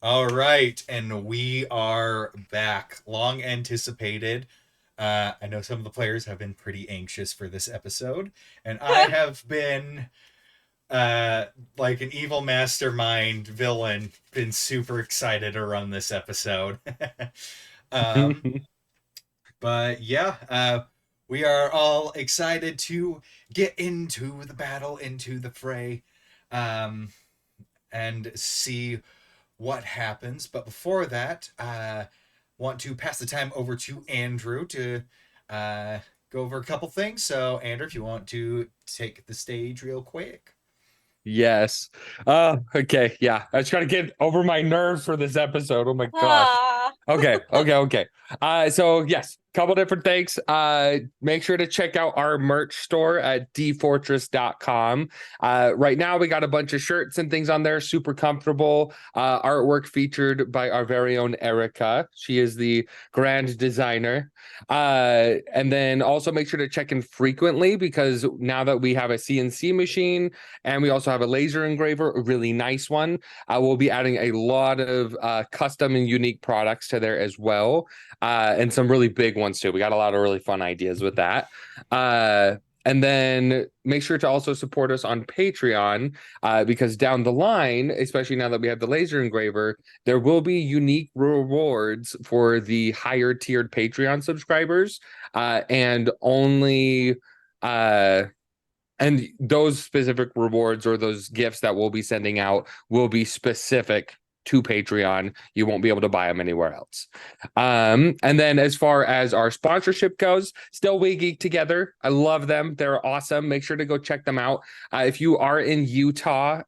All right, and we are back. Long anticipated. I know some of the players have been pretty anxious for this episode, and I have been, like an evil mastermind villain, been super excited to run this episode. um, but yeah, we are all excited to get into the battle, into the fray, um, and see what happens. But before that, want to pass the time over to Andrew to go over a couple things. So, Andrew, if you want to take the stage real quick. Yes. Okay. Yeah. I was trying to get over my nerves for this episode. Oh my gosh. Ah, Okay. So yes, couple different things. Make sure to check out our merch store at D-fourtress.com. Right now we got a bunch of shirts and things on there, super comfortable. Artwork featured by our very own Erica. She is the grand designer. And then also make sure to check in frequently, because now that we have a CNC machine and we also have a laser engraver, a really nice one, we'll be adding a lot of custom and unique products to there as well, and some really big ones too. We got a lot of really fun ideas with that. And then make sure to also support us on Patreon, because down the line, especially now that we have the laser engraver, there will be unique rewards for the higher tiered Patreon subscribers, and only and those specific rewards or those gifts that we'll be sending out will be specific to Patreon. You won't be able to buy them anywhere else. And then as far as our sponsorship goes, still We Geek Together. I love them. They're awesome. Make sure to go check them out. If you are in Utah,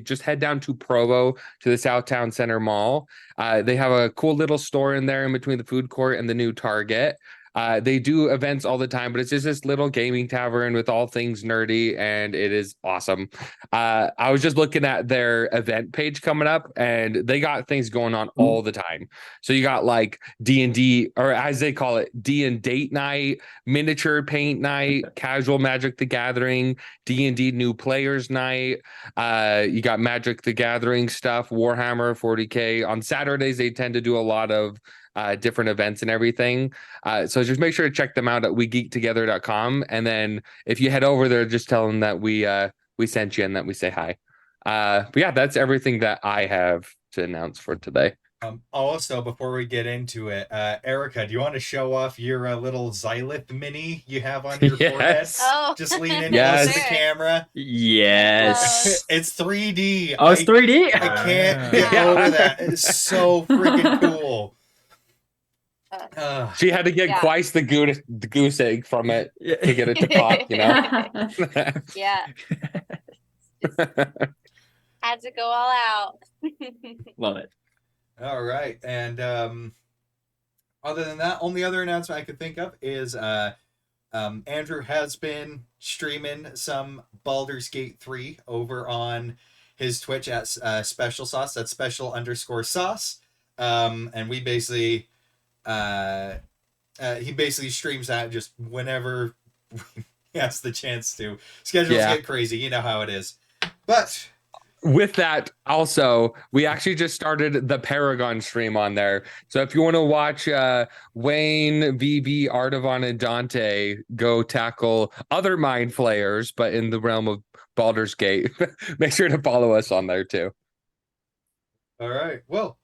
just head down to Provo to the Southtown Center Mall. They have a cool little store in there in between the food court and the new Target. They do events all the time, but it's just this little gaming tavern with all things nerdy, and it is awesome. I was just looking at their event page coming up, and they got things going on all the time. So you got like D&D, or as they call it, D and date night, miniature paint night, casual Magic the Gathering, D&D new players night. You got Magic the Gathering stuff, Warhammer 40K. On Saturdays, they tend to do a lot of different events and everything. So just make sure to check them out at wegeektogether.com. And then if you head over there, just tell them that we sent you and that we say hi. But yeah, that's everything that I have to announce for today. Also, before we get into it, Erica, do you want to show off your little Xy'lith mini you have on your forehead? oh, Just lean in Yes. close to the camera. Yes. It's 3D. Oh, it's 3D. I can't get Yeah. over that. It's so freaking cool. She had to get twice the goose egg from it to get it to pop, you know? yeah. Had to go all out. Love it. All right. And other than that, only other announcement I could think of is Andrew has been streaming some Baldur's Gate 3 over on his Twitch at Special Sauce. That's special_sauce. And we basically he basically streams that just whenever he has the chance to. Schedules get crazy, you know how it is. But with that, also, we actually just started the Paragon stream on there. So if you want to watch Wayne, VB, Artavan, and Dante go tackle other mind flayers, but in the realm of Baldur's Gate, make sure to follow us on there too. All right. Well,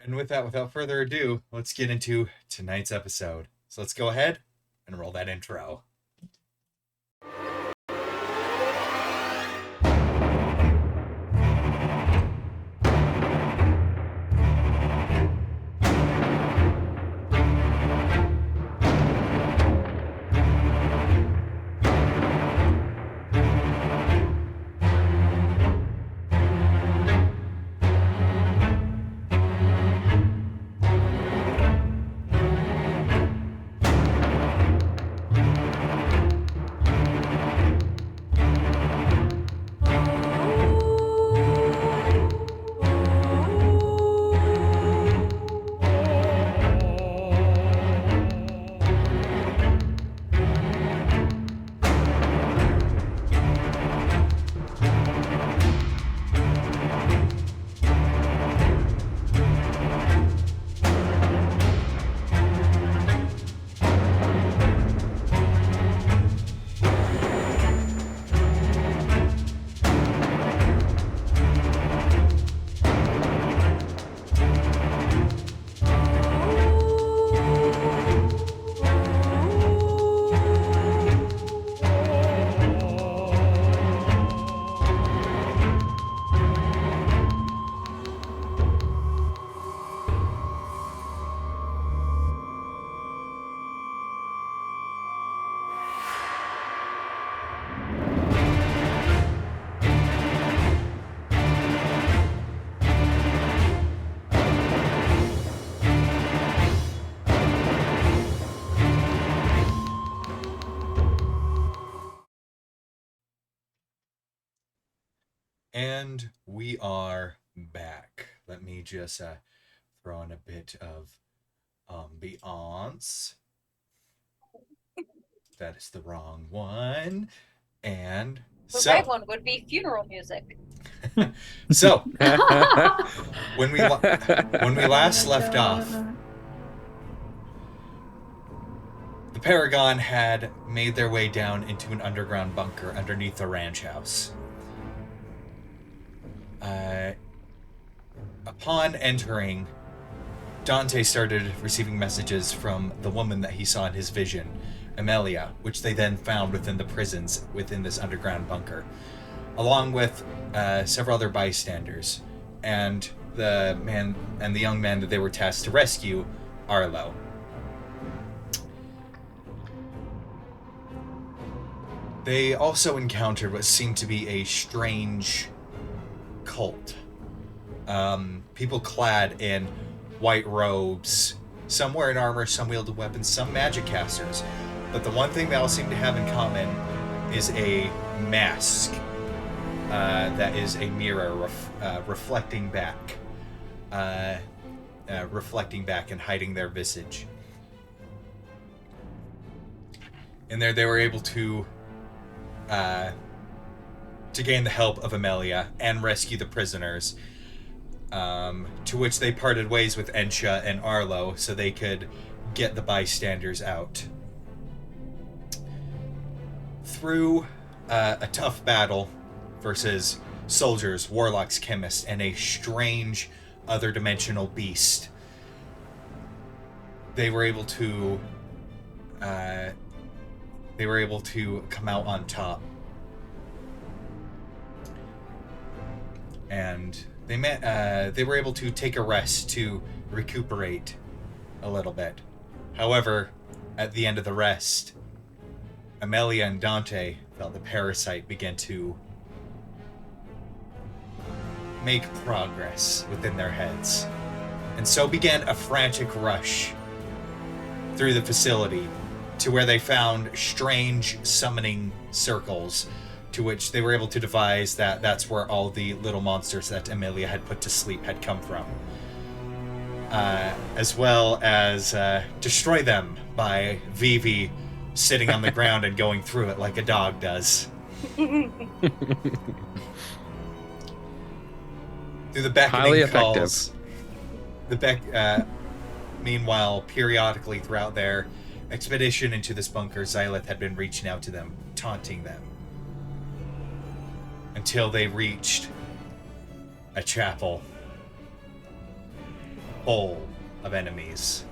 and with that, without further ado, let's get into tonight's episode. So let's go ahead and roll that intro. And we are back. Let me just throw in a bit of ambience. That is the wrong one. And The so, right one would be funeral music. so when we last left off, the Paragon had made their way down into an underground bunker underneath the ranch house. Upon entering, Dante started receiving messages from the woman that he saw in his vision, Amelia, which they then found within the prisons within this underground bunker, along with several other bystanders, and the young man that they were tasked to rescue, Arlo. They also encountered what seemed to be a strange cult. People clad in white robes, some wearing armor, some wielded weapons, some magic casters. But the one thing they all seem to have in common is a mask that is a mirror reflecting back and hiding their visage. In there, they were able to gain the help of Amelia and rescue the prisoners, to which they parted ways with Ensha and Arlo so they could get the bystanders out. Through a tough battle versus soldiers, warlocks, chemists, and a strange other dimensional beast, they were able to come out on top. And they were able to take a rest to recuperate a little bit. However, at the end of the rest, Amelia and Dante felt the parasite begin to make progress within their heads. And so began a frantic rush through the facility to where they found strange summoning circles, to which they were able to devise that that's where all the little monsters that Amelia had put to sleep had come from. As well as destroy them by Vivi sitting on the ground and going through it like a dog does. Through the beckoning Highly effective. calls, meanwhile, periodically throughout their expedition into this bunker, Xy'lith had been reaching out to them, taunting them, until they reached a chapel full of enemies,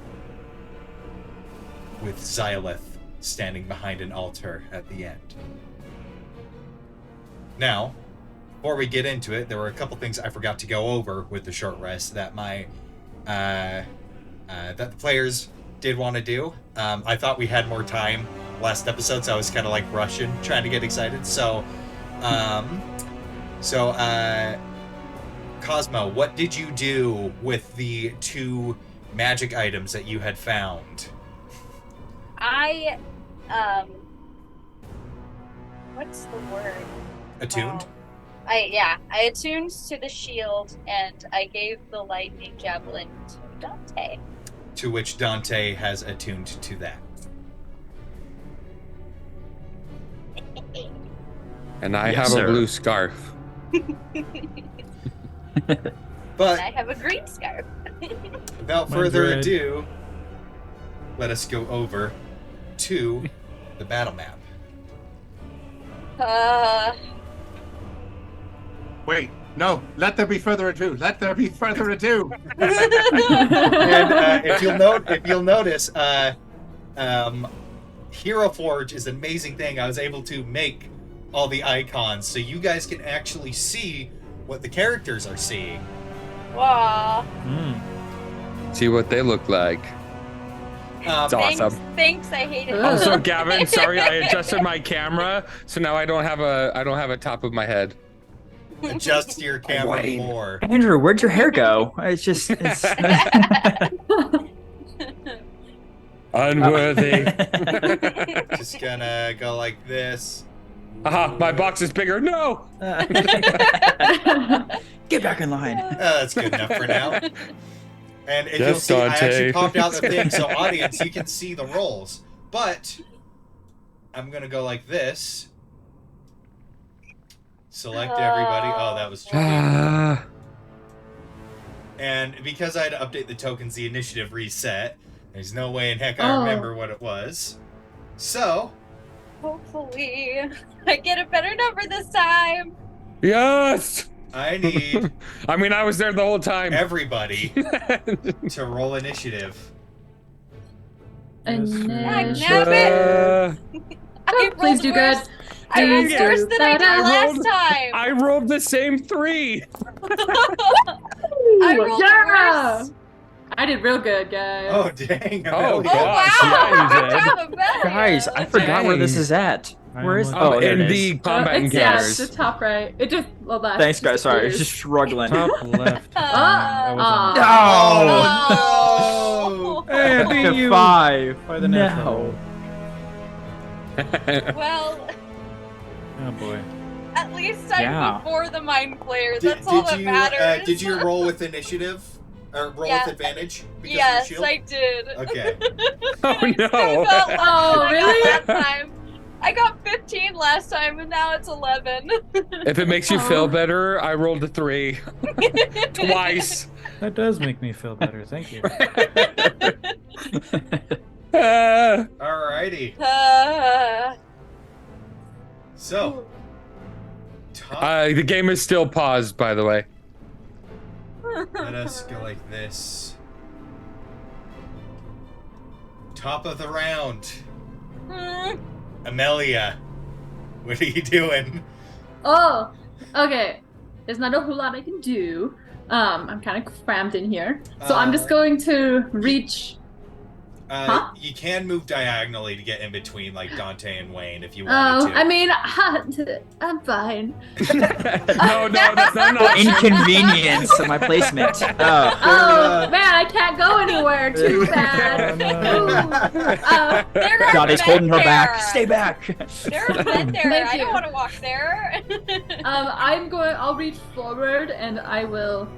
with Xy'lith standing behind an altar at the end. Now, before we get into it, there were a couple things I forgot to go over with the short rest that that the players did want to do. I thought we had more time last episode, so I was kind of like rushing, trying to get excited. So Cosmo, what did you do with the 2 magic items that you had found? I what's the word? Attuned? I attuned to the shield and I gave the lightning javelin to Dante. To which Dante has attuned to that. And I Yes, have sir. a blue scarf. But And I have a green scarf. without Mine's further red. ado, let us go over to the battle map. Wait, no, let there be further ado. Let there be further ado. And if you'll notice, Hero Forge is an amazing thing. I was able to make all the icons so you guys can actually see what the characters are seeing. Wow. See what they look like. It's awesome. Thanks, I hate it. Also, Gavin, sorry, I adjusted my camera, so now I don't have a top of my head. Adjust your camera Wayne. more. Andrew, where'd your hair go? It's Unworthy. Just gonna go like this. Aha, my box is bigger. No. Get back in line. That's good enough for now. And if Yes, you'll see, I Dante. actually popped out the thing, so audience, you can see the rolls. But I'm gonna go like this. Select everybody. Oh, that was tricky. Ah. And because I had to update the tokens, the initiative reset. There's no way in heck I remember what it was. So, Hopefully, I get a better number this time. Yes. I need I mean, I was there the whole time. everybody to roll initiative. Nabbit. I Please do good. I rolled Please worse do than I did better. last time. I rolled the same 3. I rolled worse. I did real good, guys. Oh, dang. Oh, Amelia. Oh, gosh, wow. yeah, you Good did. job, Amelia. Guys, I forgot where this is at. Where is? Oh, there in it is. the combat it's encounters. the top right. It just last. Thanks, guys. Sorry, just struggling. Top left. Oh, no. Hey, I beat To you 5. by the natural. Well, Oh boy. at least I'm Yeah. before the mind player. Did, That's all that you, matters. did you roll with initiative? Or roll Yeah. with advantage? Because Yes, of your shield? I did. Okay. Oh I no. got less Oh, than I really? got last time. I got 15 last time, and now it's 11. If it makes you feel Oh. better, I rolled a 3 twice. That does make me feel better. Thank you. Alrighty. So, top, The game is still paused, by the way. let us go like this. Top of the round. Amelia, what are you doing? Oh, okay. There's not a whole lot I can do. I'm kind of crammed in here, so I'm just going to reach. Huh? You can move diagonally to get in between, like Dante and Wayne, if you Oh, wanted to. I mean, I'm fine. No, that's not an For option. inconvenience of my placement. Oh. Oh man, I can't go anywhere. Too bad. Ooh. There are God is men holding her back. there. Stay back. There are men there. Thank I you. don't want to walk there. I'll reach forward and I will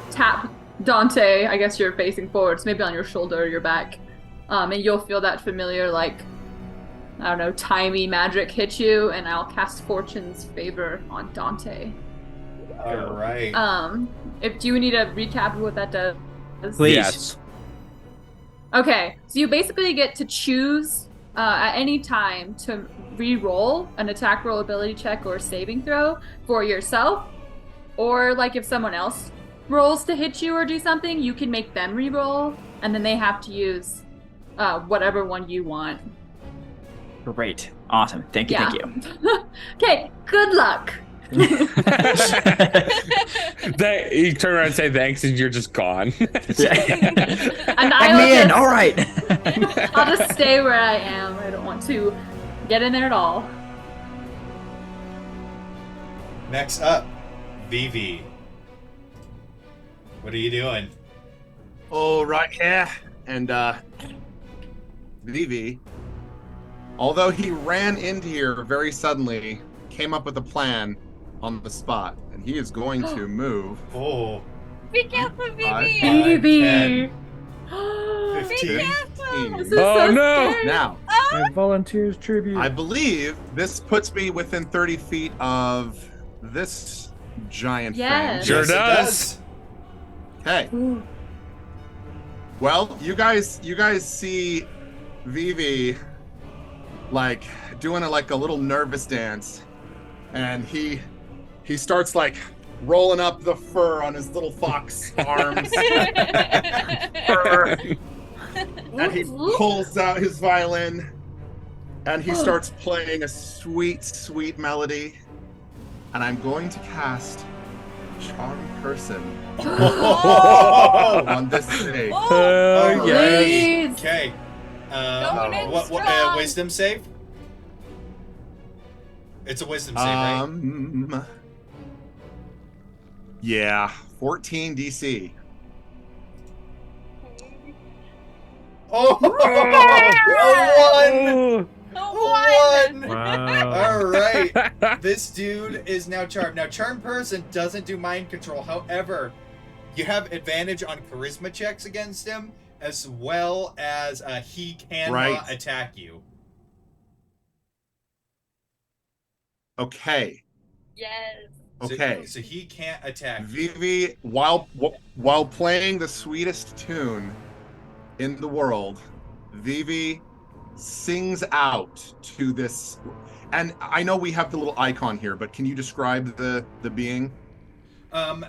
tap Dante. I guess you're facing forwards, maybe on your shoulder or your back. And you'll feel that familiar, like, I don't know, timey magic hit you, and I'll cast Fortune's Favor on Dante. Alright. Do you need a recap of what that does? Please. Yes. Okay, so you basically get to choose at any time to re-roll an attack roll, ability check, or saving throw for yourself, or like if someone else rolls to hit you or do something, you can make them re-roll, and then they have to use whatever one you want. Great. Awesome. Thank you. Yeah. Thank you. Okay, good luck. You turn around and say thanks, and you're just gone. And Let me in. All right. I'll just stay where I am. I don't want to get in there at all. Next up, Vivi. What are you doing? Oh, right here. And, Vivi, although he ran into here very suddenly, came up with a plan on the spot, and he is going to move. Oh, Be careful, Vivi. Baby. 15. This is Oh, so no. scary. Now, My volunteers tribute. I believe this puts me within 30 feet of this giant Yes. Sure Yes, it does. thing. Okay. Well, you guys see Vivi like doing like a little nervous dance, and he starts like rolling up the fur on his little fox arms, and he pulls out his violin, and he starts playing a sweet, sweet melody. And I'm going to cast Charm Person Oh, on this stage. Alright. Please. Okay. Going in What strong. wisdom save? It's a wisdom save, right? Yeah, 14 DC. Oh, a one! One. Wow. All right. This dude is now charmed. Now, charmed person doesn't do mind control. However, you have advantage on charisma checks against him, as well as he cannot attack you. Okay. Yes. Okay. So he can't attack you. Vivi, while playing the sweetest tune in the world, Vivi sings out to this, and I know we have the little icon here, but can you describe the being?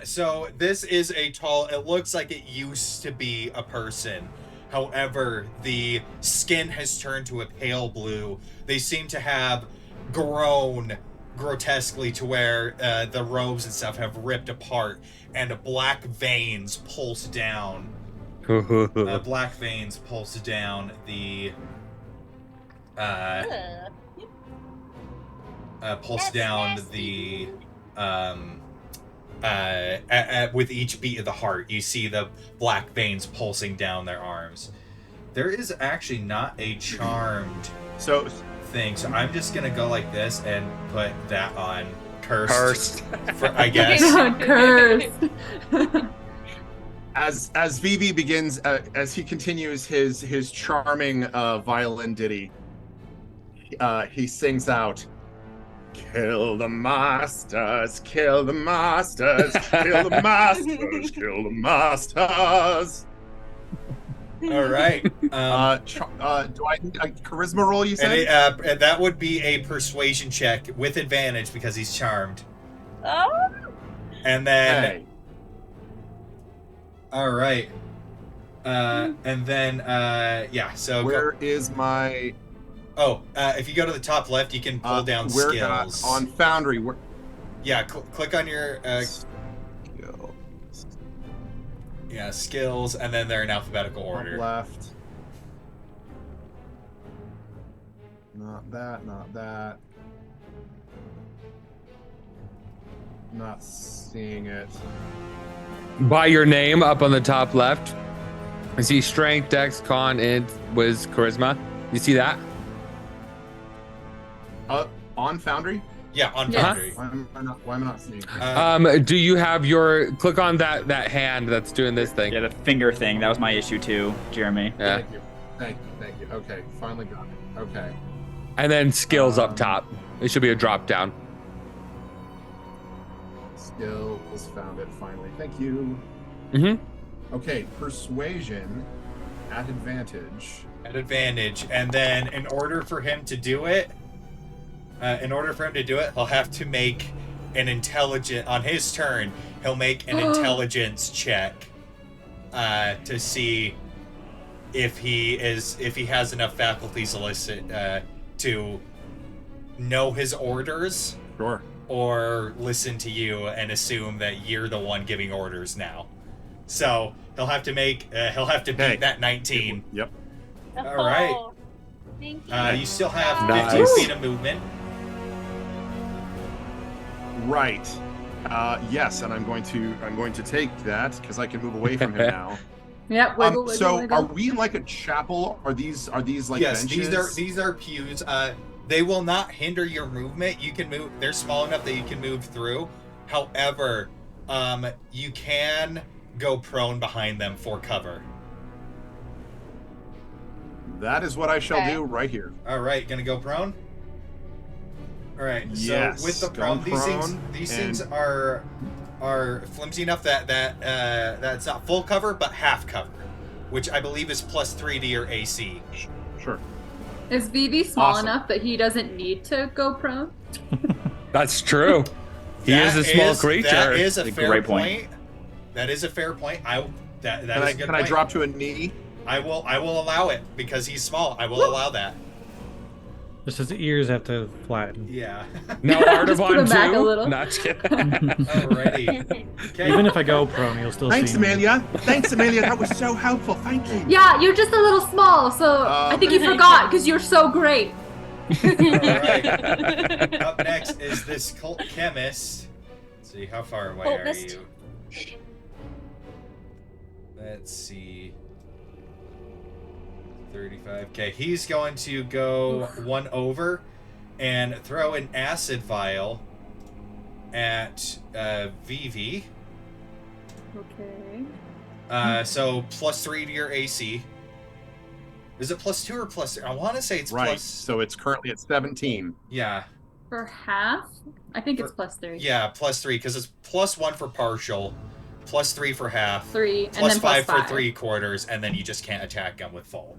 So this is a tall, it looks like it used to be a person. However, the skin has turned to a pale blue. They seem to have grown grotesquely to where the robes and stuff have ripped apart, and black veins pulse down. Black veins pulse down the pulse down the with each beat of the heart. You see the black veins pulsing down their arms. There is actually not a charmed thing, so I'm just gonna go like this and put that on cursed. I guess. Cursed. As Vivi begins, as he continues his charming violin ditty, he sings out, "Kill the masters, kill the masters, kill the masters, kill the masters." All right. Do I need a charisma roll? You said and that would be a persuasion check with advantage because he's charmed. Oh. And then. Hey. All right. And then yeah. So where is my? If you go to the top left, you can pull down skills. On Foundry. Yeah, click on your skills. Yeah, skills, and then they're in alphabetical Top order. left. Not that. Not that. Not seeing it. By your name up on the top left, I see strength, dex, con, int, wiz, charisma. You see that? On Foundry? Yeah, on Yes. Foundry. Why am I not seeing it? Do you have your click on that hand that's doing this thing? Yeah, the finger thing. That was my issue too, Jeremy. Yeah. Thank you. Okay, finally got it. Okay. And then skills up top. It should be a drop down. Skills, found it finally. Thank you. Mm-hmm. Okay, persuasion at advantage. At advantage, and then in order for him to do it, he'll have to make an on his turn. He'll make an intelligence check to see if he has enough faculties illicit to know his orders. Sure. Or listen to you and assume that you're the one giving orders now. So he'll have to beat that 19. Yep. All right. Oh, thank you. You still have Nice. 15 feet of movement. Right. Yes, and I'm going to take that because I can move away from him now. Yep. Wiggle, So wiggle. are we in like a chapel? Are these like Yes, benches? these are pews. They will not hinder your movement. You can move. They're small enough that you can move through. However, you can go prone behind them for cover. That is what I shall Okay. do right here. All right, gonna go prone. All right. Yes, So with the going prone, these things are flimsy enough that it's not full cover but half cover, which I believe is +3 to your AC. Sure. Is Vivi small Awesome. enough that he doesn't need to go prone? That's true. He is a small creature. That is a That's a fair great point. point. That is a fair point. That is a good Can I point. drop to a knee? I will allow it because he's small. I will allow that. Just his ears have to flatten. Yeah. Now Just put Artavon him back a too. little. Not kidding. Alrighty. Okay. Even if I go prone, you'll still Thanks, see me. Amelia. Thanks, Amelia. That was so helpful. Thank you. Yeah, you're just a little small, so I think you forgot because you're so great. Alright. Up next is this cult chemist. Let's see, how far away are Cultist. you? Let's see. 35. Okay, he's going to go one over and throw an acid vial at Vivi. Okay. So +3 to your AC. Is it +2 or +3? I want to say it's Right. plus. So it's currently at 17. Yeah. For half? I think it's +3. Yeah, +3 because it's +1 for partial, +3 for half, 3, and then +5 for +5. 3/4, and then you just can't attack them with full.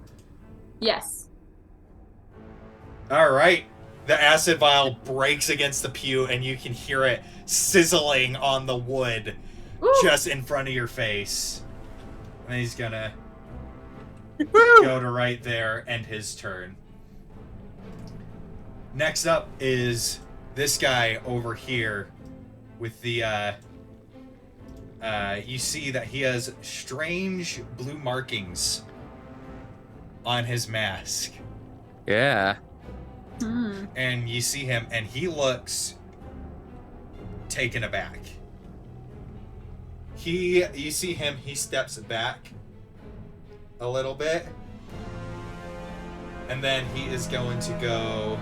Yes. All right. The acid vial breaks against the pew, and you can hear it sizzling on the wood Woo! just in front of your face. And he's gonna go to right there, end his turn. Next up is this guy over here with the, you see that he has strange blue markings on his mask. Yeah. Hmm. And you see him, and he looks taken aback. You see him, he steps back a little bit, and then he is going to go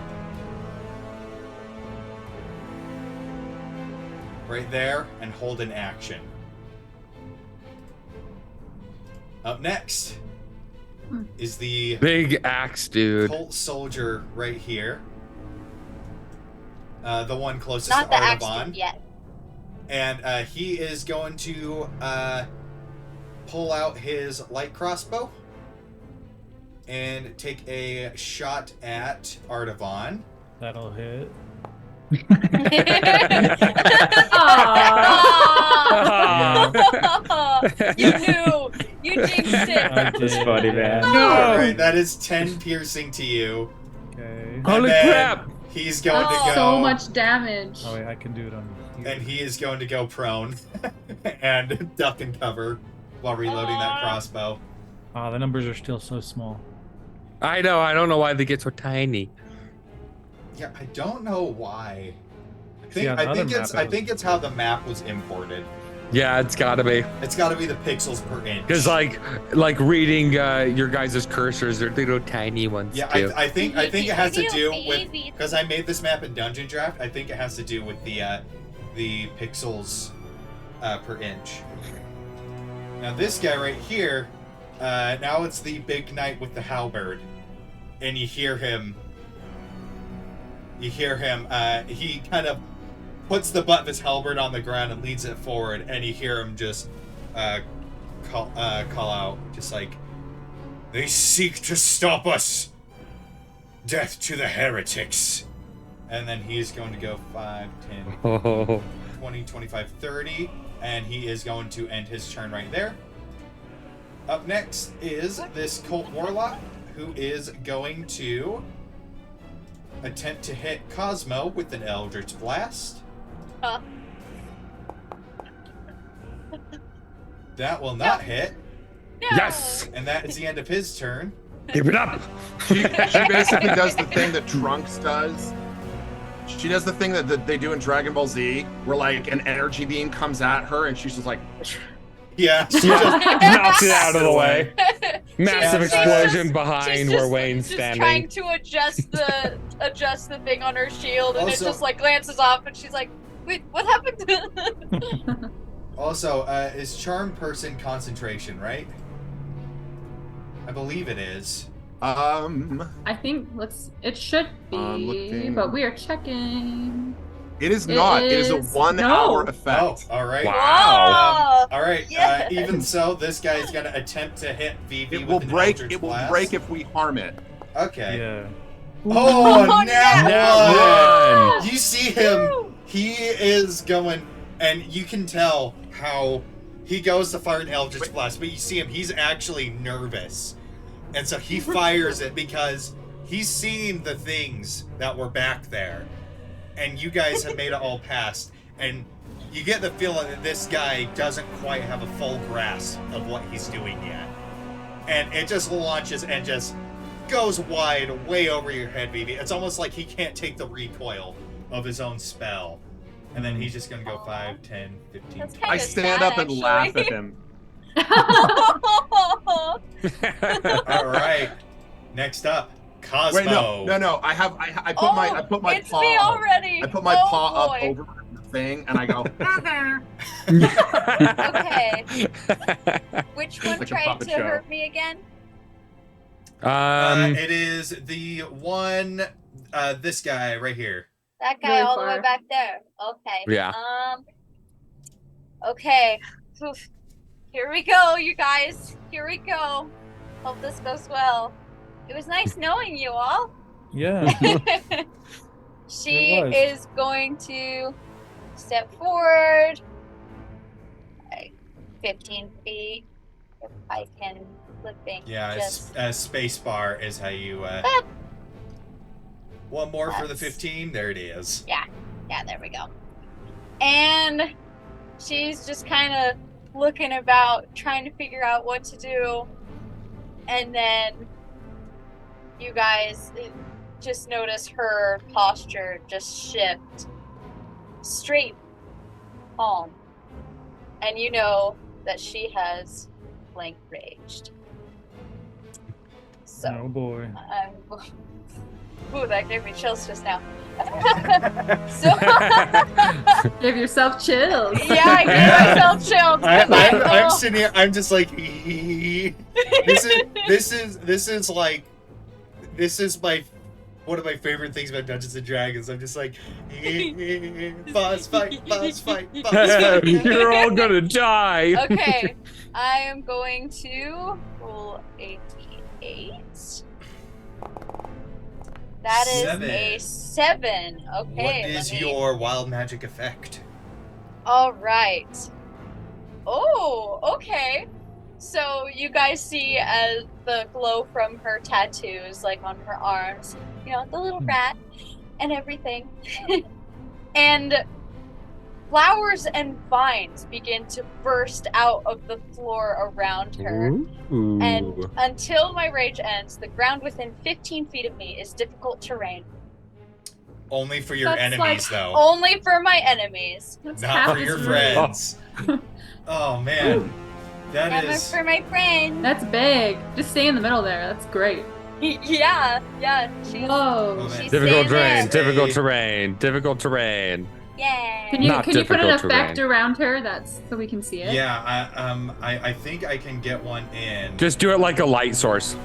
right there and hold an action. Up next is the Big axe, dude. cult soldier right here. The one closest Not to the Artaban. accident yet. And he is going to pull out his light crossbow and take a shot at Artavan. That'll hit. Aw. You knew. You jinxed it. I That's did. funny, man. Alright, that is 10 piercing to you. Okay. And Holy then crap! He's going to Oh. go. So much damage. Oh wait, I can do it on you. And he is going to go prone and duck and cover while reloading that crossbow. Oh, the numbers are still so small. I know. I don't know why they get so tiny. Yeah, I don't know why. See, on the other map, I think it's how the map was imported. Yeah, it's gotta be. It's got to be the pixels per inch. Because like reading your guys' cursors, they're little tiny ones Yeah, too. I think it has to do with Baby. because I made this map in Dungeon Draft. I think it has to do with the pixels per inch. Now this guy right here, now it's the big knight with the halberd, and you hear him. He kind of puts the butt of his halberd on the ground and leads it forward, and you hear him just call out, just like, "They seek to stop us! Death to the heretics!" And then he is going to go 5, 10, Oh. 20, 25, 30, and he is going to end his turn right there. Up next is this Cult Warlock, who is going to attempt to hit Cosmo with an Eldritch Blast. That will not hit, No. Yes! and that is the end of his turn. Give it up! She basically does the thing that Trunks does. She does the thing that they do in Dragon Ball Z, where like an energy beam comes at her, and she's just like, Yeah, she Yeah. just Knocks it out of the way. Massive She's explosion just- behind she's where just- Wayne's just standing. trying to adjust the thing on her shield, and Also- it just like glances off, and she's like, "Wait, what happened?" Also, is Charm Person concentration, right? I believe it is. I think it should be, looking. but we are checking. it is not. It is a is- 1 no. hour Oh, effect. all right. Wow. Whoa! All right. Yes. Even so, this guy is going to attempt to hit Vivi It with will an break. Eldritch It will Blast. break if we harm it. Okay. Yeah. Oh, Oh, nat Nat one! one! You see him. Woo! He is going, and you can tell how he goes to fire an Eldritch Blast, but you see him. He's actually nervous, and so he fires it because he's seen the things that were back there, and you guys have made it all past, and you get the feeling that this guy doesn't quite have a full grasp of what he's doing yet, and it just launches and just goes wide, way over your head, Vivi. It's almost like he can't take the recoil of his own spell. And then he's just gonna go 5, 10, 15. That's 20. I kinda stand sad, up and laugh at actually. him. All right. Next up, Cosmo. Wait, no. I put my it's paw. me already. I put my Oh, paw boy. up over the thing, and I go. Okay. Which one Like a tried puppet to show. hurt me again? It is the one, this guy right here. That guy Really all the way far. back there. Okay. Yeah. Okay. Oof. Here we go, you guys. Here we go. Hope this goes well. It was nice knowing you all. Yeah. She It was. is going to step forward. Like 15 feet. If I can flipping. Yeah, just space bar is how you. One more for the 15. There it is. Yeah, there we go. And she's just kind of looking about, trying to figure out what to do. And then you guys just notice her posture just shift straight palm. And you know that she has flank raged. So, Oh boy. ooh, that gave me chills just now. So, Give yourself chills. yeah, I gave myself chills. 'cause I'm oh, sitting here. I'm just like, this is my one of my favorite things about Dungeons and Dragons. I'm just like, boss fight, boss fight, boss fight. You're all gonna die. Okay, I am going to roll a d8. That is a 7. Okay. What is your wild magic effect? All right. Oh, okay. So you guys see the glow from her tattoos, like on her arms, you know, the little rat and everything. And flowers and vines begin to burst out of the floor around her. Ooh. And until my rage ends, the ground within 15 feet of me is difficult terrain. Only for your That's enemies, like though. Only for my enemies. That's Not half for as your rude. friends. Oh, man. That Never is... for my friend. That's big. Just stay in the middle there. That's great. Yeah. She's, Whoa. Oh, man. she's Difficult staying terrain. there. Difficult terrain. Yeah. Can you Not put an difficult effect terrain. around her that's so we can see it? Yeah, I think I can get one in. Just do it like a light source.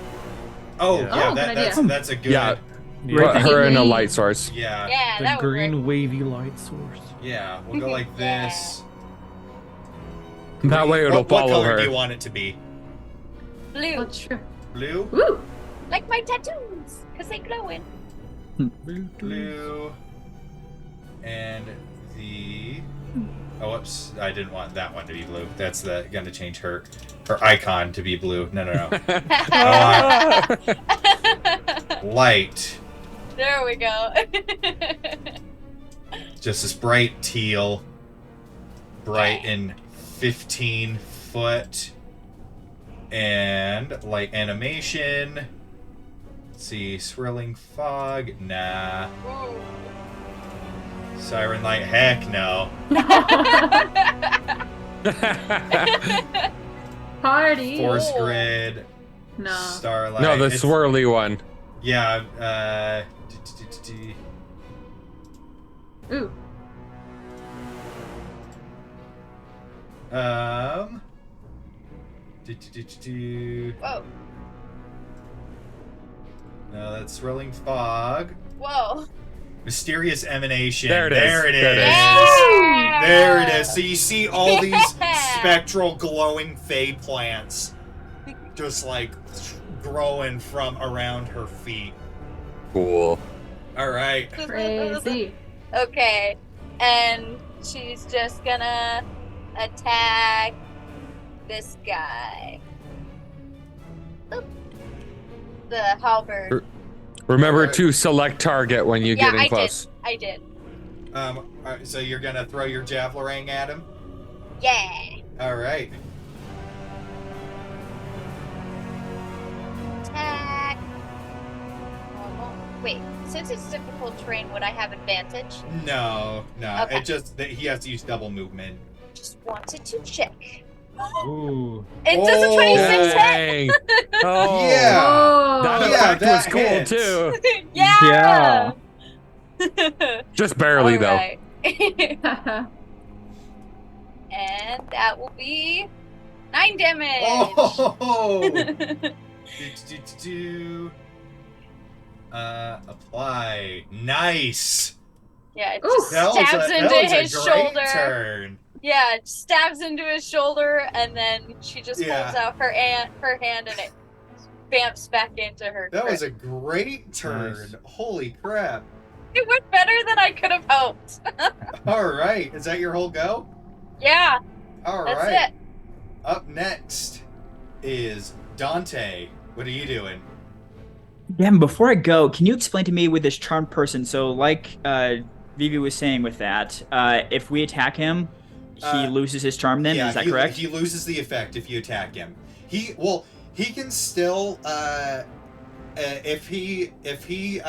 Oh, Yeah. yeah, Oh, good that's a good... Yeah. Yeah. Put her in a light source. Yeah, Yeah, The that would green work. wavy light source. yeah. We'll go like Yeah. this. That way it'll what follow color her. do you want it to be? Blue. That's true. Blue? Woo! Like my tattoos. Because they glowing. Blue. And the... Oh, whoops. I didn't want that one to be blue. That's gonna change her icon to be blue. No. Light. There we go. Just this bright teal. Bright and 15 foot. And light animation. Let's see. Swirling fog. Nah. Ooh. Siren light. Heck no. Party. Force Ooh. grid. No. Starlight. No, the It's- swirly one. Yeah. Ooh. Whoa. No, that's swirling fog. Whoa. Mysterious emanation. There it is. There it is. There it is. Yeah. There it is. So you see all these spectral glowing fey plants just like growing from around her feet. Cool. All right. Crazy. Okay. And she's just gonna attack this guy. Oop. The halberd. Remember Alright. to select target when you get in I close. did. So you're gonna throw your javelin at him? Yeah. All right. Attack. Wait, since it's difficult terrain, would I have advantage? No. Okay. It just that he has to use double movement. Just wanted to check. Ooh. It does a 26 hit. Dang. Oh, Yeah. Oh. that Yeah, effect was that cool hits. too. Yeah. Just barely though. Alright. And that will be 9 damage. Oh. Do. Apply. Nice. Yeah, it just That stabs into was his a great shoulder. turn. Yeah, it stabs into his shoulder, and then she just Yeah. holds out her hand, and it bamps back into her. That grip. was a great turn. Nice. Holy crap. It went better than I could have hoped. All right. Is that your whole go? Yeah, All that's right. it. Up next is Dante. What are you doing? Yeah, before I go, can you explain to me with this charmed person? So, like Vivi was saying with that, if we attack him, he loses his charm. Then is that correct? He loses the effect if you attack him. He can still if he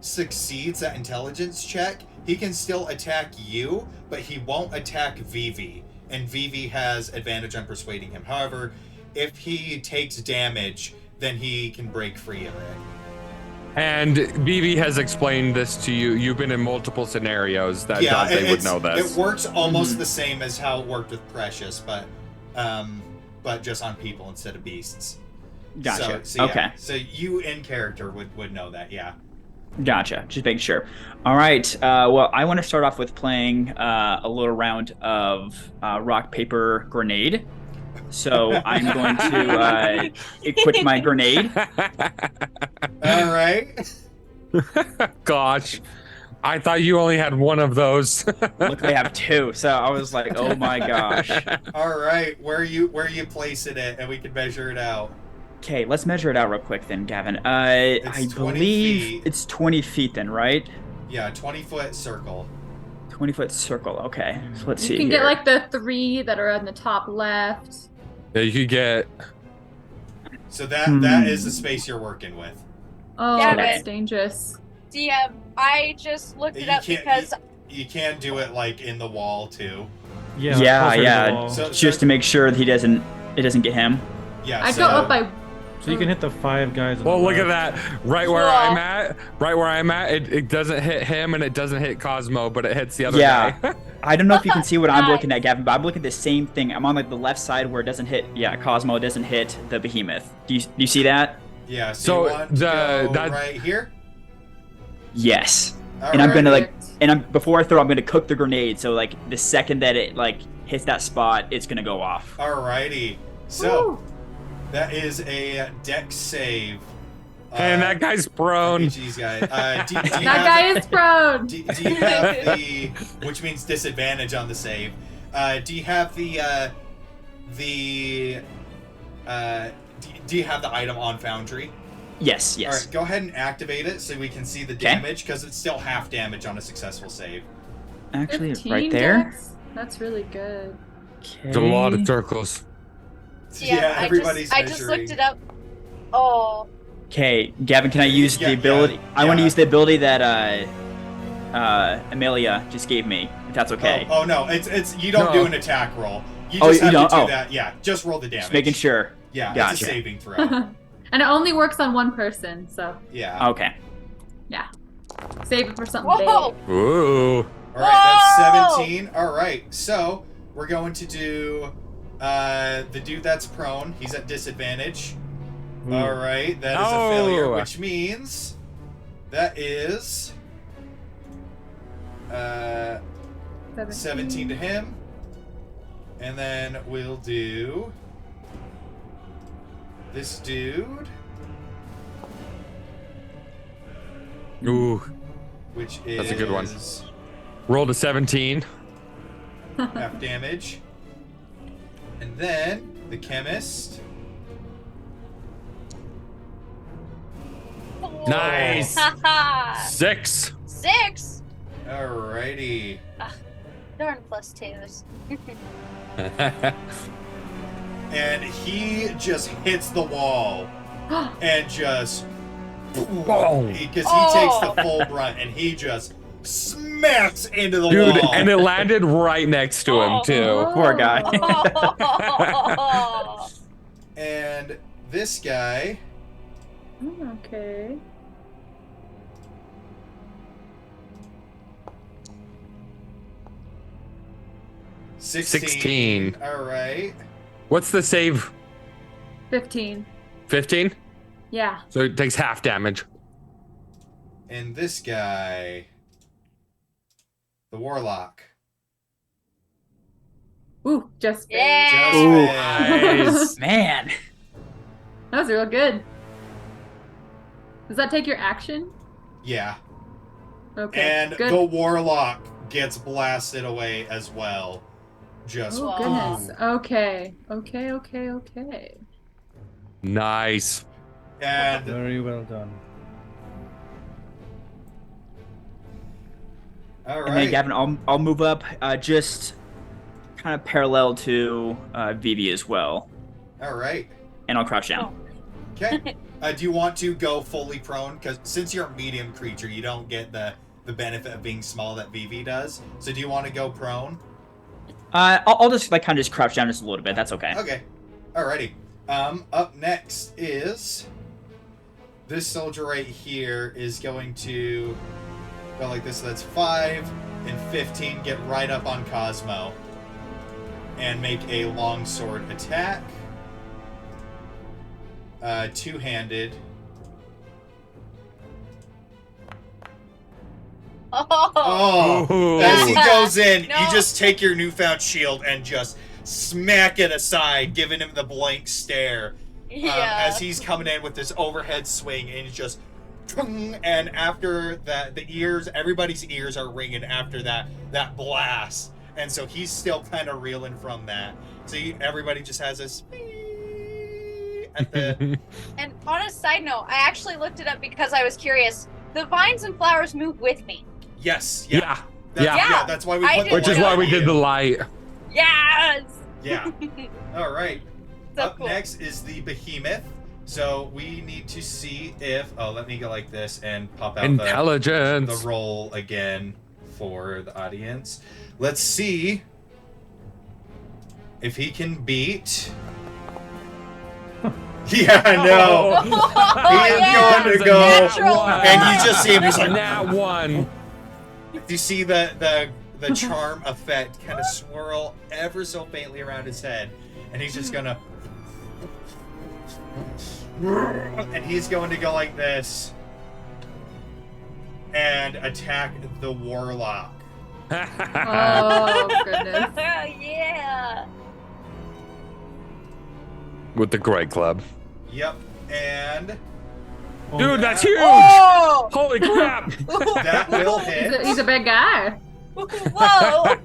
succeeds that intelligence check, he can still attack you, but he won't attack Vivi, and Vivi has advantage on persuading him. However, if he takes damage, then he can break free of it. And BB has explained this to you. You've been in multiple scenarios that Dante would know this. It works almost the same as how it worked with Precious, but just on people instead of beasts. Gotcha. So yeah. Okay. So you in character would know that, yeah. Gotcha. Just making sure. All right. Well, I want to start off with playing a little round of rock, paper, grenade. So I'm going to equip my grenade. All right. Gosh, I thought you only had one of those. Look, I have 2. So I was like, oh my gosh. All right. Where you placing it, and we can measure it out. Okay, let's measure it out real quick then, Gavin. It's I 20 believe feet. it's 20 feet then, right? Yeah, 20-foot circle. 20-foot circle. Okay. So let's see You can here. get like the 3 that are on the top left. Yeah, you could get. So that is the space you're working with. Oh, Yeah, that's but- dangerous. DM, I just looked it up because you can do it like in the wall too. Yeah. Yeah, closer to the yeah. wall. So- Just to make sure that it doesn't get him. Yeah. I so, go up by. So you can hit the 5 guys. On Well, the look at left. that. Right where I'm at, it doesn't hit him and it doesn't hit Cosmo, but it hits the other Yeah. guy. I don't know if you can see what I'm Nice. looking at, Gavin, but I'm looking at the same thing. I'm on like the left side where it doesn't hit. Yeah, Cosmo, it doesn't hit the behemoth. Do you see that? Yeah. So you want to go that- right here. Yes. All And I'm right. gonna like, before I throw, I'm gonna cook the grenade. So like the second that it like hits that spot, it's gonna go off. Alrighty. So Woo. that is a dex save. And that guy's prone. Jeez, guys. Do you That have- guy is prone. Do you have the, which means disadvantage on the save? Do you have do you have the item on Foundry? Yes. All right, go ahead and activate it so we can see the damage, because it's still half damage on a successful save. Actually, 15 right there. dex? That's really good. There's a lot of Okay. circles. Yeah, everybody's I just measuring. looked it up. Oh, Okay, Gavin, can I use Yeah, the ability? I want to yeah. use the ability that Amelia just gave me. If that's okay. Oh no, it's you don't No. do an attack roll. You Oh, just you have don't? to do Oh. that. Yeah, just roll the damage. Just making sure. Yeah, Gotcha. it's a saving throw. And it only works on one person, so Yeah. Okay. save it for something whoa! Ooh. All right, that's Whoa! 17. All right, so we're going to do the dude that's prone. He's at disadvantage. All right, that is a failure, Oh. which means that is big. 17 to him, and then we'll do this dude, Ooh. which is That's a good one. Rolled a 17. half damage, and then the chemist. Nice. Haha. 6. 6. Alrighty. Darn plus 2s. And he just hits the wall and just Boom. because he Oh. takes the full brunt and he just smacks smacks into the Dude, wall. and it landed right next to him too. Poor guy. Oh. And this guy, Okay. $16. All right. What's the save? 15. 15? Yeah. So it takes half damage. And this guy, the warlock. Ooh, just Yeah. Just Ooh. missed. Man. That was real good. Does that take your action? Yeah. Okay. And good. the warlock gets blasted away as well. Just Oh goodness. Okay. Okay. Nice. And Very well done. all And then right. Gavin, I'll move up just kind of parallel to Vivi as well. All right. And I'll crouch down. Okay. Do you want to go fully prone? Because since you're a medium creature, you don't get the benefit of being small that Vivi does. So do you want to go prone? I'll just like kind of just crouch down just a little bit. That's okay. Okay. Alrighty. Up next is this soldier right here is going to go like this. So that's 5 and 15. Get right up on Cosmo and make a longsword attack. Two-handed. Oh. As he goes in, No. you just take your newfound shield and just smack it aside, giving him the blank stare. Yeah. As he's coming in with this overhead swing, and he's just, and after that, the ears, everybody's ears are ringing after that blast, and so he's still kind of reeling from that. So everybody just has this at the. And on a side note, I actually looked it up because I was curious. The vines and flowers move with me. Yes. Yeah. Yeah. That's why we I put did the Which is light why on we did you. the light. Yes. Yeah. All right. So Up cool. next is the behemoth. So we need to see if. Oh, let me go like this and pop out Intelligence. the roll again for the audience. Let's see if he can beat. Yeah, I know. Oh, He is yeah. going to go, Natural. and you just see him just like. That one. Do you see the charm effect kind of swirl ever so faintly around his head, and he's just gonna. And he's going to go like this and attack the warlock. Oh goodness. Yeah. With the Grey Club. Yep, and Dude, that's huge! Oh. Holy crap! that will hit. He's a big guy. Whoa.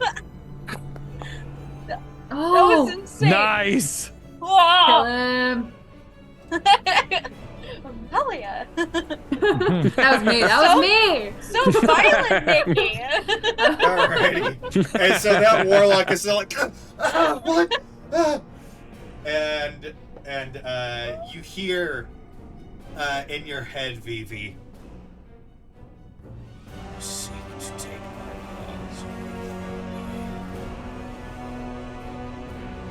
That Oh. was insane. Nice! Kill Whoa. him. Amelia. That was me. That was me. So violent, Nikki. Alrighty. And so that warlock is still like, what? And you hear in your head, Vivi. You seek to take my balls away from me.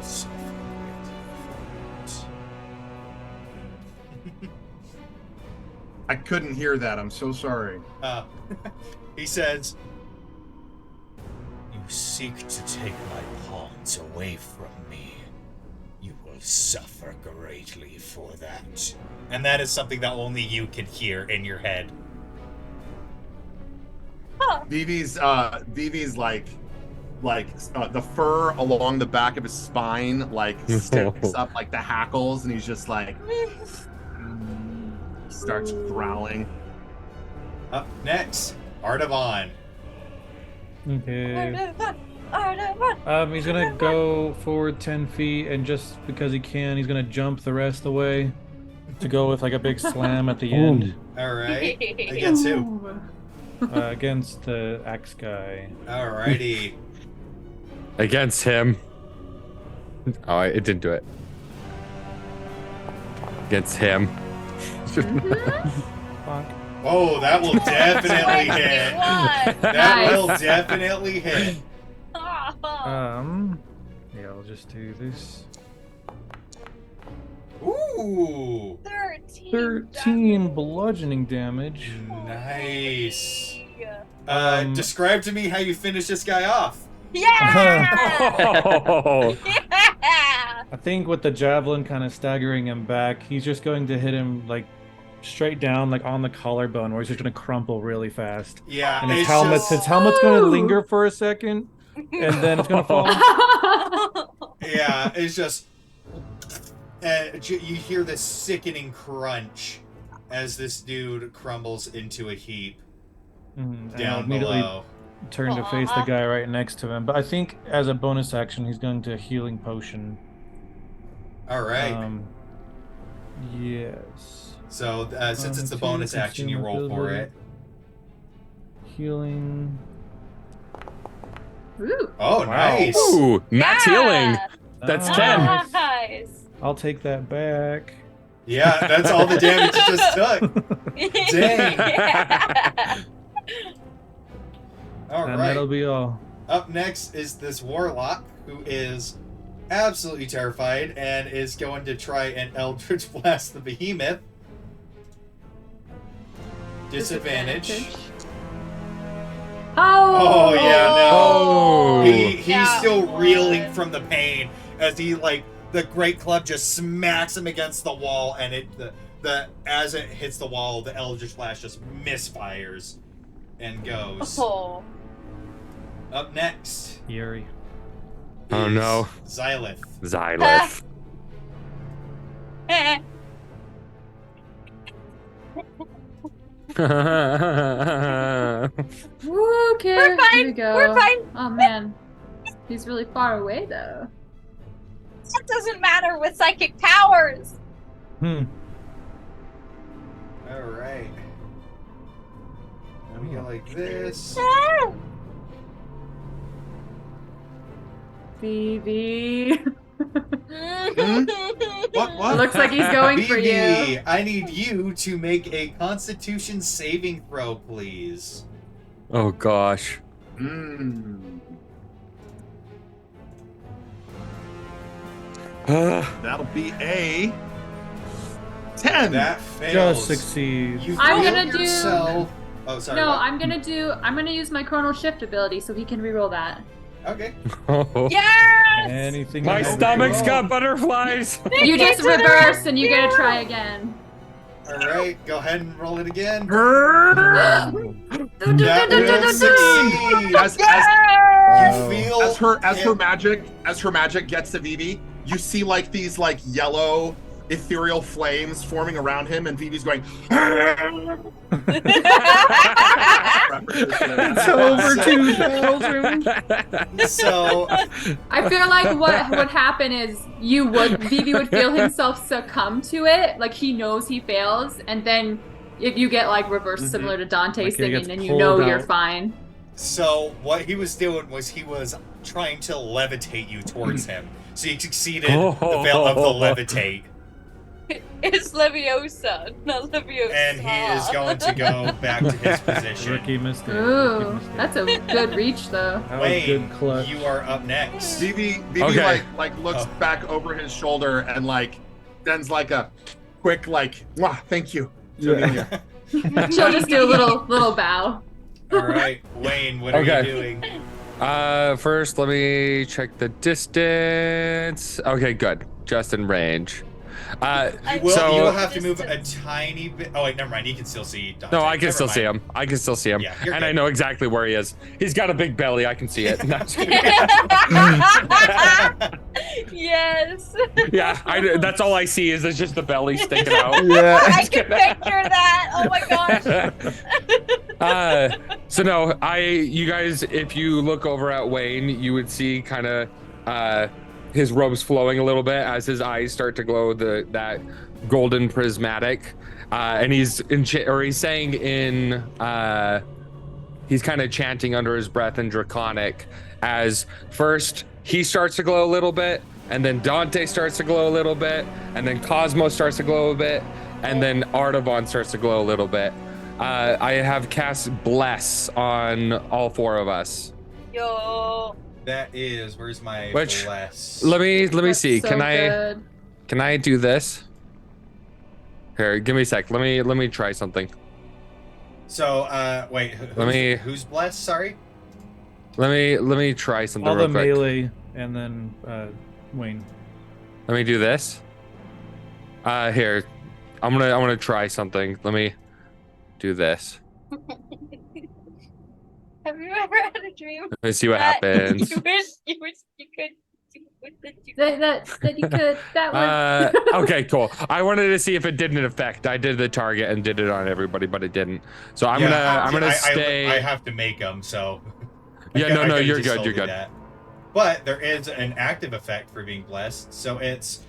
Suffer greatly for it. I couldn't hear that. I'm so sorry. He says, "You seek to take my pawns away from me. You will suffer greatly for that." And that is something that only you can hear in your head. Vivi's like the fur along the back of his spine like sticks up like the hackles, and he's just like starts growling. Up next, Artavan. Okay. He's gonna go forward 10 feet, and just because he can, he's gonna jump the rest of the way to go with like a big slam at the end All right. Against who? Ooh. against the axe guy. Alrighty. Against him. Oh, it didn't do it. Against him. Bonk. Oh, that will definitely hit. 21. That will Nice. definitely hit. Oh. Yeah, I'll just do this. Ooh. 13 bludgeoning damage. Nice. Um, Describe to me how you finish this guy off. Yeah! Oh. Yeah! I think with the javelin kind of staggering him back, he's just going to hit him like straight down, like on the collarbone, where he's just going to crumple really fast. Yeah, And his it's helmet's just- going to linger for a second, and then it's going to fall. yeah, it's just you hear this sickening crunch as this dude crumbles into a heap And I'll down immediately below. turn to face the guy right next to him. But I think as a bonus action, he's going to healing potion. All right. Yes. So since it's the bonus action, you roll for it. Healing. Ooh. Oh, nice. Ooh, max healing. Yeah. That's Ah, 10. Nice. I'll take that back. Yeah, that's all the damage you just took. Dang. Yeah. All And right. that'll be all. Up next is this warlock who is absolutely terrified and is going to try and Eldritch Blast the behemoth. Disadvantage. Oh. Oh, yeah, no. Oh. He's That still one. reeling from the pain as he the great club just smacks him against the wall, and as it hits the wall, the Eldritch Blast just misfires and goes. Oh. Up next. Yuri. Oh, is no. Xy'lith. Xy'lith. Woo, okay. We're fine. Here we go. We're fine. Oh man, he's really far away though. That doesn't matter with psychic powers. Hmm. All right. Let me go like this. Phoebe. What? Looks like he's going for you. BB, I need you to make a Constitution saving throw, please. Oh, gosh. Mm. That'll be a 10. That fails. Just succeeds. You I'm feel gonna do- yourself. Oh, sorry. No, what? I'm gonna use my chronal shift ability so he can reroll that. Okay. Yes! Anything. My else? stomach's got butterflies. You just reverse and you get to try again. All right. Go ahead and roll it again. As, That will succeed. as, You feel as her magic gets to Vivi, you see like these like yellow ethereal flames forming around him, and Vivi's going. It's over 2,000. So I feel like what would happen is Vivi would feel himself succumb to it, like he knows he fails, and then if you get like reverse similar to Dante's Like he singing, gets then you know pulled you're out. fine. So what he was doing was he was trying to levitate you towards him. So he succeeded the fail of the levitate. It's Leviosa, not Leviosa. And he is going to go back to his position. Rookie mistake. Rookie Ooh, mistake. that's a good reach though. That was Wayne, good clutch. you are up next. Vivi Okay. like looks Oh. back over his shoulder and like sends like a quick like, "Mwah, thank you." To Amelia. She'll just do a little bow. All right, Wayne, what are you Okay. doing? First, let me check the distance. Okay, good. Just in range. You will have to move a tiny bit. Oh wait, never mind. You can still see Dante. No, I can Never still see mind. him. I can still see him. Yeah, you're And I good. know exactly where he is. He's got a big belly. I can see it. No, I'm just kidding. Yes. Yeah, that's all I see is just the belly sticking out. Yeah. I can picture that. Oh my gosh. So no, you guys, if you look over at Wayne, you would see kind of his robes flowing a little bit as his eyes start to glow that golden prismatic, and he's saying in he's kind of chanting under his breath in Draconic as first he starts to glow a little bit, and then Dante starts to glow a little bit, and then Cosmo starts to glow a bit, and then Artavan starts to glow a little bit. I have cast Bless on all 4 of us. Yo. That is, where's my Which- bless? Let me That's see. so Can good. I do this? Here, give me a sec. Let me try something. So, wait, who's blessed? Sorry. Let me try something All real the quick. melee, and then Wayne. Let me do this. Here, I'm gonna try something. Let me do this. Have you ever had a dream Let me see what that happens. you wish you could do with the That you could. That was. Okay, cool. I wanted to see if it did an effect. I did the target and did it on everybody, but it didn't. So I'm gonna stay. I have to make them, so. Yeah, no, I you're just good. still You're do good. that. But there is an active effect for being blessed. So it's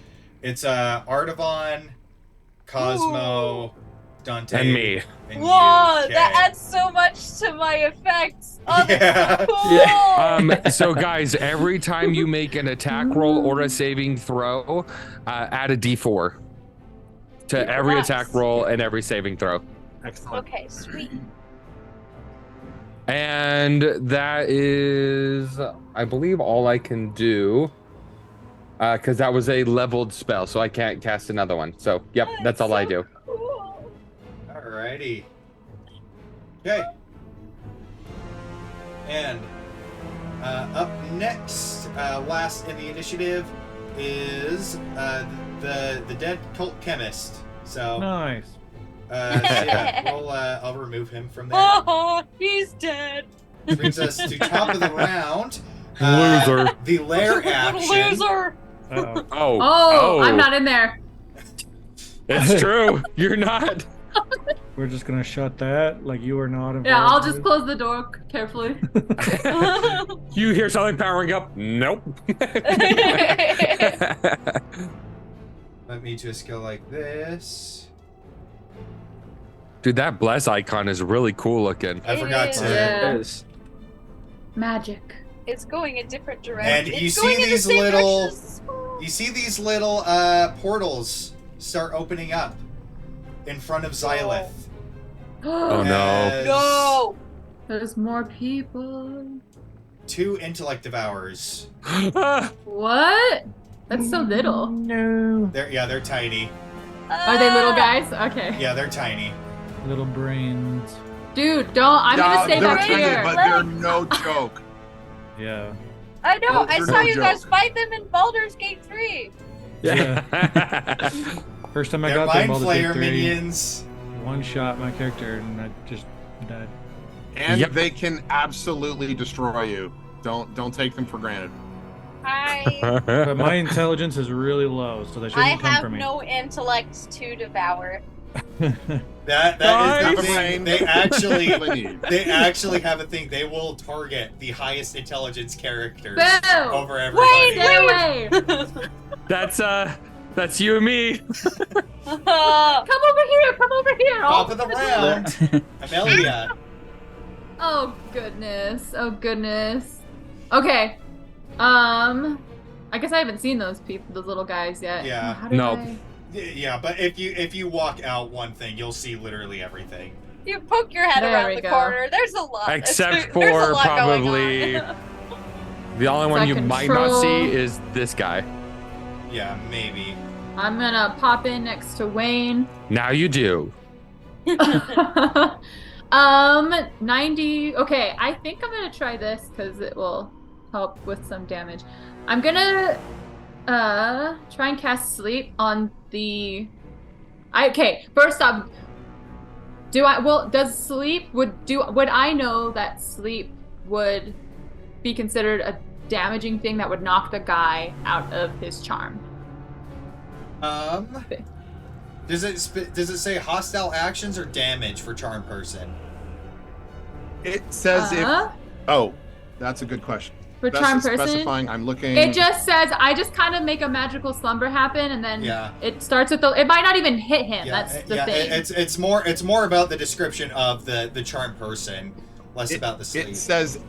Artavan, Cosmo, Dante, And me. and Whoa, you, that Kay. adds so much to my effects. Oh, Yeah. that's so cool. So guys, every time you make an attack roll or a saving throw, add a D4 to every Nice. attack roll and every saving throw. Excellent. Okay, sweet. And that is, I believe, all I can do. Because that was a leveled spell, so I can't cast another one. So, yep, that's all I do. Cool. Alrighty. Okay. And up next, last in the initiative, is the dead cult chemist. So, Nice. so yeah, I'll remove him from there. Oh, he's dead. Which brings us to top of the round. Loser. The lair action. Loser. Uh-oh. Oh, I'm not in there. It's true. You're not. We're just gonna shut that. Like you are not involved. Yeah, I'll just in close the door carefully. You hear something powering up? Nope. Let me just go like this. Dude, that bless icon is really cool looking. I forgot is. to. Yeah. It is. Magic. It's going a different direction. And you It's see going in the these same little- direction as Squirrel. You see these little portals start opening up in front of Xy'lith. Oh, no. As No. There's more people. 2 intellect devours. What? That's so little. No. They're tiny. Are they little guys? Okay. Yeah, they're tiny. Little brains. Dude, don't. I'm gonna stay they're back tiny, here. but they're no joke. Yeah. I know. I Those are saw no you guys joke. fight them in Baldur's Gate 3. Yeah. First time I They're got them, mindflayer minions. one shot my character and I just died. And Yep. they can absolutely destroy you. Don't take them for granted. But my intelligence is really low, so they I shouldn't come for have me. no intellect to devour. That is the Nice. thing. They actually have a thing. They will target the highest intelligence characters Boo! over everybody. Stay away! That's you and me. Come over here! Come over here! Top Oh, of the round, Amelia. oh goodness! Oh goodness! Okay. I guess I haven't seen those little guys yet. Yeah. How did Nope. I- Yeah, but if you walk out one thing, you'll see literally everything. You poke your head There around we the go. corner. There's a lot. Except there's a for lot going probably on. the only one you might not control. see is this guy. Yeah, maybe. I'm gonna pop in next to Wayne. Now you do. 90. Okay, I think I'm gonna try this because it will help with some damage. I'm gonna try and cast sleep on the. Okay, first off, does sleep would I know that sleep would be considered a damaging thing that would knock the guy out of his charm? Does it say hostile actions or damage for charm person? It says Oh, that's a good question. For charm person, Specifying, I'm looking. it just says I just kind of make a magical slumber happen, and then Yeah. it starts with it might not even hit him. That's the thing. It's more about the description of the charm person, less about the sleep. It says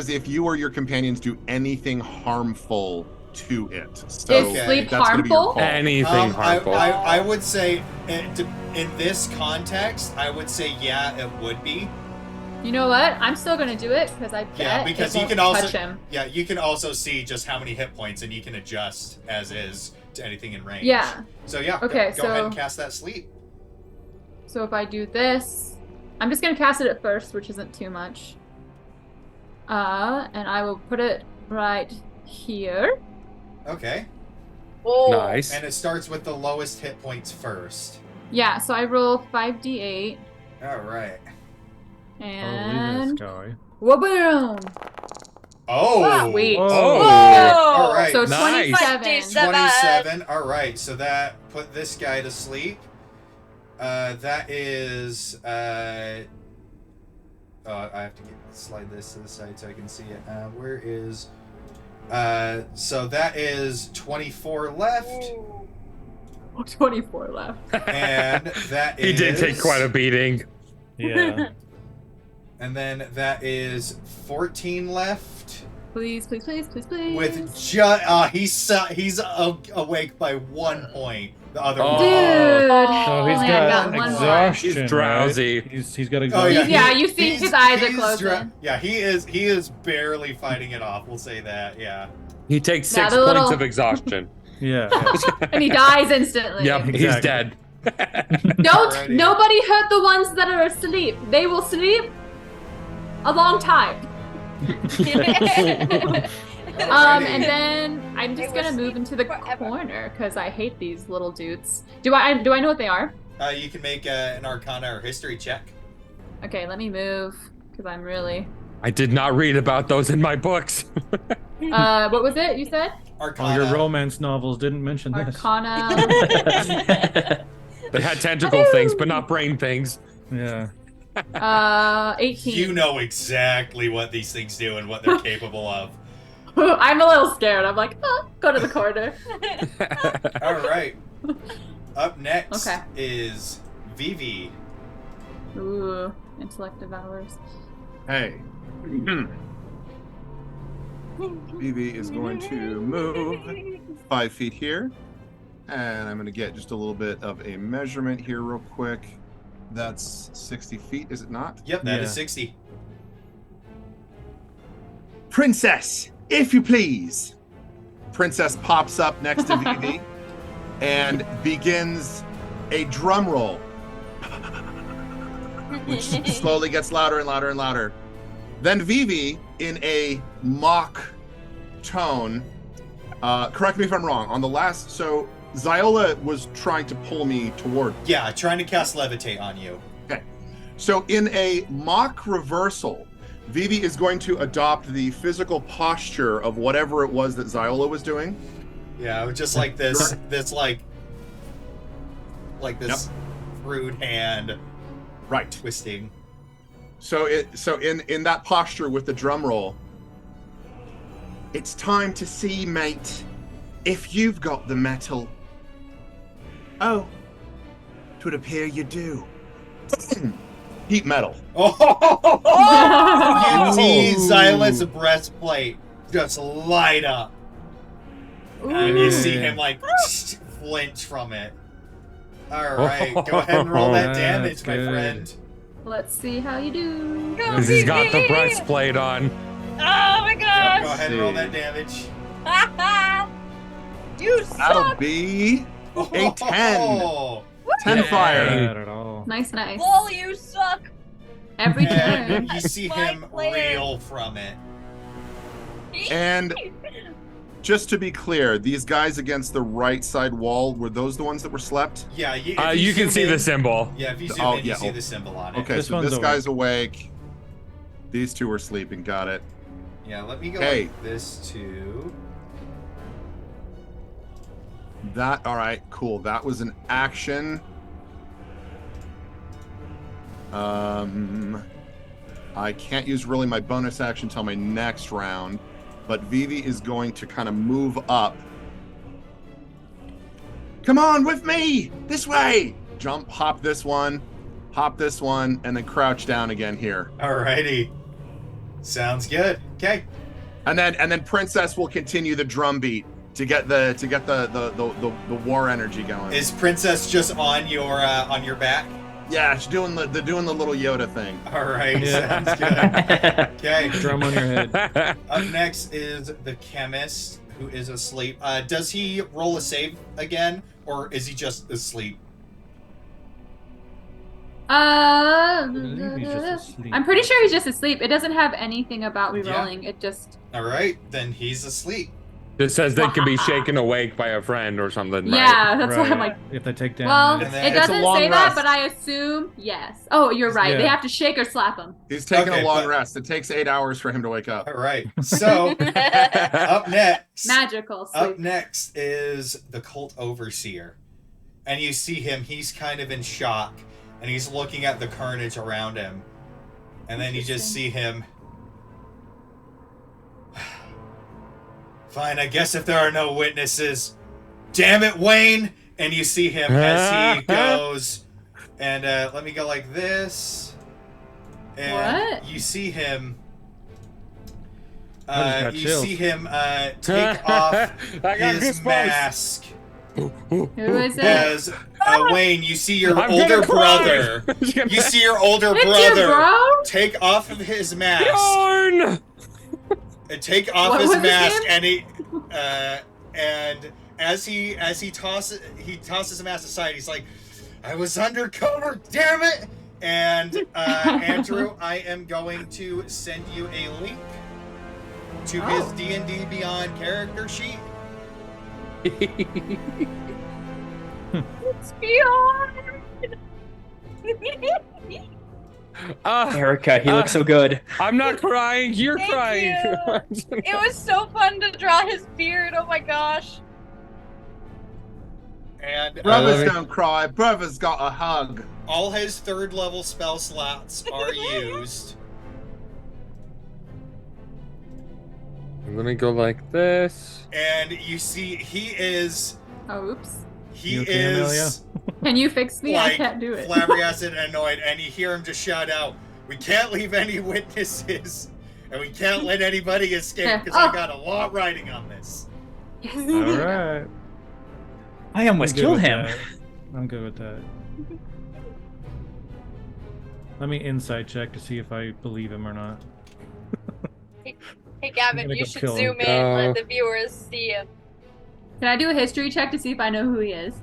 if you or your companions do anything harmful to it. So Is Okay. sleep that's gonna be your harmful? call. Anything I, harmful. I would say in this context, I would say yeah, it would be. You know what? I'm still gonna do it because I bet Yeah, because it he won't can also touch him. yeah, you can also see just how many hit points, and you can adjust as is to anything in range. Yeah. So yeah, Okay, go ahead so- and cast that sleep. So if I do this, I'm just gonna cast it at first, which isn't too much. And I will put it right here. Okay, Oh. Nice. and it starts with the lowest hit points first. Yeah, so I roll 5d8 All right. and this guy. wha-boom! Oh. Sweet. Oh. All right. So Nice. 27. 27. All right, so that put this guy to sleep. That is. I have to slide this to the side so I can see it. Where is? So that is 24 left, Ooh. 24 left. and that is. He did take quite a beating. Yeah. And then that is 14 left. Please, please, please, please, please. With he's awake by 1 point. The other Oh. one. Dude. So he's Only got, got one more. exhaustion. He's drowsy. Right? He's got Oh exhaustion. yeah, Yeah, you see his eyes are closing. Yeah, he is barely fighting it off. We'll say that. Yeah. He takes Yeah, 6 the points little- of exhaustion. Yeah. And he dies instantly. Yep, he's Exactly. dead. Don't Alrighty. nobody hurt the ones that are asleep. They will sleep a long time. And then I'm just They will gonna move sleep into the forever. corner because I hate these little dudes. Do I know what they are? You can make an Arcana or History check. Okay, let me move because I'm really. I did not read about those in my books. What was it you said? All Arcana. your romance novels didn't mention this. Arcana. They had tentacle things, but not brain things. Yeah. 18. You know exactly what these things do and what they're capable of. I'm a little scared. I'm like, oh, go to the corner. All right. Up next Okay. is Vivi. Ooh, intellect devours. Hey. Vivi is going to move 5 feet here. And I'm going to get just a little bit of a measurement here real quick. That's 60 feet, is it not? Yep, that is Yeah. 60. Princess, if you please. Princess pops up next to Vivi and begins a drum roll, which slowly gets louder and louder and louder. Then Vivi, in a mock tone, correct me if I'm wrong, on the last, so Xy'lith was trying to pull me toward. Yeah, trying to cast Levitate on you. Okay. So in a mock reversal, Vivi is going to adopt the physical posture of whatever it was that Xy'lith was doing. Yeah, just like this like this rude hand Right. twisting. So in that posture with the drum roll, it's time to see, mate, if you've got the metal. Oh, 'twould appear you do. Heat metal. Oh! You see Ooh. Xy'lith's breastplate just light up. And you see him like flinch from it. Alright, go ahead and roll that That's damage, my good. friend. Let's see how you do. Go, Because he's got the Vivi! breastplate on. Oh my Yep, gosh! go ahead and roll that damage. You That'll suck! be a 10. Oh! 10 Yeah. fire. Not at all. Nice, nice. Lol, you suck! Every And turn. you see him Mindflayer. reel from it. And just to be clear, these guys against the right side wall, were those the ones that were slept? Yeah, you, You can zoom see in- the symbol. Yeah, if you zoom Oh, in, you yeah, see oh. the symbol on it. Okay, This so one's this awake. guy's awake. These two are sleeping. Got it. Yeah, let me go Hey. like this too. That, all right, cool. That was an action. I can't use really my bonus action until my next round, but Vivi is going to kind of move up. Come on with me! This way! Jump, hop this one, and then crouch down again here. Alrighty. Sounds good. Okay. And then Princess will continue the drum beat. to get the war energy going. Is Princess just on your back? Yeah, she's doing the little Yoda thing. All right, Yeah. sounds good. Okay. Drum on your head. Up next is the chemist, who is asleep. Does he roll a save again, or is he just asleep? believe he's just asleep. I'm pretty sure he's just asleep. It doesn't have anything about rerolling. It just. All right, then he's asleep. It says they can be shaken awake by a friend or something. Right? Yeah, that's why I'm like. If they take Well, damage. then- it It's a doesn't long say that, rest. but I assume yes. Oh, you're right. They Yeah. have to shake or slap him. He's taking Okay, a long but- rest. It takes 8 hours for him to wake up. All right, so up next. Magical sleep. Up next is the cult overseer. And you see him, he's kind of in shock, and he's looking at the carnage around him. And then you just see him. Fine, I guess if there are no witnesses. Damn it, Wayne! And you see him as he goes. And let me go like this. And What? you see him. I just got You chills. see him take off I got his goosebumps. mask. Who is it? As Wayne, you see your I'm gonna older cry. brother. You see your older It's brother your bro? take off of his mask. Yarn! And take off What his was his mask, name? and as he tosses the mask aside, he's like, "I was undercover, damn it!" And Andrew, I am going to send you a link to his Oh. D&D Beyond character sheet. It's beyond. Erica, he looks so good. I'm not crying. You're Thank crying. It was so fun to draw his beard. Oh my gosh. And Brothers don't cry. Brothers got a hug. all his third level spell slots are used. Let me go like this. And you see he is Oh, oops. You okay, Amelia? Can you fix me? I like can't do it. flabbergasted and annoyed, and you hear him just shout out, "We can't leave any witnesses, and we can't let anybody escape because I got a lot riding on this." Yes. All right. I almost I'm good killed with him. that. I'm good with that. Let me insight check to see if I believe him or not. Hey Gavin, gonna you go should kill zoom him. in and let the viewers see him. Can I do a history check to see if I know who he is?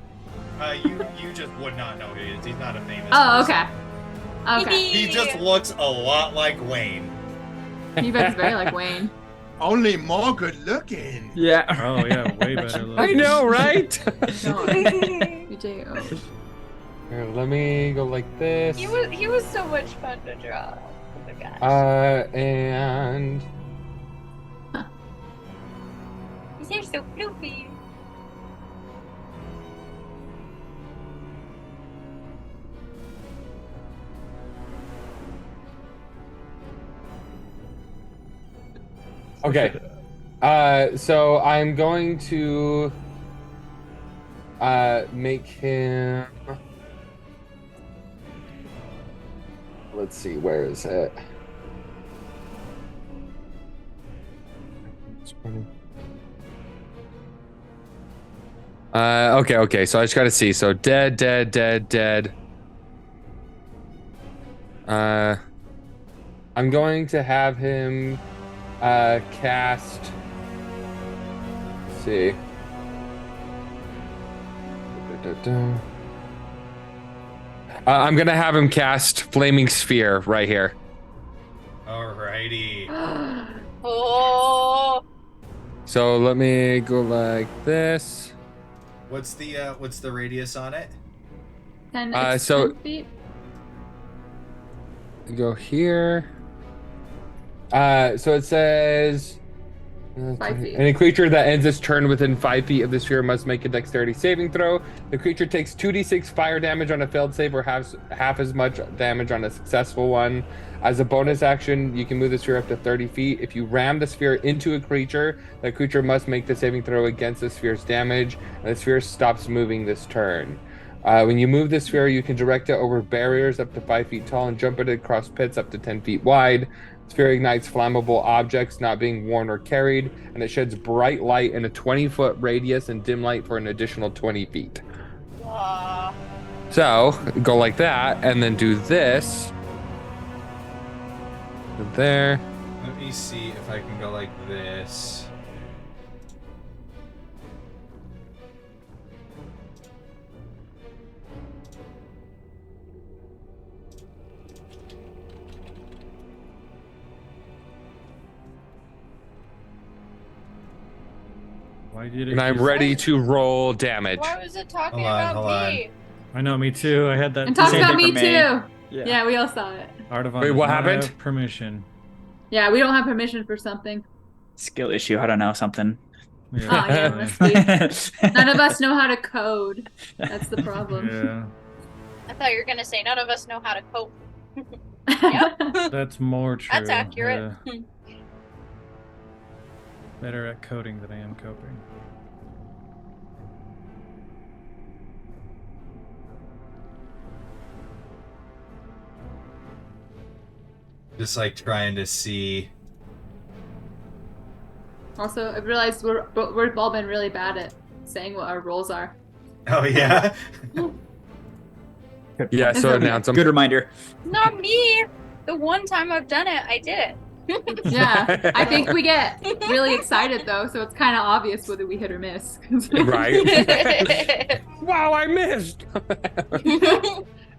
You just would not know who he is. He's not a famous Oh, person. okay. Okay. He just looks a lot like Wayne. You bet it's very like Wayne. Only more good looking. Yeah. Oh yeah, way better. I Look. know, right? BJO. Here, let me go like this. He was so much fun to draw. Oh my gosh. And His hair's so floofy. okay. So I'm going to make him. Let's see, where is it? Okay. So I just gotta see. So dead. I'm going to have him cast. Let's see. I'm gonna have him cast Flaming Sphere right here. Alrighty. Oh. So let me go like this. What's the radius on it? 10, it's so- 10 feet. Go here. So it says 5 feet. any creature that ends its turn within 5 feet of the sphere must make a dexterity saving throw. The creature takes 2d6 fire damage on a failed save or half as much damage on a successful one. As a bonus action, you can move the sphere up to 30 feet. If you ram the sphere into a creature, that creature must make the saving throw against the sphere's damage, and the sphere stops moving this turn. When you move the sphere, you can direct it over barriers up to 5 feet tall and jump it across pits up to 10 feet wide. Sphere ignites flammable objects not being worn or carried, and it sheds bright light in a 20-foot radius and dim light for an additional 20 feet. So go like that, and then do this. There. Let me see if I can go like this. Why did it? And I'm ready to roll damage. Why was it talking Hold on, about hold me? I know, me too. I had that. And talk Same about thing me for too. me. Yeah, we all saw it. Artavon Wait, does what not happened? have permission. Yeah, we don't have permission for something. Skill issue. I don't know something. Oh yeah, must be. None of us know how to code. That's the problem. Yeah, I thought you were gonna say none of us know how to cope. Yep. that's more true. That's accurate. Yeah. Better at coding than I am coping. Just like trying to see. Also, I realized we've all been really bad at saying what our roles are. Oh yeah. Yeah, so announce them. Good reminder. Not me. The one time I've done it, I did it. Yeah, I think we get really excited though, so it's kind of obvious whether we hit or miss. Right. Wow, I missed.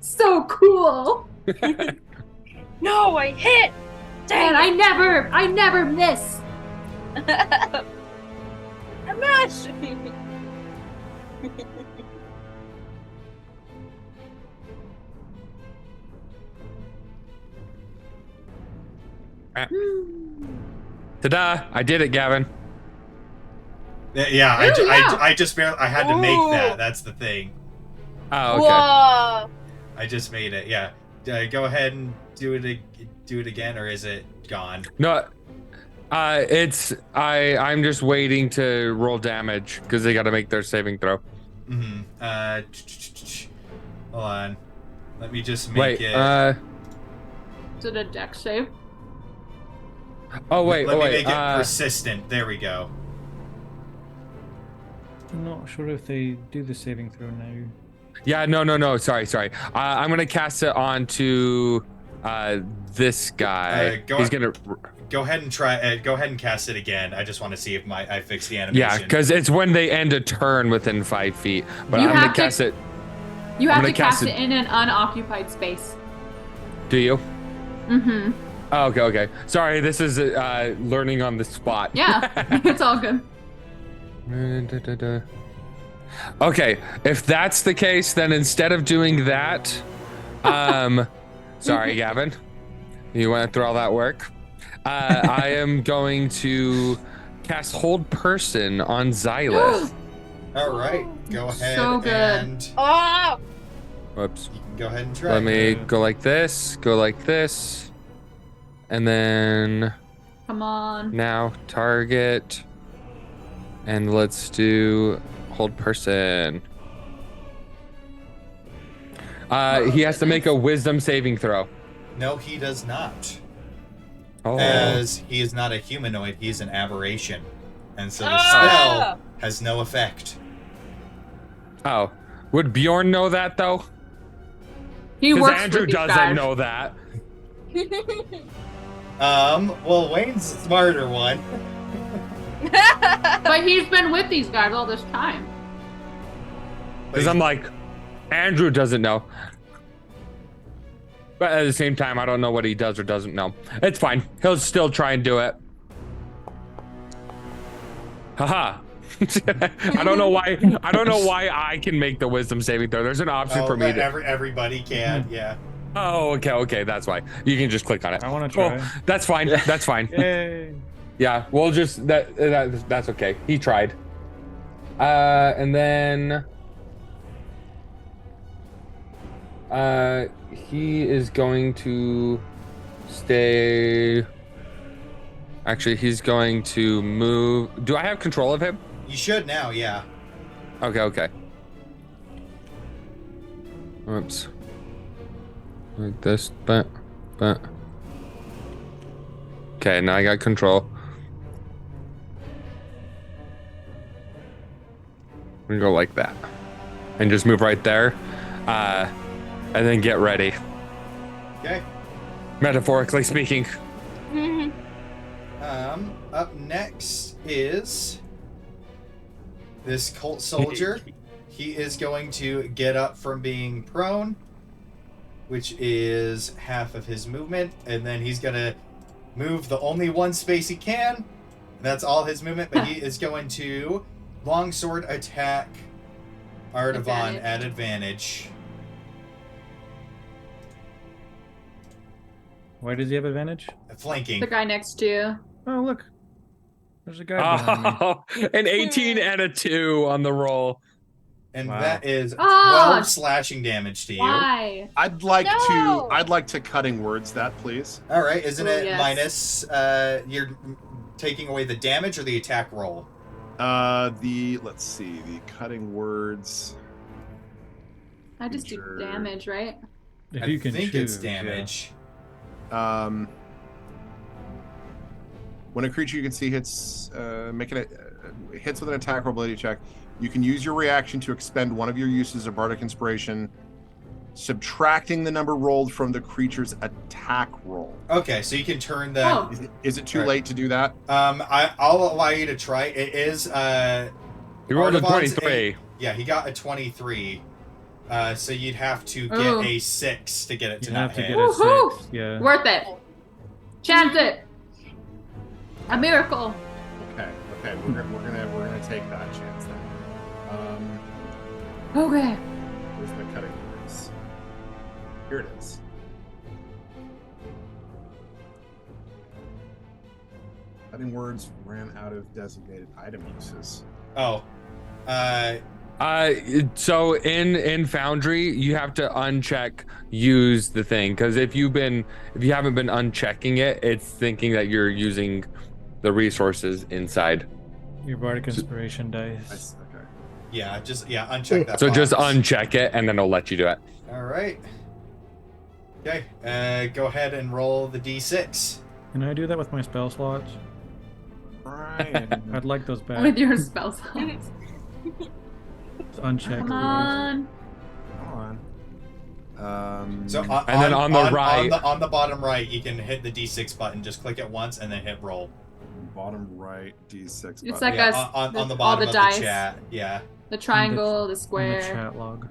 So cool. No, I hit. And I never miss. I missed. Ta-da! I did it, Gavin. Yeah, Ooh, yeah. I just barely, I had to make Ooh. that. That's the thing. Oh, okay. Whoa. I just made it. Yeah. Go ahead and do it again, or is it gone? No, I'm just waiting to roll damage because they got to make their saving throw. Mm-hmm. Hold on. Let me just make Wait. it. Is it a dex save? Oh wait. Let Oh me wait. make it persistent. There we go. I'm not sure if they do the saving throw now. Yeah. No. Sorry. I'm gonna cast it onto this guy. He's gonna. Go ahead and try. Go ahead and cast it again. I just want to see if I fix the animation. Yeah, because it's when they end a turn within 5 feet. But I'm gonna cast it. You have to cast it in an unoccupied space. Do you? Mm-hmm. Oh, okay. Sorry, this is learning on the spot. Yeah, it's all good. Okay, if that's the case, then instead of doing that, sorry, Gavin, you went through all that work. I am going to cast Hold Person on Xy'lith. All right, go ahead So good. and. Oh. Whoops. You can go ahead and try. Let me go like this, and then Come on. now target, and let's do Hold Person. He has to make a Wisdom saving throw. No, he does not. Oh. As he is not a humanoid, he is an aberration, and so the Ah! spell has no effect. Oh, would Bjorn know that though? He Because works Andrew with these doesn't guys. know that. Well, Wayne's the smarter one. But he's been with these guys all this time. Because I'm like, Andrew doesn't know. But at the same time, I don't know what he does or doesn't know. It's fine. He'll still try and do it. Haha. I don't know why. I don't know why I can make the Wisdom saving throw. There's an option for me to. Everybody can, yeah. Oh, okay. That's why. You can just click on it. I want to try. Oh, that's fine. That's fine. Yay. Yeah, we'll just that's okay. He tried. And then he is going to stay. Actually, he's going to move. Do I have control of him? You should now, yeah. Okay. Oops. Like this, but. Okay, now I got control. We go like that, and just move right there, and then get ready. Okay. Metaphorically speaking. Up next is this cult soldier. He is going to get up from being prone, which is half of his movement, and then he's gonna move the only one space he can. That's all his movement, but he is going to longsword attack Artavan at advantage. Why does he have advantage? Flanking. The guy next to you. Oh, look. There's a guy behind me. Oh, an 18 and a 2 on the roll. And Wow. that is Ah! 12 slashing damage to you. Why? I'd like No! to cutting words that, please. All right, isn't Oh, it yes. minus you're taking away the damage or the attack roll? Let's see, the cutting words. I just do Sure. damage, right? If I you can think choose, it's damage. When a creature you can see hits hits with an attack or ability check, you can use your reaction to expend one of your uses of Bardic Inspiration, subtracting the number rolled from the creature's attack roll. Okay, so you can turn that. Oh. Is it too Right. late to do that? I'll allow you to try. It is You rolled a Artavan's 23. Yeah, he got a 23. So you'd have to get Oh. a 6 to get it to You not have to hit. get a Woohoo! 6. Yeah. Worth it. Chance it. A miracle. Okay, we're gonna take that chance then. Okay. Where's my cutting words? Here it is. Cutting words ran out of designated item uses. Oh. So in Foundry, you have to uncheck use the thing, because if you haven't been unchecking it, it's thinking that you're using the resources inside. Your Bardic Inspiration dice. Okay. Yeah, uncheck that. So just box. uncheck it, and then it'll let you do it. All right. Okay. Go ahead and roll the d6. Can I do that with my spell slots? Brian. I'd like those back. With your spell slots. Uncheck. Come on. Hold on. So And then on the right- on the bottom right, you can hit the d6 button. Just click it once and then hit roll. Bottom right, D6. It's button. like Yeah, a- on the all bottom the of dice. the chat. Yeah. The triangle, the In the square. chat log.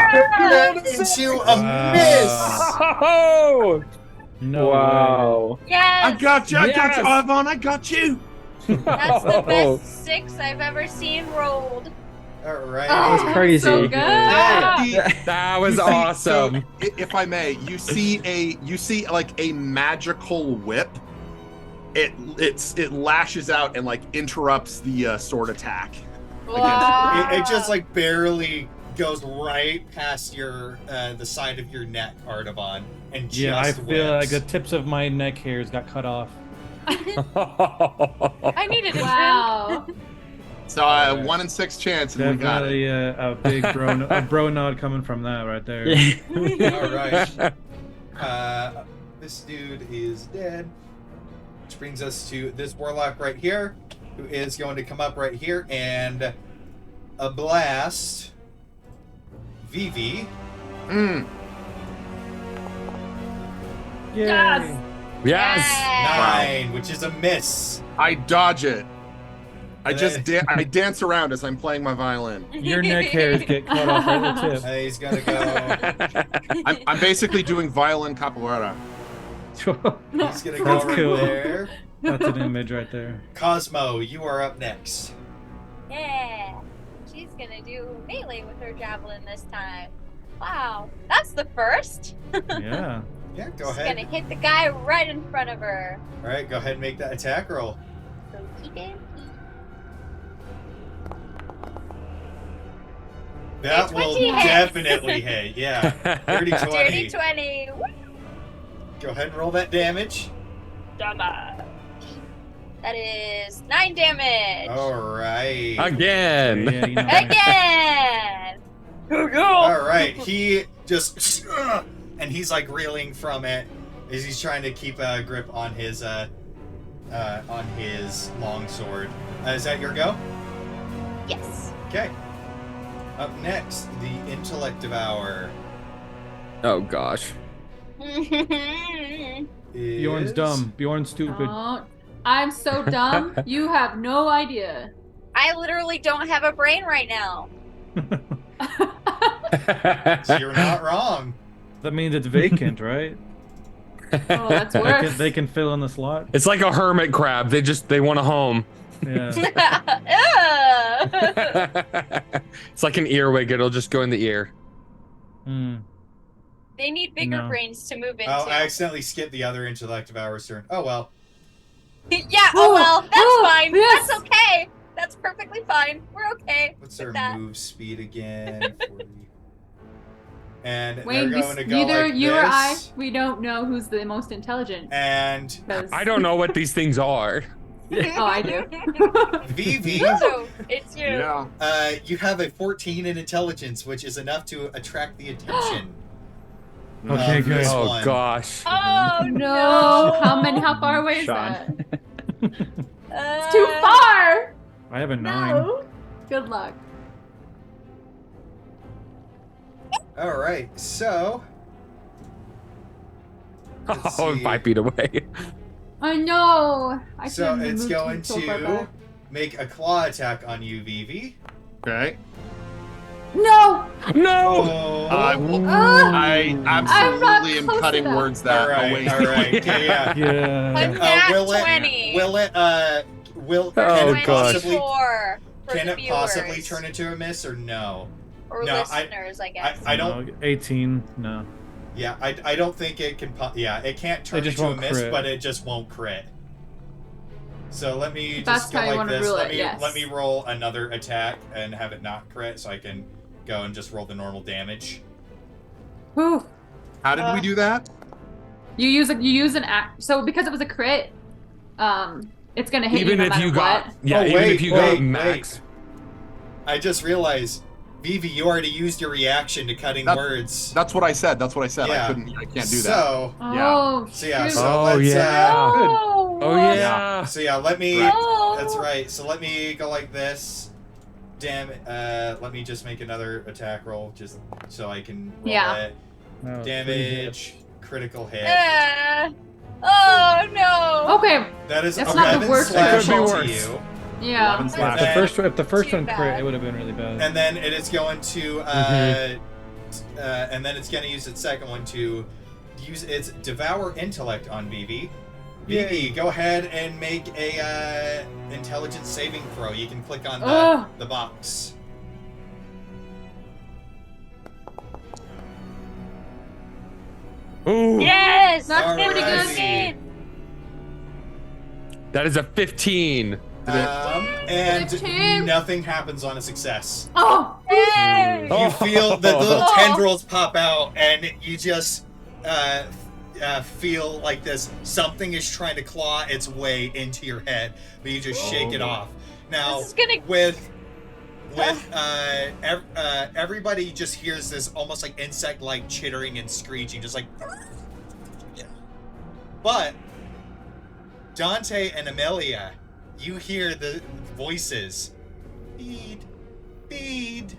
Into a miss. Oh! No Wow. Yes! I got you, Yes! Ivan, I got you. That's the best 6 I've ever seen rolled. All right. Oh, was crazy. So good. That was You see- awesome. so, if I may, you see like a magical whip. It lashes out and like interrupts the sword attack. Wow. It just like barely goes right past your the side of your neck, Artavan, and just Yeah, I feel like whips. the tips of my neck hairs got cut off. I needed a Wow. So 1 in 6 chance, and we got it. Definitely a big bro nod coming from that right there. All right. This dude is dead. Which brings us to this warlock right here, who is going to come up right here and a blast Vivi. Mm. Yay. Yes. Yes. 9, which is a miss. I dodge it. I just I dance around as I'm playing my violin. Your neck hairs get cut off at the tip. He's gonna go. I'm basically doing violin capoeira. He's gonna go That's right cool. there. That's an image right there. Cosmo, you are up next. Yeah. She's gonna do melee with her javelin this time. Wow. That's the first. Yeah. Yeah, go She's ahead. gonna hit the guy right in front of her. All right, go ahead and make that attack roll. So keep it. That will 20 hits. definitely hit. Yeah, 30 Dirty 20. 20. Woo! Go ahead and roll that damage. Damage. That is 9 damage. All right. Again. Yeah, you know. Again. All right. He just and he's like reeling from it as he's trying to keep a grip on his long sword. Is that your go? Yes. Okay. Up next, the Intellect Devour. Oh gosh. Bjorn's dumb. Bjorn's stupid. Oh, I'm so dumb. You have no idea. I literally don't have a brain right now. So you're not wrong. That means it's vacant, right? Oh, that's worse. They can fill in the slot. It's like a hermit crab. They want a home. Yeah. It's like an earwig. It'll just go in the ear. Mm. They need bigger No. brains to move into. Oh, I accidentally skipped the other Intellect Devour's turn. Oh well. Yeah, oh well, that's fine. yes. That's okay. That's perfectly fine. We're okay. What's with their that. move speed again? 40. And Wayne, they're going to go neither like you this. or I, we don't know who's the most intelligent. And 'cause- I don't know what these things are. Oh, I do. Vivi, So, it's you. Yeah. you have a 14 in intelligence, which is enough to attract the attention. Okay, of good. this Oh one. gosh. Oh No. no! How far away is Sean. that? It's too far. I have a 9. No. Good luck. All right, so let's Oh, see. 5 feet away. I know. I So shouldn't have it's moved going so far to back. make a claw attack on you, Vivi. Okay. No. No. Oh. I I'm absolutely not am close cutting enough. words all that right, away. all right, okay, yeah. Yeah. Will it? 20. Will it? Will Oh, can it gosh. possibly? 24 for Can the it possibly viewers. turn into a miss or no? Or No, listeners, I guess. I don't. No, 18. No. Yeah, I don't think it can. Yeah, it can't turn It just into a won't miss, crit. but it just won't crit. So let me That's just go how you like wanna this. rule Let it, me yes. let me roll another attack and have it not crit, so I can go and just roll the normal damage. Whew. How did we do that? You use an act. So because it was a crit, it's gonna hit Even you no if matter you what. got, yeah, Oh, even wait, if you wait, got max. I just realized, Vivi, you already used your reaction to cutting That- words. That's what I said. That's what I said. Yeah. I can't do that. So Oh, So yeah, shoot. so Oh, let's yeah. Oh, Oh yeah. so yeah, let me No. that's right. So let me go like this. Damn it. Let me just make another attack roll just so I can roll Yeah. it. No, Damage, critical hit. Oh no. Okay. That is That's not the 11 worst slash thing. It could be to worse. you. Yeah. 11 slash. If the first Too one crit, bad. it would have been really bad. And then it is going to and then it's going to use its second one to use its Devour Intellect on Vivi. Vivi, go ahead and make a intelligence saving throw. You can click on Ugh. the box. Ooh. Yes. That's pretty good. 15. That is a 15. And 15. nothing happens on a success. Oh. Yay. You feel the little Oh. tendrils pop out, and you just feel like this something is trying to claw its way into your head, but you just shake it off. Now, This is gonna- with everybody just hears this almost like insect-like chittering and screeching, just like. But Dante and Amelia, you hear the voices. Feed, feed.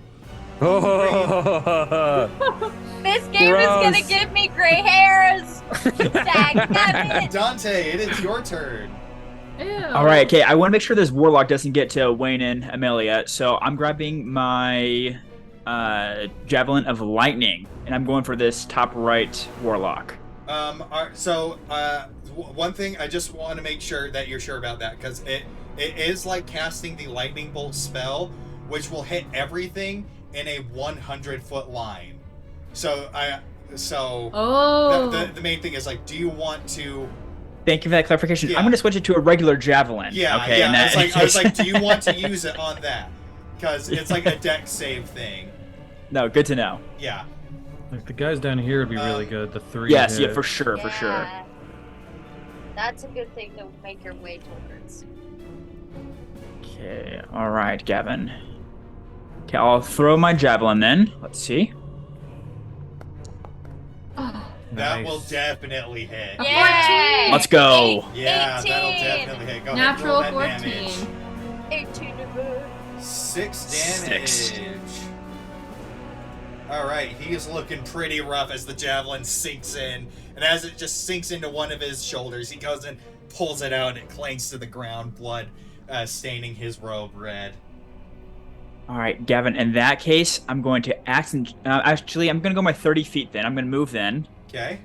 Oh. This game Gross. is gonna give me gray hairs. Dagnabbit. Dante, it is your turn. Ew. All right, okay. I want to make sure this warlock doesn't get to Wayne and Amelia, so I'm grabbing my javelin of lightning, and I'm going for this top right warlock. One thing I just want to make sure that you're sure about that, because it is like casting the lightning bolt spell, which will hit everything in a 100-foot line. Oh. The main thing is like, do you want to? Thank you for that clarification. Yeah. I'm going to switch it to a regular javelin. Yeah, Okay. yeah. And that, I was like, do you want to use it on that? Because it's like a deck save thing. No, good to know. Yeah. Like the guys down here would be really good. The 3. Yes, hit. yeah, for sure, for sure. Yeah. That's a good thing to make your way towards. Okay, all right, Gavin. Okay, I'll throw my javelin then. Let's see. Oh, That Nice. will definitely hit. A Yeah! 14. Let's go. Yeah, 18. that'll definitely hit. Go Natural ahead, roll that 14. damage. 18 to move. 6 damage. 6. All right, he is looking pretty rough as the javelin sinks in, and as it just sinks into one of his shoulders, he goes and pulls it out, and it clangs to the ground, blood staining his robe red. All right, Gavin. In that case, I'm going to actually, I'm going to go my 30 feet then. I'm going to move then. Okay.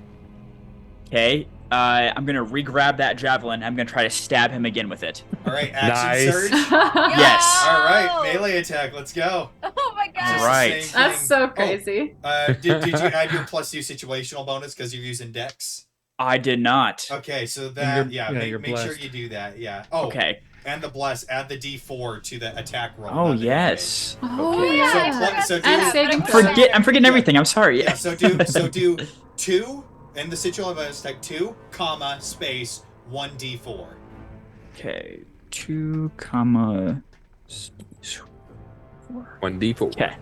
Okay. I'm going to re-grab that javelin. I'm going to try to stab him again with it. All right, action Nice. surge. Yes. All right, melee attack. Let's go. Oh my god. All right. Just the same That's thing. so crazy. Did you add your +2 situational bonus because you're using Dex? I did not. Okay, so And that you're- you're make sure blessed. you do that. Yeah. Oh, Okay. and the bless. Add the D4 to the attack roll. Oh not the yes. Oh, Okay. yeah. So do- And saving I'm throw. I'm forgetting everything. I'm sorry. Yeah, so do 2 in the situational bonus type 2, comma, space, 1d4. Okay. 2, comma. 4. 1d4. Okay.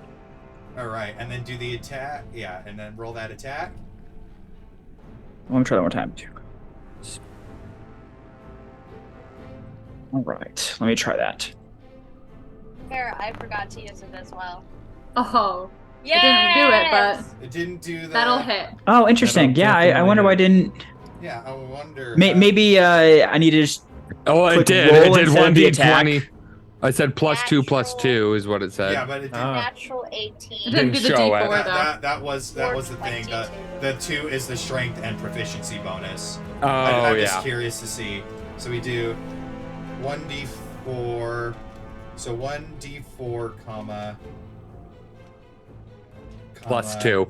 All right, and then do the attack. Yeah, and then roll that attack. Let me try that one more time. 2. All right. Let me try that. Fair, I forgot to use it as well. Oh, Yeah. didn't do it, but It didn't do that. that'll hit. Oh, interesting. That'll Yeah, I definitely wonder why I hit. didn't. Yeah, I wonder. Maybe I need to just. Oh, it Click did. roll It did instead of the 1d20. I said +2/+2 is what it said. Yeah, but it didn't. Natural It 18. didn't do the show it. D4 though. That was the thing. 422. The 2 is the strength and proficiency bonus. Oh, I'm yeah. just curious to see. So we do 1d4. So 1d4, comma. +2.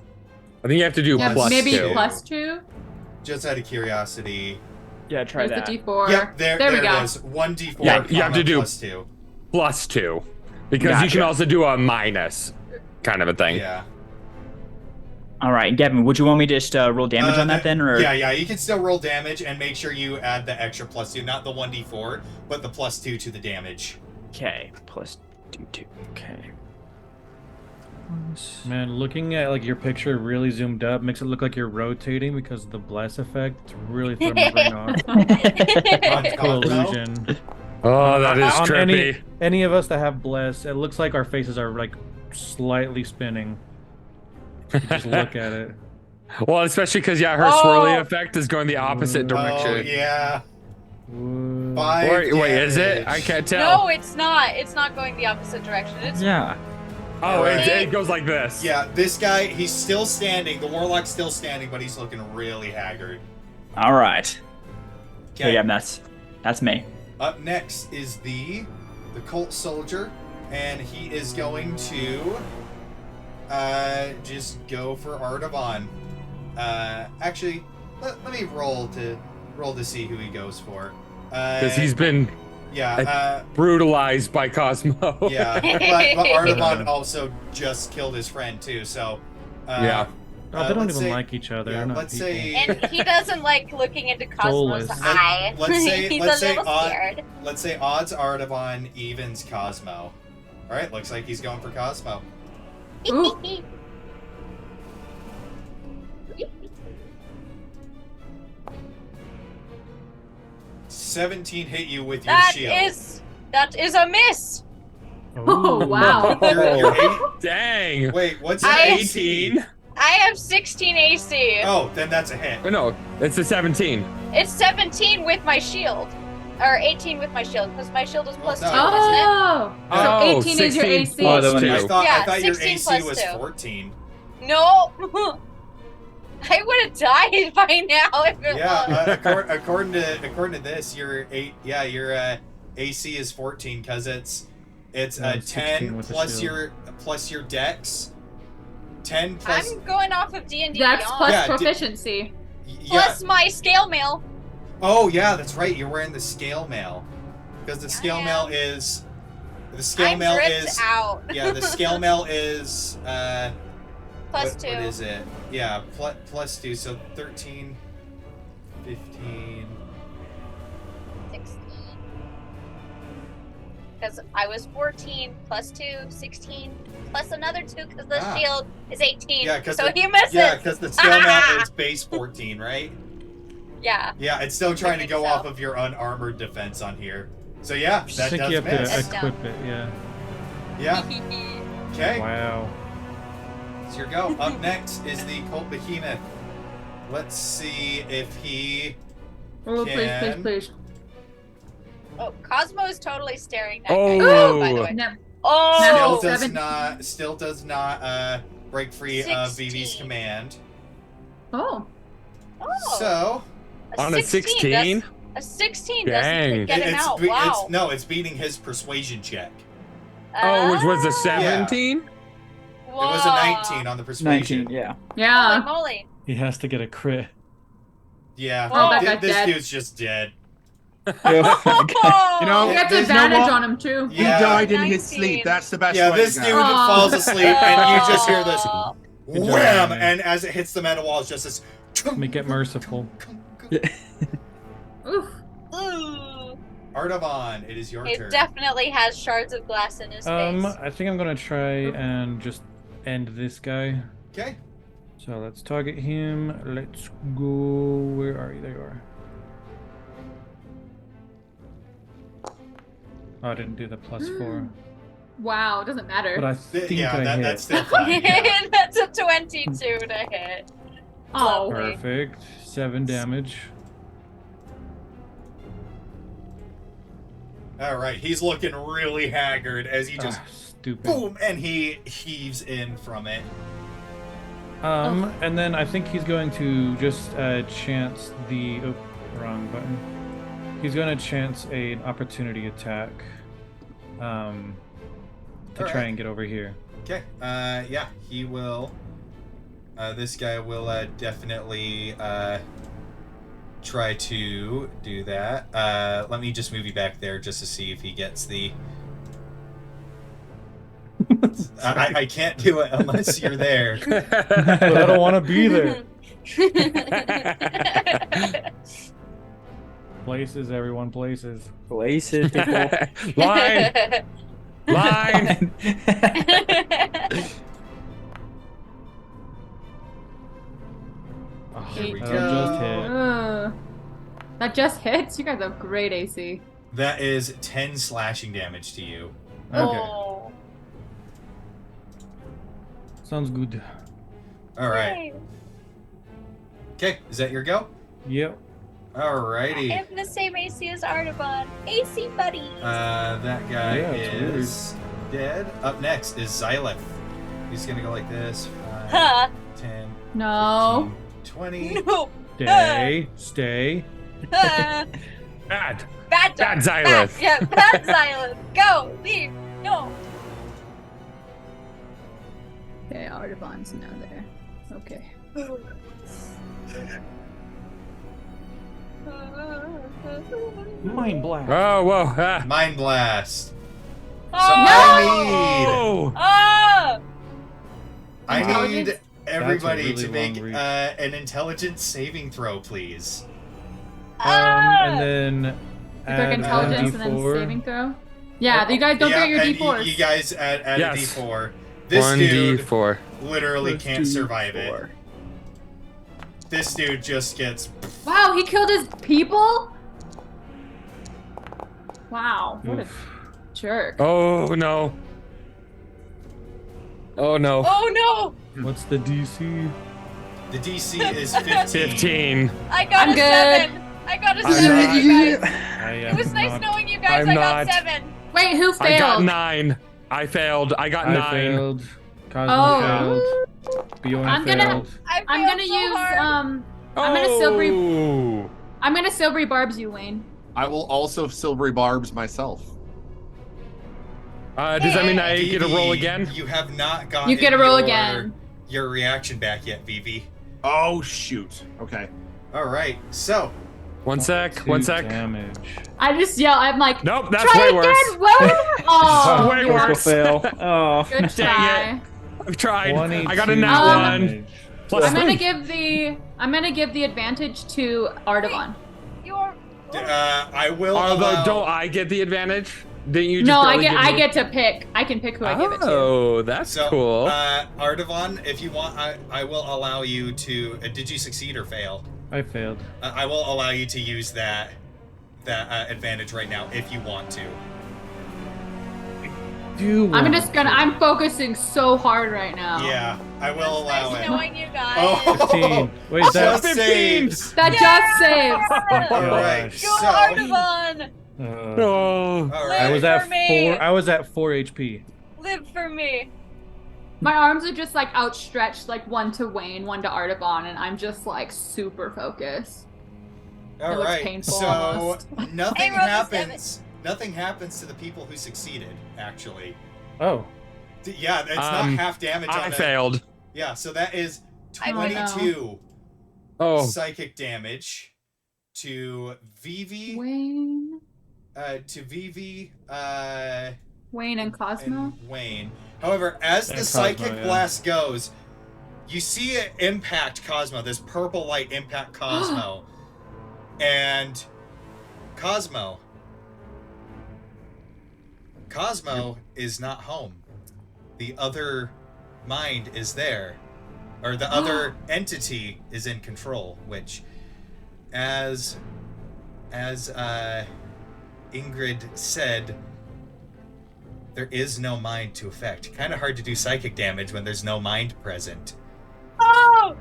I think you have to do Yeah, plus maybe +2. +2. Just out of curiosity. Yeah, try There's that. the D4. Yep, there we it go. is. 1d4, Yeah, you have comma, to do- +2. +2. Because you Gotcha. can also do a minus kind of a thing. Yeah. All right, Gavin. Would you want me to just roll damage on that then, or? Yeah, you can still roll damage and make sure you add the extra +2, not the 1d4, but the +2 to the damage. Okay. +2. Okay. Man, looking at like your picture really zoomed up makes it look like you're rotating because of the bless effect. It's really throwing my brain off. Cool illusion. Oh, that is On trippy. any of us that have bless, it looks like our faces are like slightly spinning. Just look at it. Well, especially because her Oh. swirly effect is going the opposite Oh, direction. yeah. Whoa. 5 Wait, is it? damage. I can't tell. No, it's not. It's not going the opposite direction. It's Yeah. Oh, Alright. it goes like this. Yeah, this guy, he's still standing. The warlock's still standing, but he's looking really haggard. All right. Okay. Yeah, that's me. Up next is the cult soldier, and he is going to just go for Artavan. Actually, let me roll to see who he goes for. Because he's been brutalized by Cosmo. yeah, but Artavan also just killed his friend too. So Yeah. Oh, they don't let's even say- like each other. yeah, They're not let's people. say and he doesn't like looking into Cosmos' Soulless. eye. Let's say- He's let's a say little scared. let's say odds Artavan evens Cosmo. All right, looks like he's going for Cosmo. Ooh. 17 hit you with your That shield. is a miss. Oh, wow. You're eight. Dang. Wait, what's I an am- 18? I have 16 AC. Oh, then that's a hit. Oh, no, it's a 17. It's 17 with my shield. Or 18 with my shield, because my shield is +2, no. isn't Oh, so Oh, 18 is your 16 AC. plus Oh, the two. one I thought Yeah, your 16 AC plus was 2. 14. it? No. I would have died by now if it Yeah, was. according to this, your AC is 14 because it's Yeah, 10 16 with the shield. plus your dex. 10 plus I'm going off of D&D Dex Beyond. plus Yeah, proficiency. yeah. Plus my scale mail. Oh yeah, that's right. You're wearing the scale mail because the scale I mail am. is the scale I'm mail dripped is out. yeah the scale mail is Plus 2. what is it? Yeah, plus 2, so 13, 15. because I was 14 plus 2, 16 plus another 2 because the Ah. shield is 18. Yeah, because so he misses. Yeah, because the skill mount is base 14, right? Yeah. Yeah, it's still trying to think go so. off of your unarmored defense on here. So yeah, I that think does you have miss. to That's equip it. Yeah. Yeah. Okay. Wow. It's your go. Up next is the Cult Behemoth. Let's see if he Oh, can. please. Oh, Cosmo is totally staring that Oh. guy. By the way. No. Oh. Still does not break free of 16. Vivi's command. Oh. Oh. So On a 16? A 16 Dang. doesn't get him out. Wow. it's beating his persuasion check. Oh, which was a Ah. 17? It was a 19 on the persuasion. 19, yeah. Yeah. Holy moly. He has to get a crit. Yeah, Oh, that guy's this dead. dude's just dead. You know, He gets there's no advantage more- on him too. He Yeah. died in his 19. sleep. That's the best Yeah, way this to dude go. Aw. falls asleep, and you just hear this Oh. Good job, wham, man. and as it hits the metal wall, it's just this. Make it merciful. Oof. Ooh. Artavan, it is your It turn. definitely has shards of glass in his face. I think I'm gonna try and just end this guy. Okay. So let's target him. Let's go. Where are you? There you are. Oh, I didn't do the +4. Wow, it doesn't matter. But I think Yeah, I hit. that's still fine. Yeah. That's a 22 to hit. Oh. Lovely. Perfect. 7 damage. All right, he's looking really haggard as he just Stupid. boom, and he heaves in from it. And then I think he's going to just chance the wrong button. He's going to chance an opportunity attack. To All try right. and get over here. Okay. Yeah, he will. This guy will definitely try to do that. Let me just move you back there just to see if he gets the. I can't do it unless you're there. But I don't want to be there. Places, everyone, places. Places, people. Line! Line! Oh, Here we that'll just hit. That just hits? You guys have great AC. That is 10 slashing damage to you. Okay. Oh. Sounds good. All right. Okay, is that your go? Yep. I Alrighty. have the same AC as Artaban. AC buddies. That guy Yeah, it's is dead. Up next is Xy'lith. He's gonna go like this. 5, Huh. 10, No. 15, 20. No. Stay. Bad Bad. Bad Bad Xy'lith. Bad, yeah, bad Xy'lith. Go. Leave. No. Okay, Artaban's now there. Okay. Mind blast. Oh, whoa. Ah. Mind Blast. Oh. Oh! I need Intelligence? everybody That's a to really make long reach. an intelligence saving throw, please. And then You add took intelligence and then D4. saving throw? Yeah, you guys don't get your and D4s. You guys add Yes. a D4. This 1d4. literally can't survive it. This dude just gets. Wow, he killed his people? Wow, what a Oof. jerk. Oh, no. Oh, no. Oh no! What's the DC? The DC is 15. 15. I got I'm a good. 7. I got a I'm 7, not- you guys. I It was nice not- knowing you guys. I'm I got not. 7. Wait, who I got failed? 9. I failed. I got I 9. failed. Cosmo Oh. failed. Bjorn I'm gonna- failed. I'm gonna use I'm gonna Oh. I'm gonna silvery barbs you, Wayne. I will also silvery barbs myself. Does that mean I get a roll again? You have not gotten. You get a roll again. Your reaction back yet, Vivi. Oh shoot. Okay. All right, so One sec. 2 One sec. damage. I just yell. I'm like, Nope, that's try way again. worse. Whoa! Oh, Way Critical worse. fail. Oh. good try. I've tried. 22 I got a nat one. damage. Plus I'm gonna 3. give the advantage to Artavan. You're. I will Although, allow. don't I get the advantage? Didn't you? Just No, barely give I me- get to pick. I can pick who I give it to. Oh, that's So, cool. Ardavon, if you want, I will allow you to. Did you succeed or fail? I failed. I will allow you to use that advantage right now if you want to. I'm focusing so hard right now. Yeah, I will allow Nice it. knowing you guys. Oh, 15. Wait, is that? just saves. That just saves. All right, Gosh. Go so Ardavon! Oh. all I right. was at for me. 4. I was at 4 HP. Live for me. My arms are just like outstretched, like one to Wayne, one to Ardavon, and I'm just like super focused. All It looks right. painful So almost. nothing Hey, roll the happens. Nothing happens to the people who succeeded. Actually, Oh. Yeah, it's not half damage on I it. failed. Yeah, so that is I win. 22 Oh. psychic damage to Vivi. Wayne, Wayne and Cosmo. and Wayne. However, as the And psychic Cosmo, yeah. blast goes, you see it impact Cosmo. This purple light impact Cosmo. And Cosmo is not home. The other mind is there. Or the other entity is in control, which as Ingrid said, there is no mind to affect. Kind of hard to do psychic damage when there's no mind present. Oh!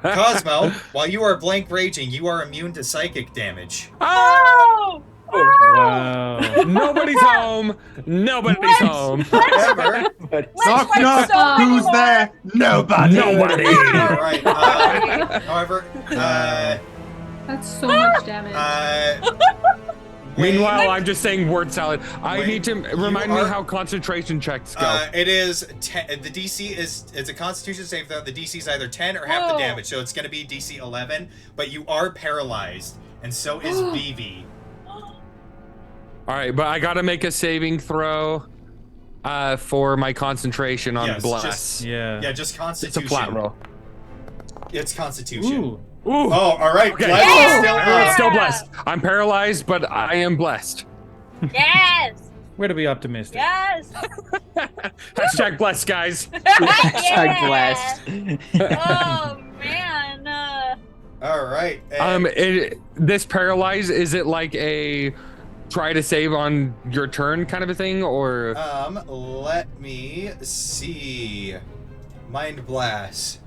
Cosmo, while you are blank raging, you are immune to psychic damage. Oh! Wow. Nobody's home. Nobody's home. However, Let's Knock, fight knock. so many Who's more. there? Nobody. Nobody. alright, however, That's so much damage. Meanwhile, I'm just saying word salad. I Wait, need to remind me are- how concentration checks go. it is 10, the DC it's a Constitution save throw. The DC is either 10 or half the Whoa. damage, so it's going to be DC 11. But you are paralyzed, and so is Vivi. All right, but I gotta make a saving throw for my concentration on Yes, bless. just- Yeah. Yeah, just It's Constitution. a flat roll. It's Constitution. Ooh. Ooh. Oh, all right. Okay. Bless is still I'm blessed. still blessed. I'm paralyzed, but I am blessed. Yes! Way to be optimistic. Yes! Hashtag blessed, guys. Hashtag blessed. Oh, man. All right. and- This paralyze, is it like a try to save on your turn kind of a thing, or let me see. Mind Blast.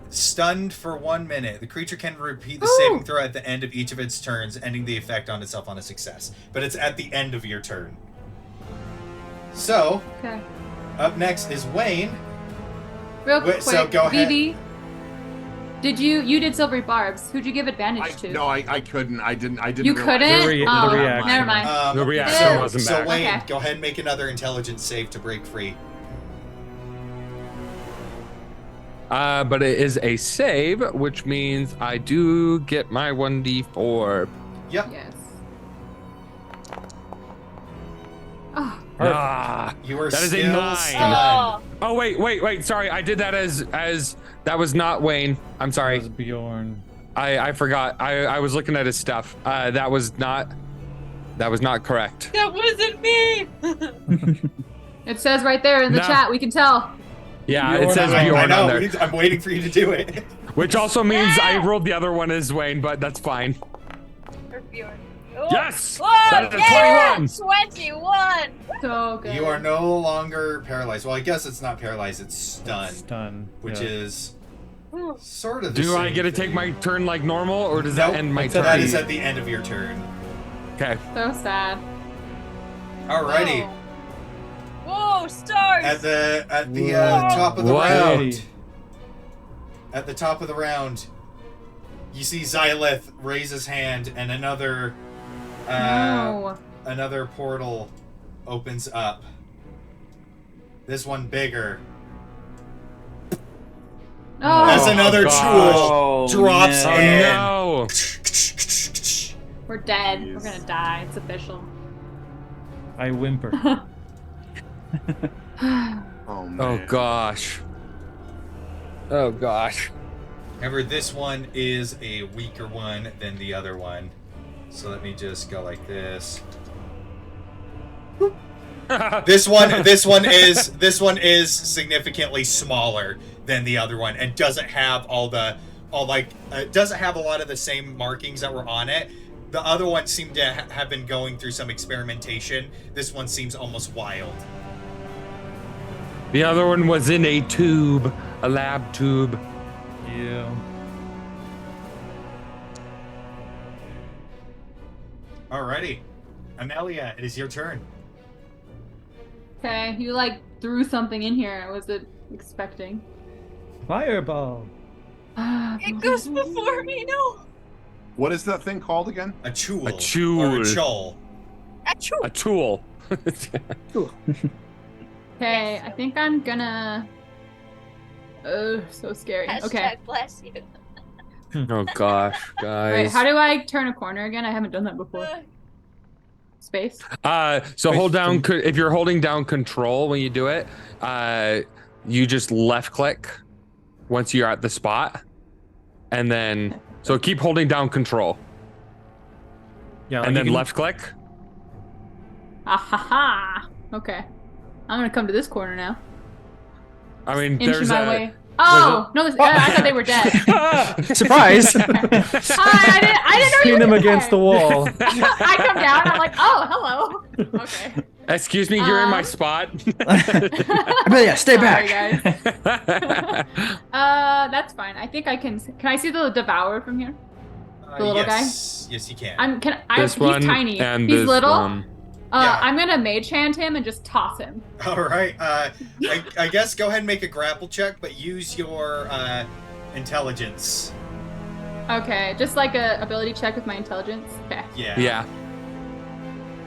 Stunned for 1 minute. The creature can repeat the saving throw at the end of each of its turns, ending the effect on itself on a success. But it's at the end of your turn. So, Okay. up next is Wayne. Real Wait, quick, so go ahead. Vivi, you did silvery barbs. Who'd you give advantage to? No, I couldn't. I didn't. You realize- couldn't? The Oh, reaction. never mind. the reaction Yeah. wasn't So back? Wayne, Okay. go ahead and make another intelligence save to break free. But it is a save, which means I do get my 1d4. Yep. Yes. Oh, Ah, You are That is a still 9. stunned. Oh, oh wait, sorry, I did that as that was not Wayne. I'm That sorry. was Bjorn. I forgot. I was looking at his stuff. That was not correct. that wasn't me! it says right there in the No. chat. We can tell. Yeah, Bjorn it says on I Bjorn know. on there, I'm waiting for you to do it. which also means I Yeah. rolled the other one as Wayne, but that's fine. Or Bjorn. Oh. Yes! Whoa, That is a yeah! 21. 21! So good. You are no longer paralyzed. Well, I guess it's not paralyzed. It's stunned, Stun. which yeah. is sort of the Do I same get to take thing. my turn like normal, or does Nope. that end my It's at turn? That is at the end of your turn. Okay. so sad. Alrighty. Whoa, stars! At the Whoa. top of the Wow. round. At the top of the round, you see Xy'lith raise his hand, and another No. another portal opens up. This one bigger. Oh, As another gosh. tool drops no. Oh in. no! we're dead. We're Jeez. gonna die. It's official. I whimper. Oh man. Oh gosh. Oh gosh. However, this one is a weaker one than the other one. So let me just go like this. This one is significantly smaller than the other one and doesn't have doesn't have a lot of the same markings that were on it. The other one seemed to have been going through some experimentation. This one seems almost wild. The other one was in a tube, a lab tube. Yeah. Alrighty. Amelia, it is your turn. Okay, you like threw something in here I wasn't expecting. Fireball. It goes before me, no. What is that thing called again? A tool. A tool. Or a chol. Achoo. A tool. Okay, I think I'm gonna. Oh, so scary. Okay. Hashtag bless you. Oh gosh, guys. Wait, how do I turn a corner again? I haven't done that before. Space. So hold down. If you're holding down Control when you do it, you just left click once you're at the spot, and then so keep holding down Control. Yeah, and then left click. Ah ha ha. Okay. I'm gonna come to this corner now. I mean, Inching there's my a. way. Oh no! I thought they were dead. Surprise! Hi, I didn't know you Pin were him there. against the wall. I come down. I'm like, oh, hello. Okay. Excuse me, you're in my spot. Amelia, stay Sorry, back. guys. That's fine. I think I can. Can I see the devourer from here? The little guy. Yes, you can. This He's one tiny. and He's this little. one. Yeah. I'm gonna mage hand him and just toss him. All right. I guess go ahead and make a grapple check, but use your intelligence. Okay, just like a ability check with my intelligence. Okay. Yeah. Yeah.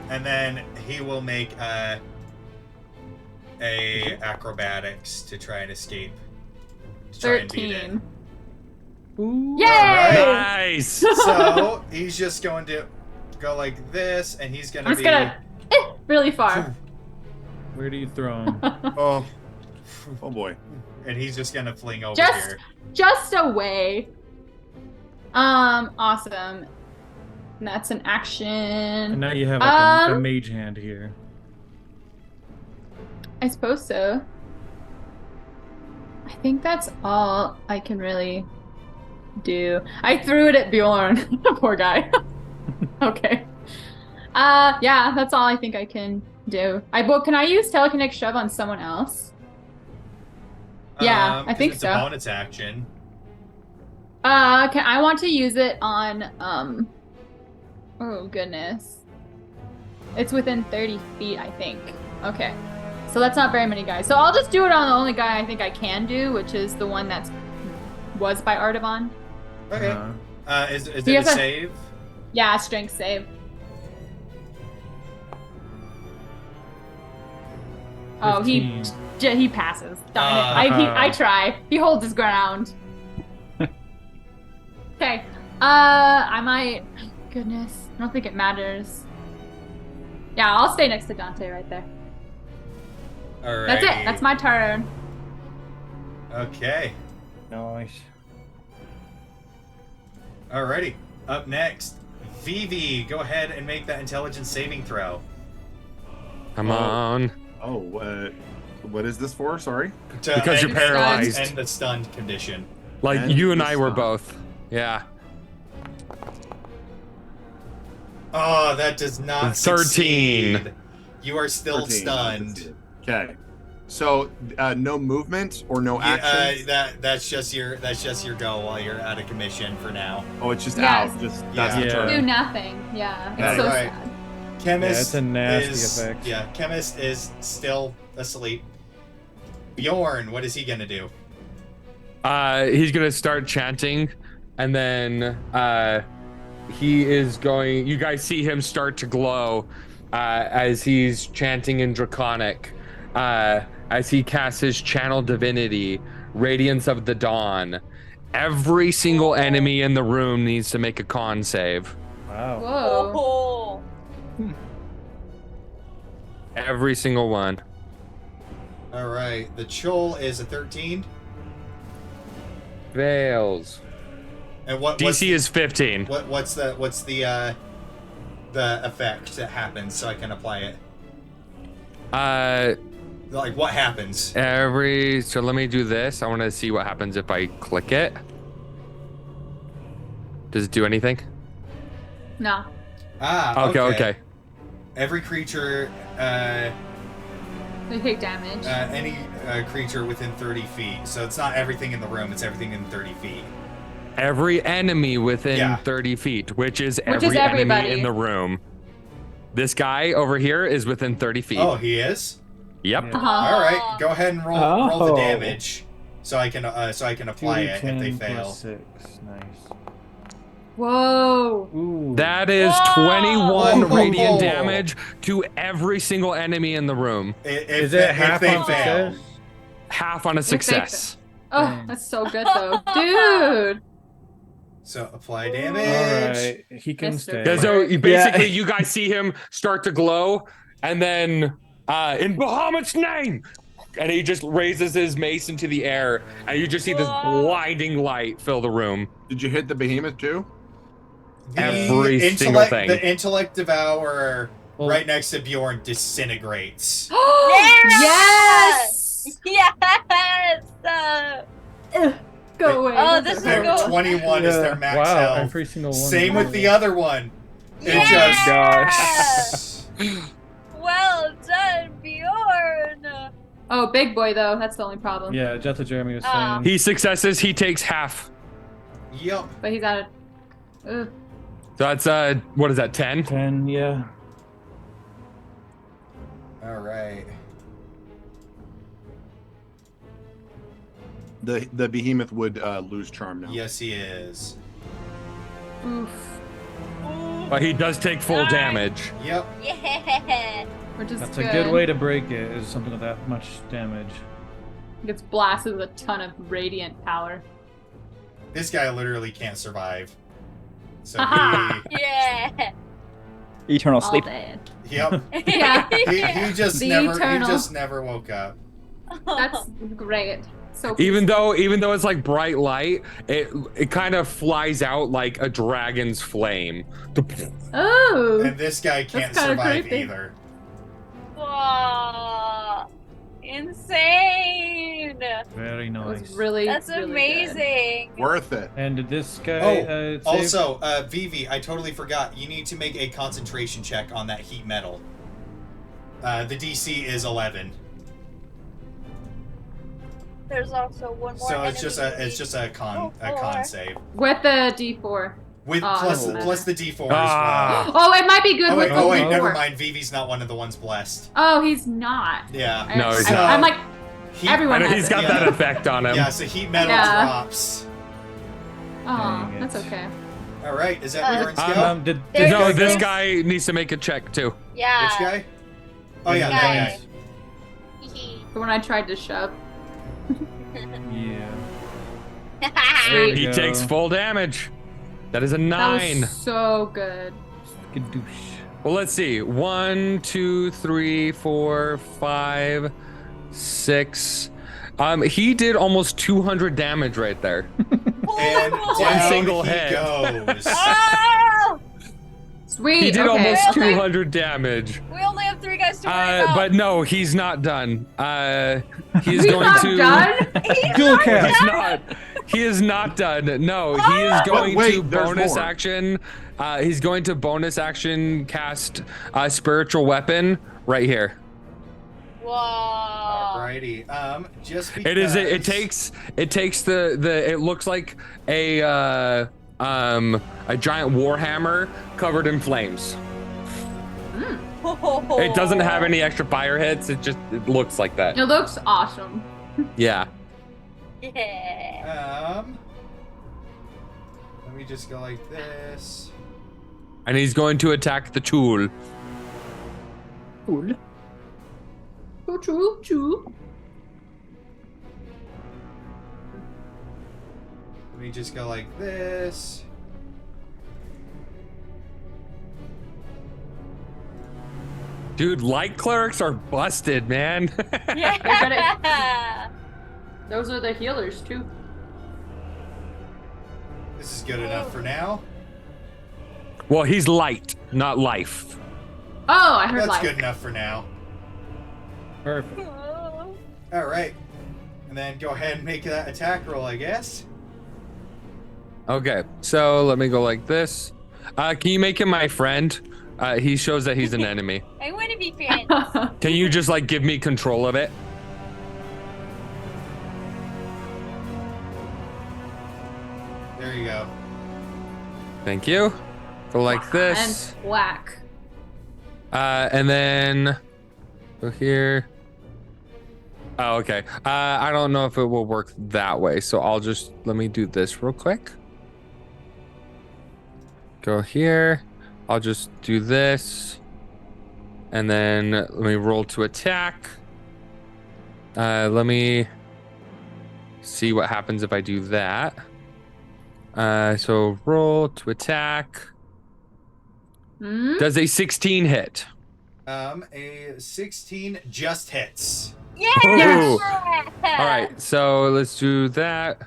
And then he will make a acrobatics to try and escape. To try and beat it. 13. Ooh. Yay! Nice. So he's just going to go like this, and he's gonna I'm just gonna really far. Where do you throw him? Oh boy. And he's just gonna fling over Just- here. Just away. Awesome. And that's an action. And now you have like a mage hand here. I suppose so. I think that's all I can really do. I threw it at Bjorn. Poor guy. Okay. Yeah, that's all I think I can do. Can I use telekinetic shove on someone else? Yeah, I think it's so. a bonus action. I want to use it on oh goodness. It's within 30 feet, I think. Okay. So that's not very many guys. So I'll just do it on the only guy I think I can do, which is the one was by Artavan. Okay. Is it He a has a- save? Yeah, strength save. Oh, he passes. Darn it. I try. He holds his ground. Okay. I might. Goodness, I don't think it matters. Yeah, I'll stay next to Dante right there. All right. That's it. That's my turn. Okay. Nice. Alrighty. Up next, Vivi. Go ahead and make that intelligence saving throw. Come on. Oh, what is this for? Sorry. Because you're paralyzed. And the stunned condition. Like And you and the I were stun. both. Yeah. Oh, that does not 13. succeed. You are still 13. stunned. Okay. So no movement or no action. That's just your go while you're out of commission for now. Oh, it's just Yes. out. Just that's the Yeah. turn. Do nothing. Yeah, it's Okay. so Right. sad. Chemist it's a nasty is, effect. Yeah, Chemist is still asleep. Bjorn, what is he gonna do? He's gonna start chanting, and then he is going. You guys see him start to glow as he's chanting in Draconic. As he casts his channel divinity, Radiance of the Dawn. Every single enemy in the room needs to make a con save. Wow. Whoa. Oh. Every single one. All right, the Chol is a 13, Fails. and what's DC is 15. what's the effect that happens so I can apply it? Like, what happens? So let me do this. I want to see what happens if I click it. Does it do anything? No. Okay. Every creature, They take damage. any creature within 30 feet. So it's not everything in the room, it's everything in 30 feet. Every enemy within 30 feet, which is every enemy in the room. This guy over here is within 30 feet. Oh, he is? Yep. Uh-huh. All right, go ahead and roll the damage, so I can apply it if they 2d10 fail. plus 6. Nice. Whoa. Ooh. That is Whoa. 21 Whoa. radiant damage to every single enemy in the room. Is it half they on fail? success? Half on a success. Oh, Dang. that's so good though. Dude. So apply damage. All right, he can Mr. stay. Yeah, so basically, you guys see him start to glow, and then in Bahamut's name, and he just raises his mace into the air, and you just see this blinding light fill the room. Did you hit the behemoth too? Every single thing. The intellect devourer Well- right next to Bjorn disintegrates. Yes. Yes! Go away. Oh, this is Their go. 21 is their max Wow, health. every single one. Same with the other one. It Yeah! just. Well done, Bjorn! Oh, big boy though. That's the only problem. Yeah, just what Jeremy was Oh. saying. He successes, he takes half. Yep. But he's out of. Ugh. So that's what is that? 10? 10, yeah. All right. The behemoth would lose charm now. Yes, he is. Oof. But he does take full damage. Yep. Yeah! Which is That's a good way to break it, is something with that much damage. Gets blasted with a ton of radiant power. This guy literally can't survive. So Yeah! Eternal All sleep. dead. Yep. Yeah. He just The never. eternal. He just never woke up. That's great. So Even though it's like bright light, it kind of flies out like a dragon's flame. Oh. And this guy can't kinda survive creepy. either. Whoa! Insane! Very That was nice. really. That's really good. amazing! Worth it. And did this guy save? Also, Vivi, I totally forgot. You need to make a concentration check on that heat metal. The DC is 11. There's also one more. So it's enemy. just a con save With the D4. with Oh, plus doesn't the D4 Ah. as well. Oh, it might be good Oh with wait, the D4. never mind. Vivi's not one of the ones blessed. Oh, he's not. Yeah. No, he's I, not. I'm like, Heat, everyone And has he's it. got Yeah. that effect on him. Yeah, so heat metal Yeah. drops. Oh, Dang it. that's okay. All right, is that Bjorn's go? Did There's- No, this There's- guy needs to make a check too. Yeah. Which guy? Oh yeah, Guy. that The one I tried to shove. Yeah. Sweet. we He go. takes full damage. That is a That 9. was so good. Skadoosh. Well, let's see. 1, 2, 3, 4, 5, 6. He did almost 200 damage right there. And down single he hit. goes. Oh! Sweet. He did okay. almost Really? 200 damage. We only have 3 guys to worry about. But no, he's not done. He's He's going not to. done. Dual cast. He's not. He is not done. No, he is going Wait, to there's bonus more. action. He's going to bonus action cast spiritual weapon right here. Whoa. Alrighty. Just because It takes the it looks like a giant warhammer covered in flames. It doesn't have any extra fire hits. It looks like that. It looks awesome. Yeah. Yeah. Let me just go like this. And he's going to attack the tool. Cool. Choo. Let me just go like this. Dude, light clerics are busted, man. Yeah. Those are the healers too. This is good enough for now. Well, he's light, not life. Oh, I heard That's life. good enough for now. Perfect. All right. And then go ahead and make that attack roll, I guess. Okay, so let me go like this. Can you make him my friend? He shows that he's an enemy. I want to be friends. Can you just like give me control of it? There you go. Thank you. Go like this. And whack. And then go here. Oh, okay. I don't know if it will work that way, so I'll just let me do this real quick. Go here. I'll just do this, and then let me roll to attack. Let me see what happens if I do that. So roll to attack. Does a 16 hit? A 16 just hits. Yeah. All right, so let's do that.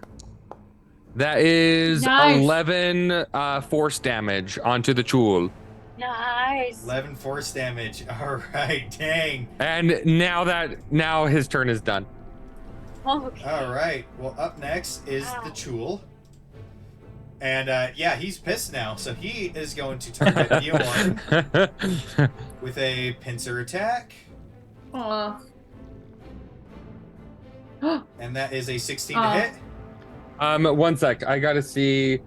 That is Nice. 11 force damage onto the Chul. Nice. 11 force damage. All right, dang. And now his turn is done. Okay. All right. Well, up next is the Chul. And yeah, he's pissed now, so he is going to target Bjorn with a pincer attack. Oh. And that is a 16 to hit. 1 sec. I gotta see.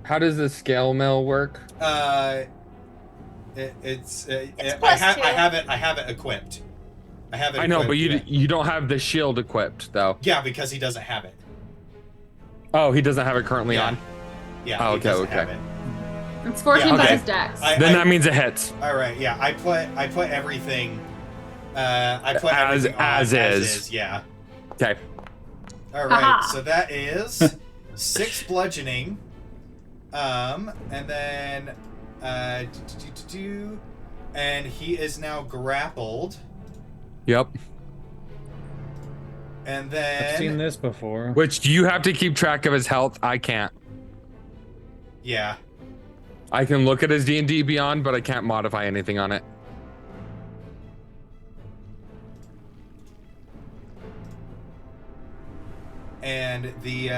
How does the scale mill work? It's plus two. I have it equipped. I have it. I know, but equipped, you don't have the shield equipped though. Yeah, because he doesn't have it. Oh, he doesn't have it currently on. Yeah. Oh, he okay, doesn't okay. have it. It's 14 Yeah, by okay. his dex. Then that means it hits. All right. Yeah, I put everything. I put As- everything on as is. Yeah. Okay. All right. Haha. So that is 6 bludgeoning. And then and he is now grappled. Yep. And then I've seen this before. Which you have to keep track of his health. I can't. yeah. I can look at his D&D Beyond, but I can't modify anything on it. And the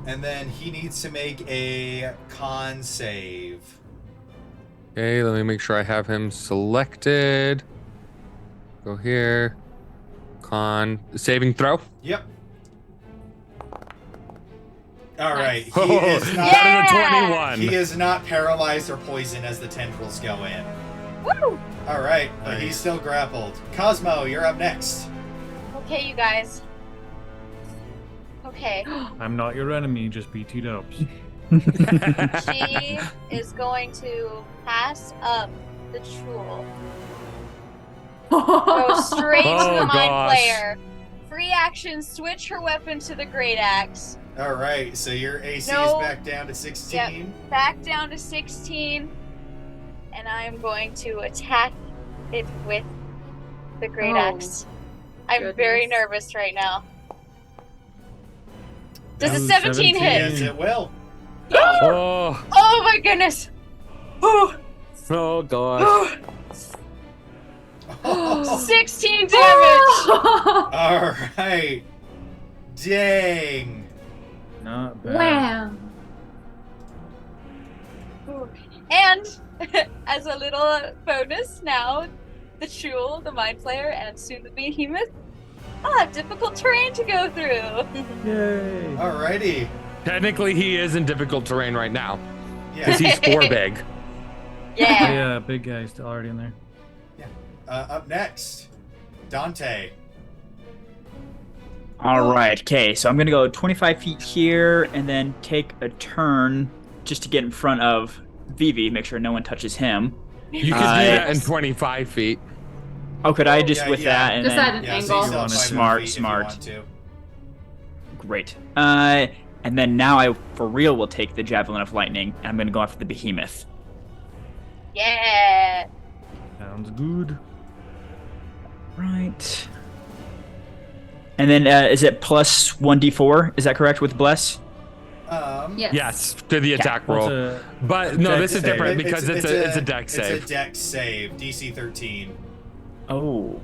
and then he needs to make a con save. Okay, let me make sure I have him selected. Go here. Con saving throw. Yep. All right. He Oh, is not. that is a 21. He is not paralyzed or poisoned as the tendrils go in. Woo! All right, but he's still grappled. Cosmo, you're up next. Okay, you guys. Okay. I'm not your enemy, just BT dubs. She is going to pass up the Chul. Go straight to Oh, the Mind gosh. Flayer. Free action, switch her weapon to the Great Axe. All right, so your AC No. is back down to 16. Yep. Back down to 16. And I'm going to attack it with the Great Oh, Axe. I'm very goodness. nervous right now. Does a Ooh, 17 hit? Yes, it will. Oh, Oh my goodness! Oh, oh gosh. 16 damage! All right. Dang. Not bad. Wham! And as a little bonus, now the Chul, the Mind Flayer, and soon the Behemoth I'll have difficult terrain to go through. Yay. Alrighty. Technically, he is in difficult terrain right now Yeah. because he's 4 big. Yeah. Yeah, big guy still already in there. Up next, Dante. All right. Okay. So I'm gonna go 25 feet here, and then take a turn just to get in front of Vivi. Make sure no one touches him. You can do that in 25 feet. Oh, could I just Yeah, with yeah. that and Just then at an Yeah, angle. so you still have 500 Smart, feet if you smart. want to. great. And then now I for real will take the Javelin of Lightning, and I'm gonna go after the Behemoth. Yeah. Sounds good. Right. And then is it plus 1d4? Is that correct with Bless? Yes. Yes, to the attack roll. What's But no, dex this is save? different because it's a dex save. It's a dex save, DC 13. Oh.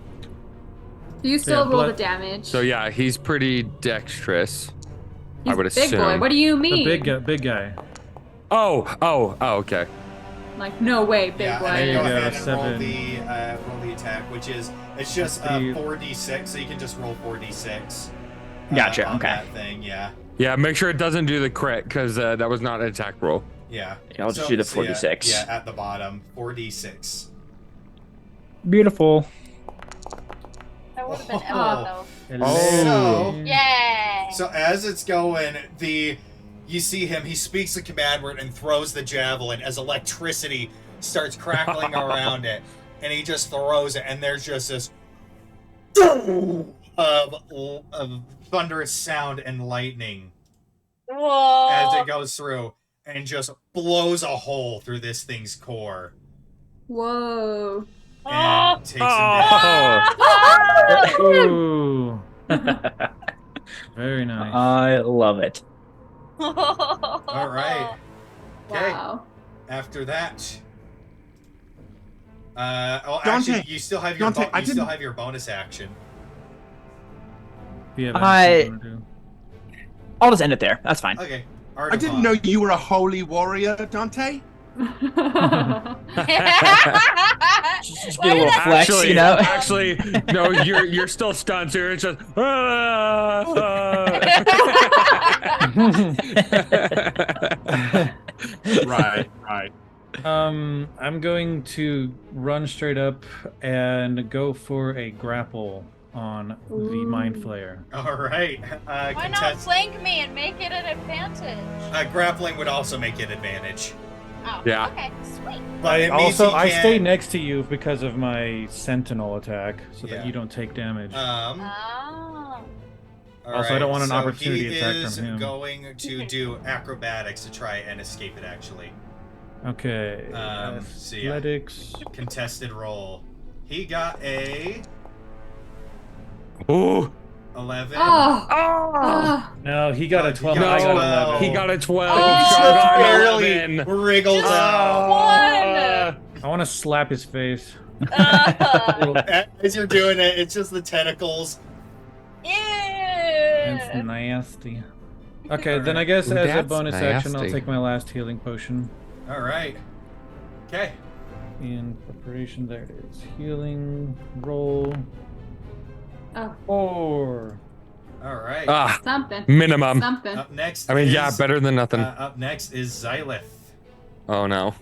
Do you still Yeah, roll the blood- damage? So yeah, he's pretty dexterous. He's I would big boy. assume. What do you The mean? big guy. Oh, okay. Like, no way, big Yeah, boy. and then There go you go, ahead and roll 7. the attack, which is it's just 4d6, so you can just roll 4d6. Gotcha, On okay. that thing, yeah. Yeah, make sure it doesn't do the crit because that was not an attack roll. Yeah. Yeah, I'll just do the So, 4d6. Yeah, at the bottom, 4d6. Beautiful. That would have been Oh. epic, though. So- Yay! So as it's going, you see him, he speaks the command word and throws the javelin as electricity starts crackling around it. And he just throws it, and there's just this of thunderous sound and lightning Whoa! as it goes through and just blows a hole through this thing's core Whoa. and takes him down. Oh. Ooh. Very nice. I love it. All right. Okay. Wow. After that, actually, Dante, you still have your Dante, I still didn't- have your bonus action. If you have I- anything you wanna do. I'll just end it there. That's fine. Okay. I didn't know you were a holy warrior, Dante. Just be a little flex, Actually, you know? actually, no, you're still stunned, so it's just. Right. I'm going to run straight up and go for a grapple on the mind flayer. All right. Why not flank me and make it an advantage? Grappling would also make it advantage. Oh, Yeah. okay, sweet. But it means Also, he I can't- stay next to you because of my sentinel attack, so Yeah. that you don't take damage. Um. Oh. all Also, I don't want an so opportunity he attack is from him. going to do acrobatics to try and escape it. Actually, Okay. so yeah. Athletics. Contested roll. He got a Ooh. 11. Oh. Oh. No, he got a 12. got I got 12. 11. He got a 12. Oh. Sean got barely 11. wriggles Just out. one. I want to slap his face. As you're doing it, it's just the tentacles. That's Ew. nasty. Okay, then I guess as a That's bonus action, I'll nasty. take my last healing potion. All right. Okay. In preparation, there it is. Healing roll. Oh, 4. All right. Ah, something. minimum. Something. Up next. I mean, is, yeah, better than nothing. Up next is Xy'lith. Oh no.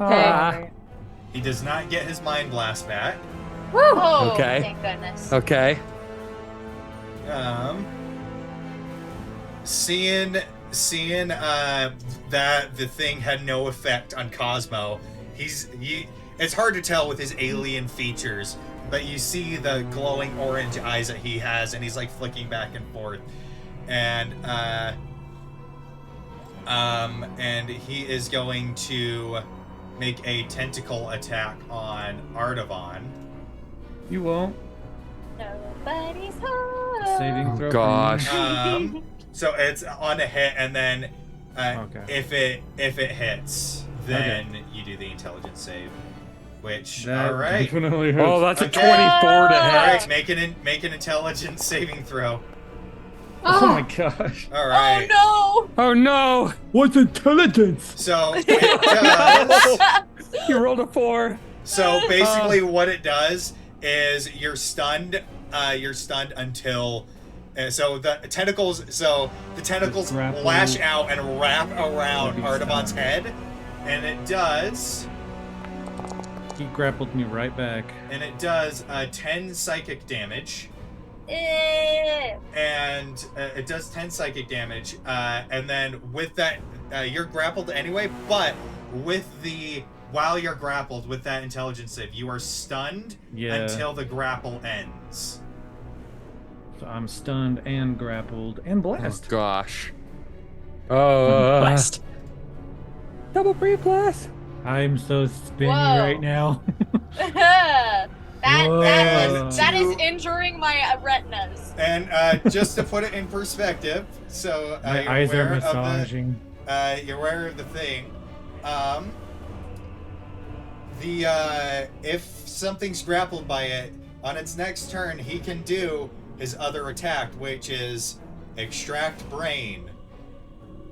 Okay. He does not get his mind blast back. Woo! Oh, Okay. thank goodness. Okay. Seeing that the thing had no effect on Cosmo, it's hard to tell with his alien features, but you see the glowing orange eyes that he has, and he's like flicking back and forth, and he is going to make a tentacle attack on Artavan. You won't. Nobody's home. Saving throw. gosh. So it's on a hit, and then Okay. if it hits, then you do the intelligence save. Which That all right, definitely hurts. Oh, that's a Okay. 24 to all hit. right, make an intelligence saving throw. Oh my Oh, gosh. All right. Oh Oh no! What's intelligence? So it does. You rolled a 4. So basically, what it does is you're stunned. You're stunned until. So the tentacles Grapple. lash out and wrap around Be Artavan's stunned. head, and it does. He grappled me right back. And it does 10 psychic damage. no! Ew. And it does 10 psychic damage. And then with that, you're grappled anyway, but while you're grappled with that intelligence save, you are stunned Yeah. until the grapple ends. So I'm stunned and grappled and Oh blessed. gosh. Oh. Blessed. Double free plus. I'm so spinny Whoa. right now. that is injuring my retinas. And just to put it in perspective, so My you're eyes are aware of massaging. you're aware of the thing. If something's grappled by it, on its next turn, he can do his other attack, which is Extract Brain,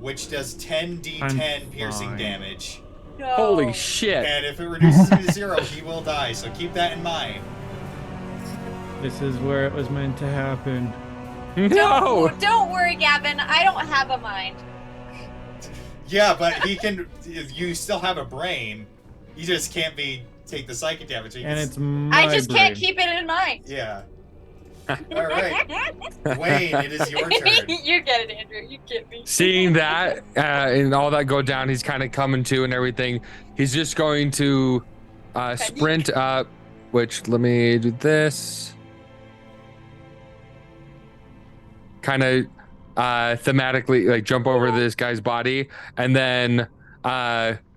which does 10d10 piercing fine. damage. No. Holy shit. And if it reduces him to 0, he will die, so keep that in mind. This is where it was meant to happen. No! Don't worry, Gavin. I don't have a mind. Yeah, but he can. You still have a brain. You just can't take the psychic damage. So you And can- it's my I just brain. can't keep it in mind. Yeah. All right, Wayne, it is your turn. You get it, Andrew. You get me. Seeing that and all that go down, he's kind of coming to and everything. He's just going to sprint up, which let me do this. Kind of thematically, like jump over this guy's body, and then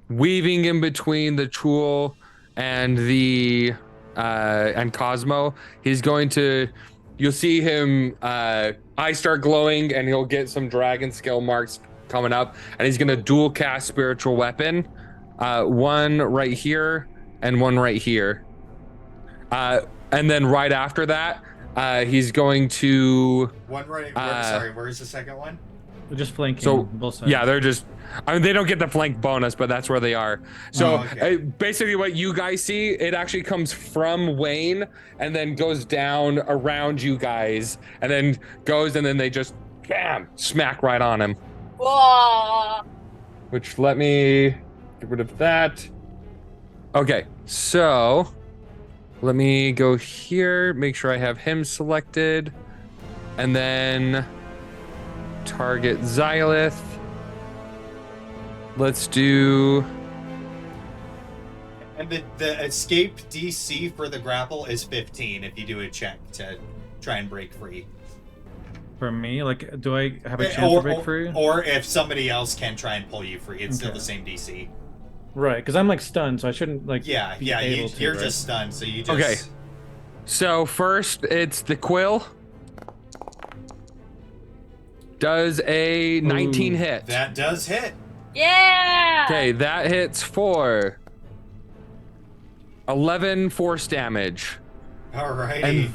weaving in between the Chul and the and Cosmo, he's going to. You'll see him eyes start glowing, and he'll get some dragon skill marks coming up, and he's gonna dual cast spiritual weapon, one right here and one right here, and then right after that, he's going to. One right. Where's the second one? They're just flanking So both sides. yeah, they're just. I mean, they don't get the flank bonus, but that's where they are. So okay. basically, what you guys see, it actually comes from Wayne and then goes down around you guys, and then goes, and then they just bam, smack right on him. Whoa. Which let me get rid of that. Okay, so let me go here, make sure I have him selected, and then target Xy'lith. Let's do. And the escape DC for the grapple is 15 if you do a check to try and break free. For me, like, do I have a chance to break free? Or if somebody else can try and pull you free, it's still Okay. the same DC. Right, because I'm like stunned, so I shouldn't like. Yeah, be yeah, able to, you're right? just stunned, so you just. Okay. So first, it's the quill. Does a 19 Ooh. hit? That does hit. Yeah. Okay, that hits for 11 force damage. Alrighty.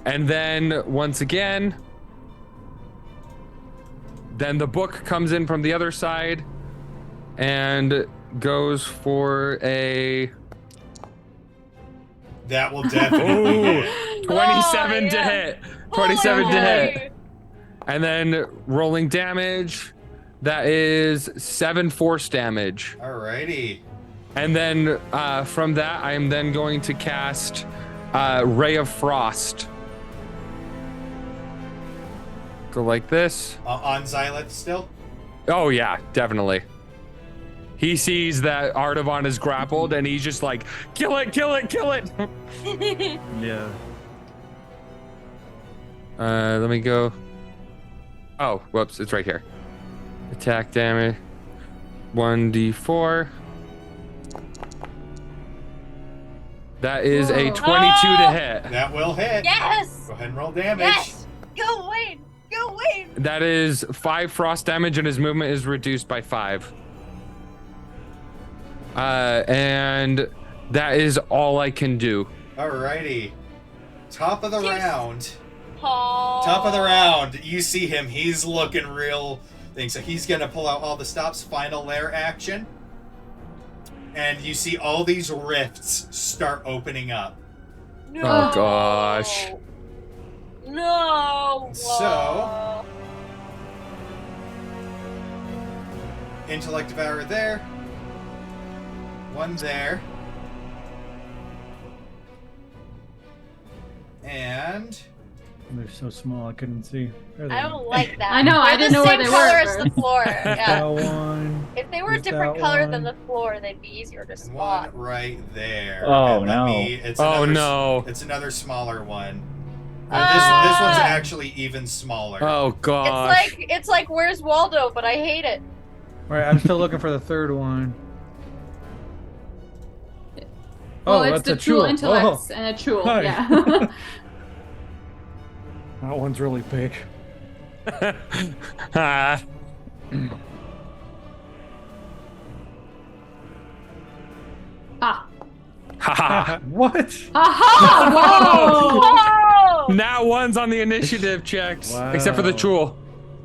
And then once again, then the book comes in from the other side and goes for a That will definitely Ooh. hit. 27 Oh, to yeah. hit. 27 to Holy hit. moly. And then rolling damage, that is 7 force damage. Alrighty. And then from that, I am then going to cast Ray of Frost. Go like this. On Xy'lith still? Oh yeah, definitely. He sees that Artavan is grappled, and he's just like, kill it, kill it, kill it. Yeah. Let me go. Oh, whoops, it's right here. Attack damage, 1d4. That is a 22 to hit. That will hit. Yes. Go ahead and roll damage. Yes. Go Wayne. Go Wayne. That is 5 frost damage, and his movement is reduced by 5. And that is all I can do. Alrighty. Top of the Yes. round. Oh. Top of the round. You see him. He's looking real thing. So he's going to pull out all the stops. Final lair action. And you see all these rifts start opening up. No. Oh, gosh. No. So- Intellect Devourer there. One there. And They're so small, I couldn't see. There they I are. don't like that. I know, I They're didn't know the where same they color were as the floor. That Yeah. one. If they were a There's different that color one. than the floor, they'd be easier to one spot. right there. Oh, And let no. It's Oh, another, no. It's another smaller one. Ah. This one's actually even smaller. Oh, gosh. It's like Where's Waldo, but I hate it. All right, I'm still looking for the third one. Well, Oh, it's that's the a Chul Chul. intellects Oh, and a Chul. Hi. Yeah. that one's really big. Ah. Haha. What? Aha! Whoa! Oh! Now one's on the initiative checks, except for the Wow. Chul.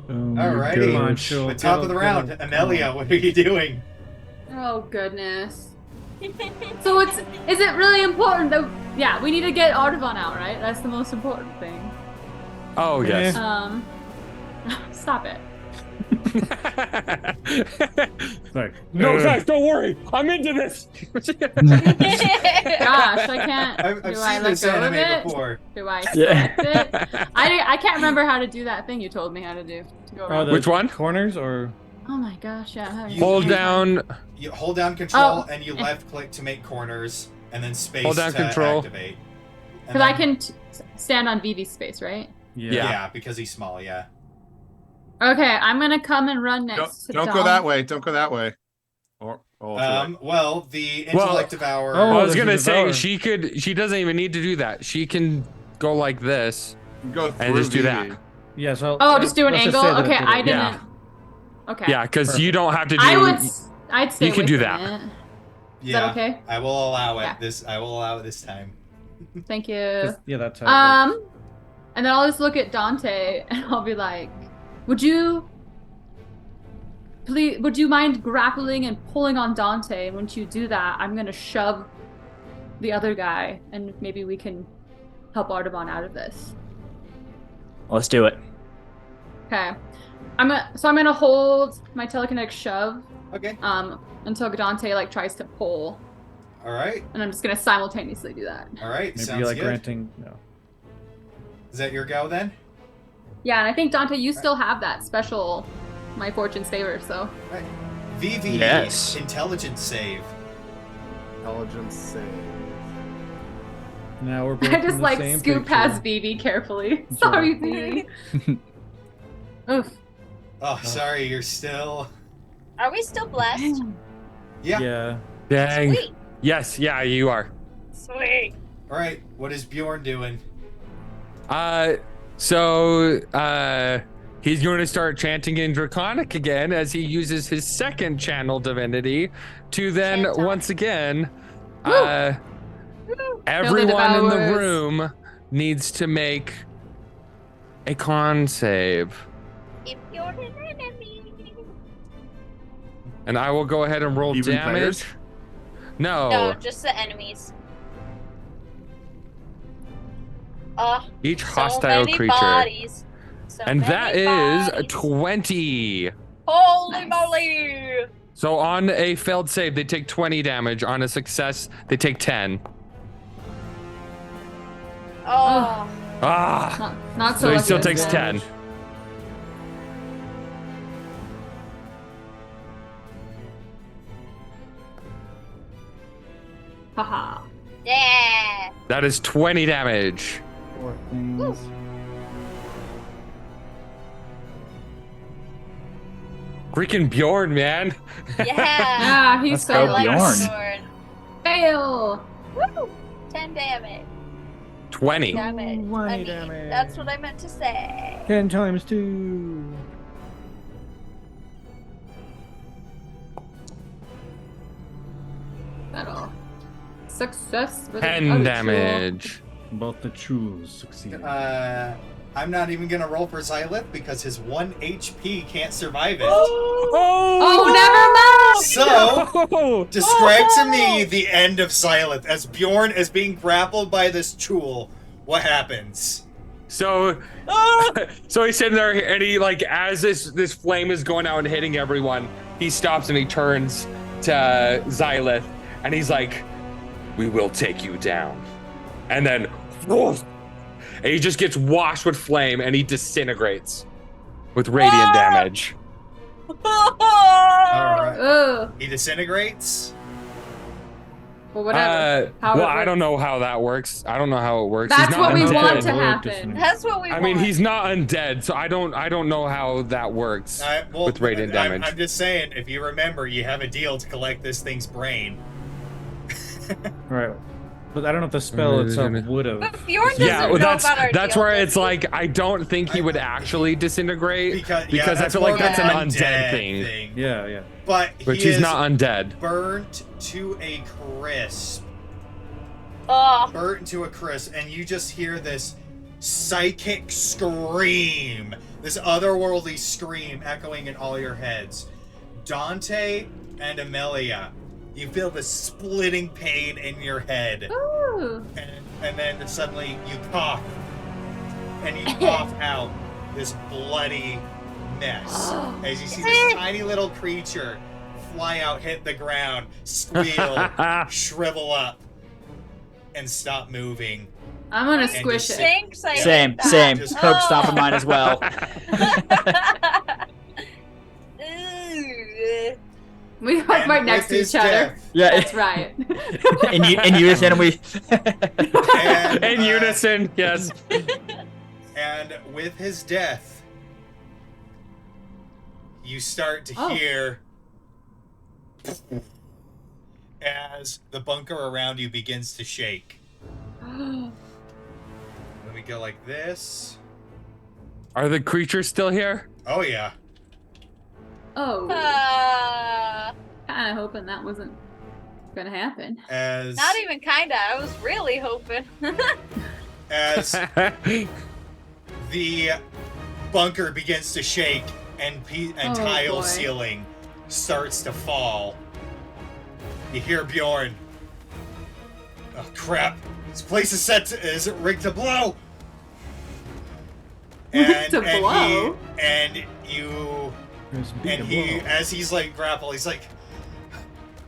Alrighty. Come on, Chul, The top get of the up, round, get up. Amelia, what are you doing? Oh goodness. So is it really important that yeah, we need to get Artavan out, right? That's the most important thing. Oh yes. Stop it. Like, No, guys, don't worry. I'm into this. Gosh, I can't. I've do I seen let this go of anime it? before. Do I Yeah. select it? I can't remember how to do that thing you told me how to do. To go oh, around. the Which one? Corners or? Oh my gosh, yeah. I'm having Hold a hard down. You hold down control Oh. and you left click to make corners, and then space Hold down to control. activate. And Because I then- can stand on Vivi's space, right? Yeah, because he's small. Yeah. Okay, I'm gonna come and run next to Don't Dom. go that way. Don't go that way. Or Well, the intellect devour. Oh, I was there's gonna a say devour. she doesn't even need to do that. She can go like this. go through And just do that. Vivi. Yeah, so. Oh, just do an let's angle? say that it Okay, did I it. didn't. Yeah. Okay. Yeah, because you don't have to do. I'd stay You can away do from that. it. Yeah. that okay? I will allow it. Yeah. I will allow it this time. Thank you. Yeah, that's how. It works. And then I'll just look at Dante and I'll be like, would you mind grappling and pulling on Dante? And once you do that, I'm gonna shove the other guy and maybe we can help Artavan out of this. Let's do it. Okay. I'm gonna hold my telekinetic shove Okay. until Dante like tries to pull. All right. And I'm just gonna simultaneously do that. All right. Maybe Sounds like good. granting. No. Is that your go then? Yeah, and I think Dante, you still have that special my fortune's favor, so Right. Vivi. Yes. Intelligence save. Intelligence save. Now we're both I in just the like same scoop picture. past Vivi carefully. Sorry, Vivi. Oof. Oh, sorry. You're still. Are we still blessed? Yeah. Yeah. Dang. Sweet. Yes. Yeah, you are. Sweet. All right. What is Bjorn doing? So he's going to start chanting in Draconic again as he uses his second channel divinity to then Chant on. once again, Woo. everyone in the devours. room needs to make a con save. If you're an enemy. And I will go ahead and roll Even damage. players? No, No, just the enemies. each So hostile many creature. bodies. So And that many is bodies. 20. Holy Nice. moly! So on a failed save, they take 20 damage. On a success, they take 10. Oh. Ah! Not So he lucky still this takes time. 10. Haha. Yeah. That is 20 damage. Poor things. Freaking Bjorn, man. Yeah. Yeah, he's Let's so go, I like Bjorn. sword. fail. Woo! 10 damage. 20. Damage. 20 I mean, damage. that's what I meant to say. 10 times 2. That'll success with 10 another damage. Both the Chuls succeeded. I'm not even gonna roll for Xy'lith because his 1 HP can't survive it. Oh, never mind. So, describe to me the end of Xy'lith as Bjorn is being grappled by this tool. What happens? So, so he's sitting there, and he like as this flame is going out and hitting everyone, he stops and he turns to Xy'lith, and he's like, "We will take you down," and then, woof, and he just gets washed with flame, and he disintegrates with radiant damage. Alright. Ugh. He disintegrates. Well, whatever. How Well, it I don't works. know how that works. I don't know how it works. That's He's not what we undead. want to Would happen. disintegrate. That's what we I want. mean, he's not undead, so I don't know how that works Well, with radiant damage. I'm just saying, if you remember, you have a deal to collect this thing's brain. Right. But I don't know if the spell itself would have. But Bjorn doesn't Yeah, well, know about our that's deal, where does it's he? like I don't think he would actually disintegrate Because I that's feel like more that's of an undead thing. Yeah. But Which he he's is not undead. burnt to a crisp. Oh, burnt into a crisp, and you just hear this psychic scream, this otherworldly scream echoing in all your heads. Dante and Amelia, you feel the splitting pain in your head. Ooh. And then suddenly you cough, and you cough out this bloody mess as you see this tiny little creature fly out, hit the ground, squeal, shrivel up, and stop moving. I'm gonna And squish just it. thanks. I Same, hate that. same. Just- Hope stopping mine as well. Ooh. We are And right next with to his each other. death- Yeah. That's right. In unison, we. And, In unison, yes. And with his death, you start to Oh. hear as the bunker around you begins to shake. Let me go like this. Are the creatures still here? Oh yeah. Oh, Uh, kind of hoping that wasn't gonna happen. As not even kinda. I was really hoping. as the bunker begins to shake and Oh, tile boy. ceiling starts to fall. You hear Bjorn. Oh crap! This place is rigged to blow. Rigged to blow? As he's like grapple, he's like,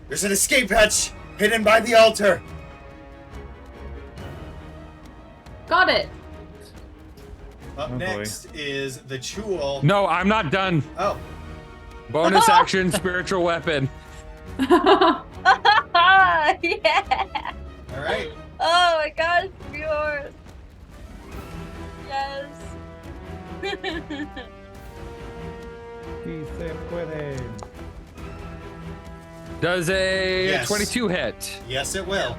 "There's an escape hatch hidden by the altar." Got it. Up Oh, boy. next is the Chul. No, I'm not done. Oh, Bonus action, spiritual weapon. Yeah. all right. Oh my gosh, Bjorn. Yes. Does a Yes. 22 hit? Yes, it will.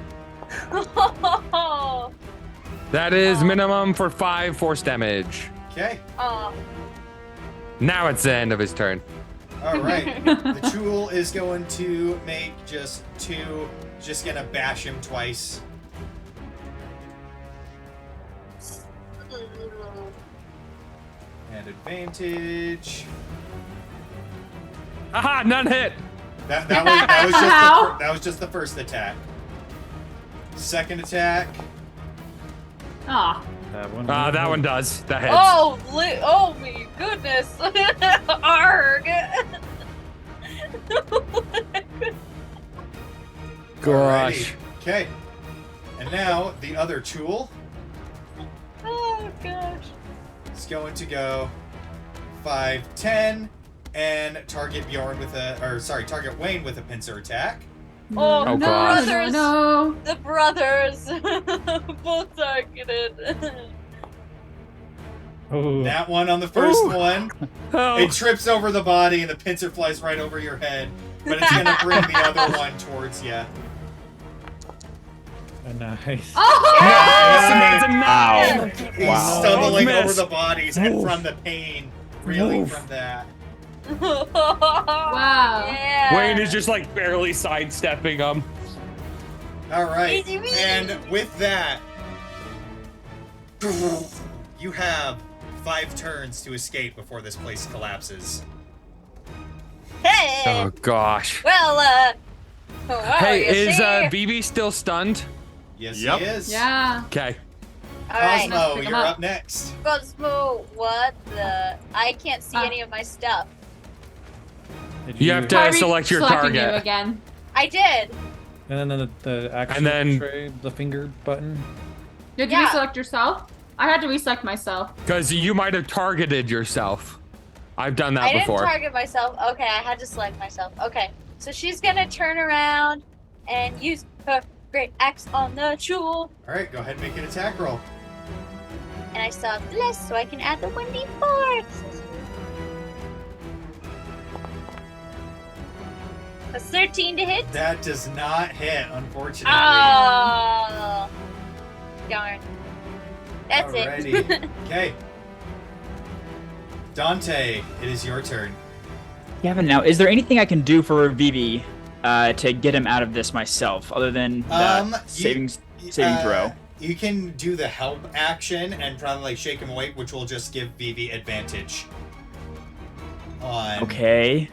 Oh. That is minimum for 5 force damage. Okay. Oh. Now it's the end of his turn. All right. The Chul is going to make just 2. Just gonna bash him twice. And advantage. Aha, none hit. That was just the first attack. Second attack. Ah, That one does. That hits. Oh my goodness. Arg. Gosh. Okay. And now the other Chul Oh gosh. is going to go 5, 10, and target target Wayne with a pincer attack. Oh, Oh, the gosh. brothers. No. The brothers. Both targeted. Oh, That one on the first one. Oh. It trips over the body and the pincer flies right over your head, but it's gonna bring the other one towards you. nice. Oh! Yes, and Wow. that's a 9. He's Wow. stumbling Miss. over the bodies and from the pain, reeling from that. Wow. Yeah. Wayne is just like barely sidestepping him. All right, Easy wee. and with that, you have 5 turns to escape before this place collapses. Hey. Oh gosh. Well, wow, Hey, you is see? BB still stunned? Yes, Yep. he is. Yeah. Okay. All right. Cosmo, Pick 'em you're up. up next. Cosmo, what the? I can't see any of my stuff. Did You have to Try select your selecting you target. again. I did. And then the action And then- tray, the finger button. Did you Yeah. reselect yourself? I had to reselect myself. Because you might have targeted yourself. I've done that I didn't before. target myself. Okay, I had to select myself. Okay, so she's gonna turn around and use her great axe on the Chul. All right, go ahead and make an attack roll. And I saw bliss, so I can add the 1d4. A 13 to hit. That does not hit, unfortunately. Oh, darn. That's Alrighty. it. Okay. Dante, it is your turn. Gavin, now, is there anything I can do for Vivi to get him out of this myself, other than You- savings? saving throw. You can do the help action and probably like shake him awake, which will just give Vivi advantage. Okay.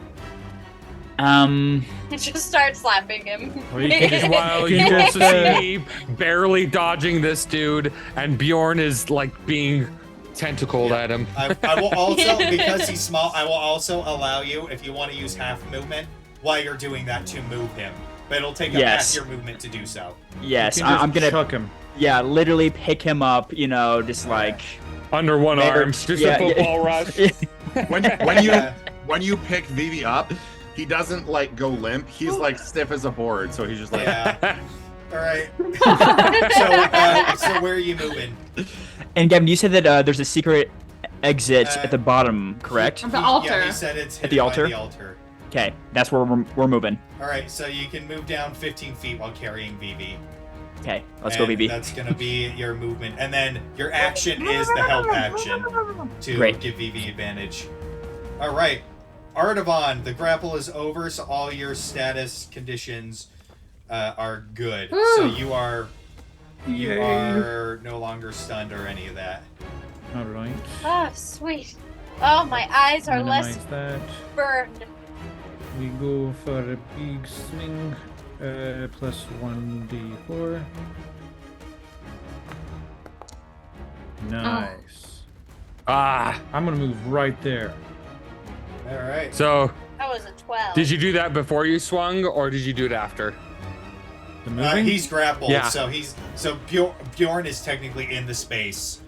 Just start slapping him. Or you can just While you also see me barely dodging this dude, and Bjorn is like being tentacled at him. I will also, because he's small, I will also allow you, if you want to use half movement, while you're doing that, to move him. But it'll take up half your movement to do so. Yes, You can just I'm gonna chuck him. Yeah, literally pick him up. You know, just like Under one arm, just a football rush. When you pick Vivi up, he doesn't like go limp. He's like stiff as a board, so he's just like. Yeah. All right. So where are you moving? And Gavin, you said that there's a secret exit at the bottom, correct? At the altar. Yeah, he said it's At the altar? by the altar. Okay, that's where we're moving. All right, so you can move down 15 feet while carrying Vivi. Okay, let's go, Vivi. That's going to be your movement. And then your action is the help action to give Vivi advantage. All right. Artavan, the grapple is over, so all your status conditions are good. So you are no longer stunned or any of that. All right. Oh, sweet. Oh, my eyes are Minimize less that. burned. We go for a big swing. Plus 1d4. Nice. I'm gonna move right there. All right. So, That was a 12. did you do that before you swung, or did you do it after? The moving? He's grappled, Yeah. so Bjorn is technically in the space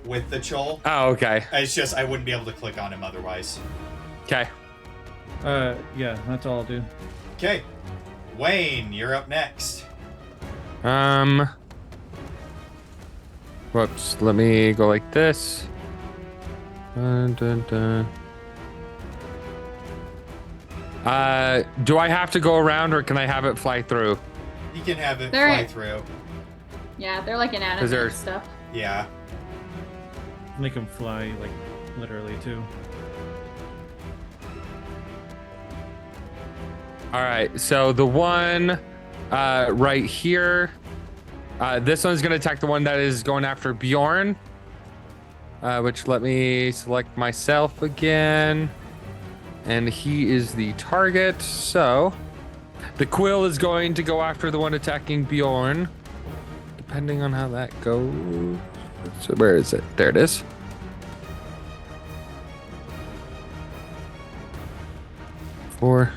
with the Chol. Oh, okay. It's just I wouldn't be able to click on him otherwise. Okay. Yeah, that's all I'll do. Okay. Wayne, you're up next. Whoops. Let me go like this. Dun, dun, dun. Do I have to go around, or can I have it fly through? You can have it They're- fly through. Yeah, they're like inanimate there's- stuff. Yeah. Make him fly, like, literally, too. All right. So the one right here, this one's going to attack the one that is going after Bjorn. Which let me select myself again. And he is the target. So the quill is going to go after the one attacking Bjorn. Depending on how that goes. So where is it? There it is. Four.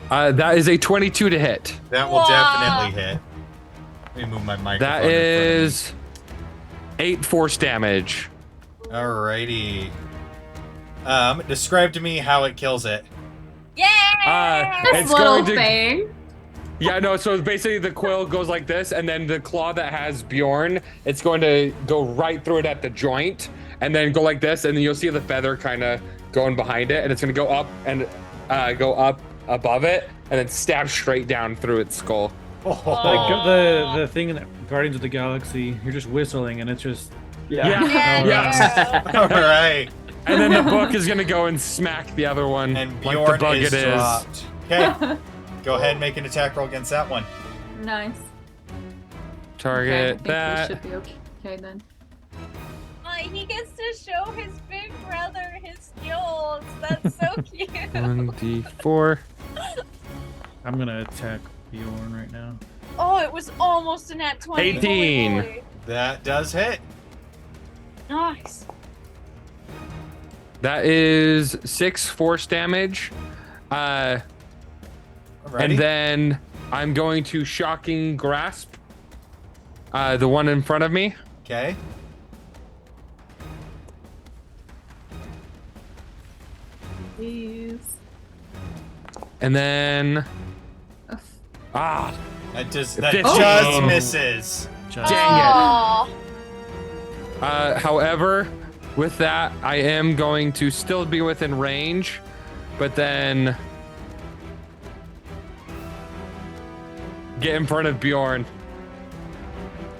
That is a 22 to hit. That will definitely hit. Let me move my microphone. That is 8 force damage. Alrighty. Describe to me how it kills it. Yeah! This little thing. Yeah, no, so basically the quill goes like this, and then the claw that has Bjorn, it's going to go right through it at the joint, and then go like this, and then you'll see the feather kind of going behind it, and it's going to go up and go up above it, and then stab straight down through its skull. Like the thing in Guardians of the Galaxy, you're just whistling, and it's just... Yeah. All right. And then the book is going to go and smack the other one, And like Bjorn the bug is it is. dropped. Okay. Go ahead and make an attack roll against that one. Nice. Target Okay, I think that. we should be okay then. He gets to show his big brother his skills. That's so cute. 1d4. I'm gonna attack Bjorn right now. Oh, it was almost a nat 20. 18. Holy moly. That does hit. Nice. That is 6 force damage. Alrighty. And then I'm going to shocking grasp the one in front of me. Okay. Please. And then Ugh. That just Oh. misses. Dang it. Aw. However, with that, I am going to still be within range, but then get in front of Bjorn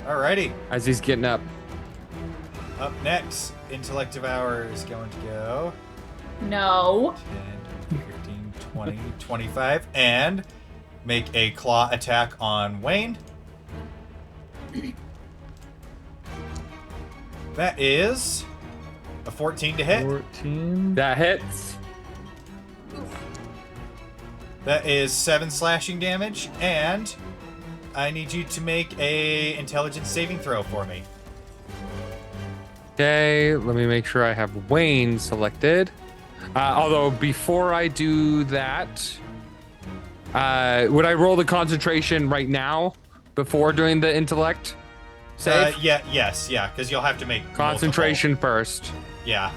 Alrighty. as he's getting up. Up next, Intellect Devour is going to go No. 10, 15, 20, 25, and make a claw attack on Wayne. That is a 14 to hit. 14. That hits. That is 7 slashing damage, and I need you to make a intelligence saving throw for me. Okay, let me make sure I have Wayne selected. Although before I do that, would I roll the concentration right now before doing the intellect save? Yes, because you'll have to make Concentration first. multiple. Yeah.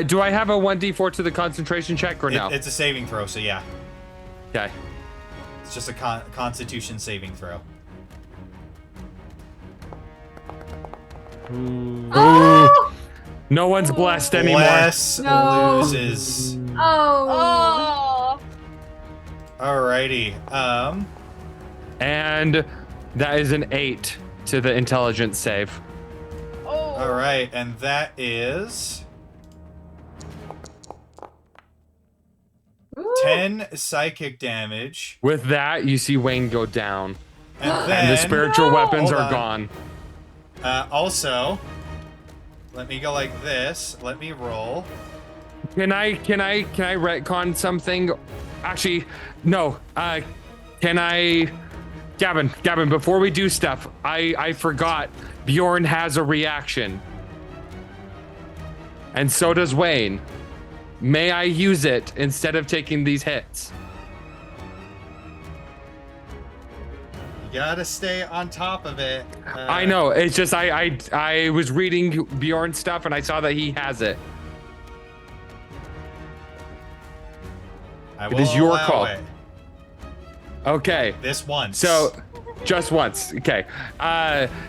Do I have a 1d4 to the concentration check or no? It's a saving throw, so yeah. Okay. It's just a constitution saving throw. Oh! No one's blessed anymore. Bless No. loses. Oh. Oh. Alrighty. And that is an 8 to the intelligence save. Oh. Alright, and that is Ooh. 10 psychic damage. With that, you see Wayne go down. And then And the spiritual weapons Hold are on. gone. Also, let me go like this. Let me roll. Can I retcon something? Actually, no. Can I Gavin, before we do stuff, I forgot Bjorn has a reaction. And so does Wayne. May I use it instead of taking these hits? You gotta stay on top of it. I know. It's just I was reading Bjorn's stuff and I saw that he has it. I It is will your allow call. it. Okay. This once. So, just once. Okay.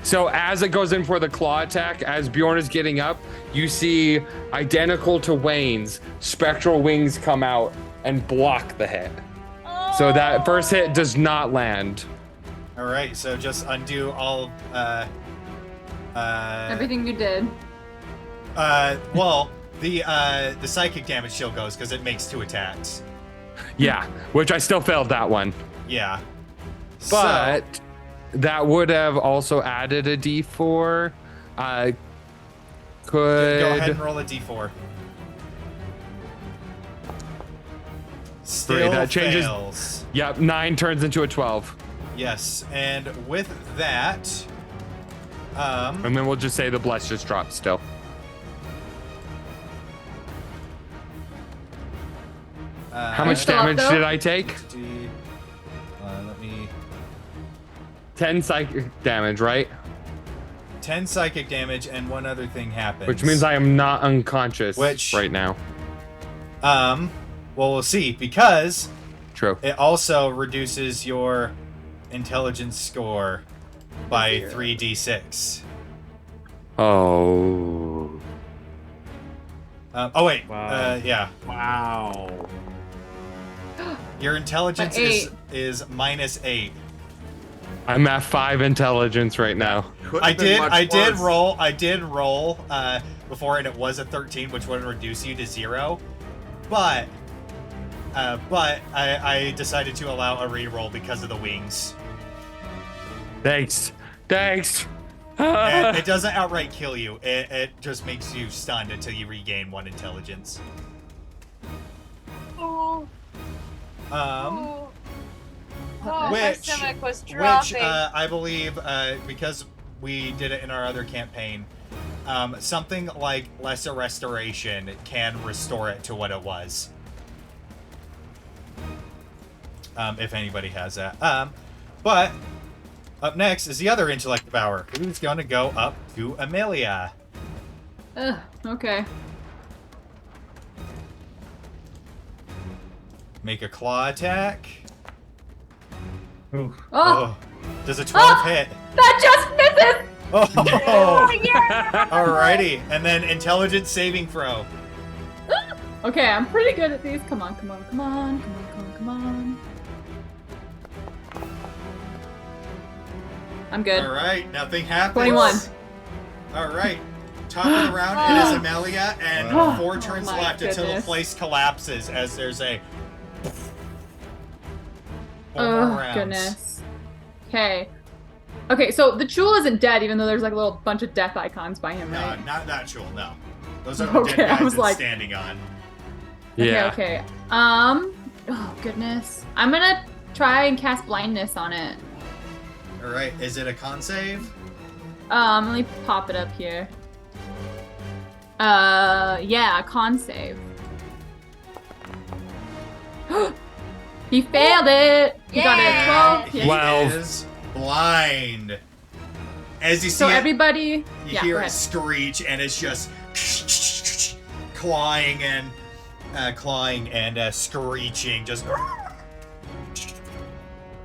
So as it goes in for the claw attack, as Bjorn is getting up, you see identical to Wayne's spectral wings come out and block the hit. So that first hit does not land. All right, so just undo all. Everything you did. Well, the psychic damage still goes because it makes 2 attacks. Yeah, which I still failed that one. Yeah. But that would have also added a D4. Could Go ahead and roll a D4. Still that changes- fails. Yep, 9 turns into a 12. Yes, and with that, And then we'll just say the bless just dropped still. How much Still up, damage though? did I take? Let me. 10 psychic damage, right? 10 psychic damage, and one other thing happens. Which means I am not unconscious right now. Well, we'll see, because True. it also reduces your intelligence score by 3d6. Oh. Oh wait. Wow. Yeah. Wow. Your intelligence But is -8. I'm at 5 intelligence right now. Could've I been did much worse. roll before, and it was a 13, which would reduce you to 0. But I decided to allow a reroll because of the wings. Thanks. And it doesn't outright kill you. It just makes you stunned until you regain 1 intelligence. Oh. Um, Oh, my which stomach was dropping. I believe because we did it in our other campaign, something like Lesser Restoration can restore it to what it was. If anybody has that. But up next is the other intellect power, who's going to go up to Amelia. Ugh, okay. Make a claw attack. Oof. Oh, Does a 12 hit? that just misses! Oh, yeah. alrighty. And then intelligence saving throw. Okay, I'm pretty good at these. Come on. I'm good. Alright, nothing happens. 21. Alright. Top of the round, it is Amelia, and Wow. 4 turns Oh my left until the goodness. place collapses as there's a 4 more Oh, rounds. goodness. Okay. Okay, so the Chul isn't dead, even though there's like a little bunch of death icons by him, No, right? not that Chul, no. Those are the Okay, dead I guys was it's like- standing on. Yeah. Okay, okay. Oh, goodness. I'm gonna try and cast blindness on it. Alright, is it a con save? Let me pop it up here. Yeah, con save. He failed it! He got Yeah. a 12. He Yeah. 12. is blind. As you see So it, everybody... you Yeah, hear go it ahead. screech, and it's just clawing and screeching, just.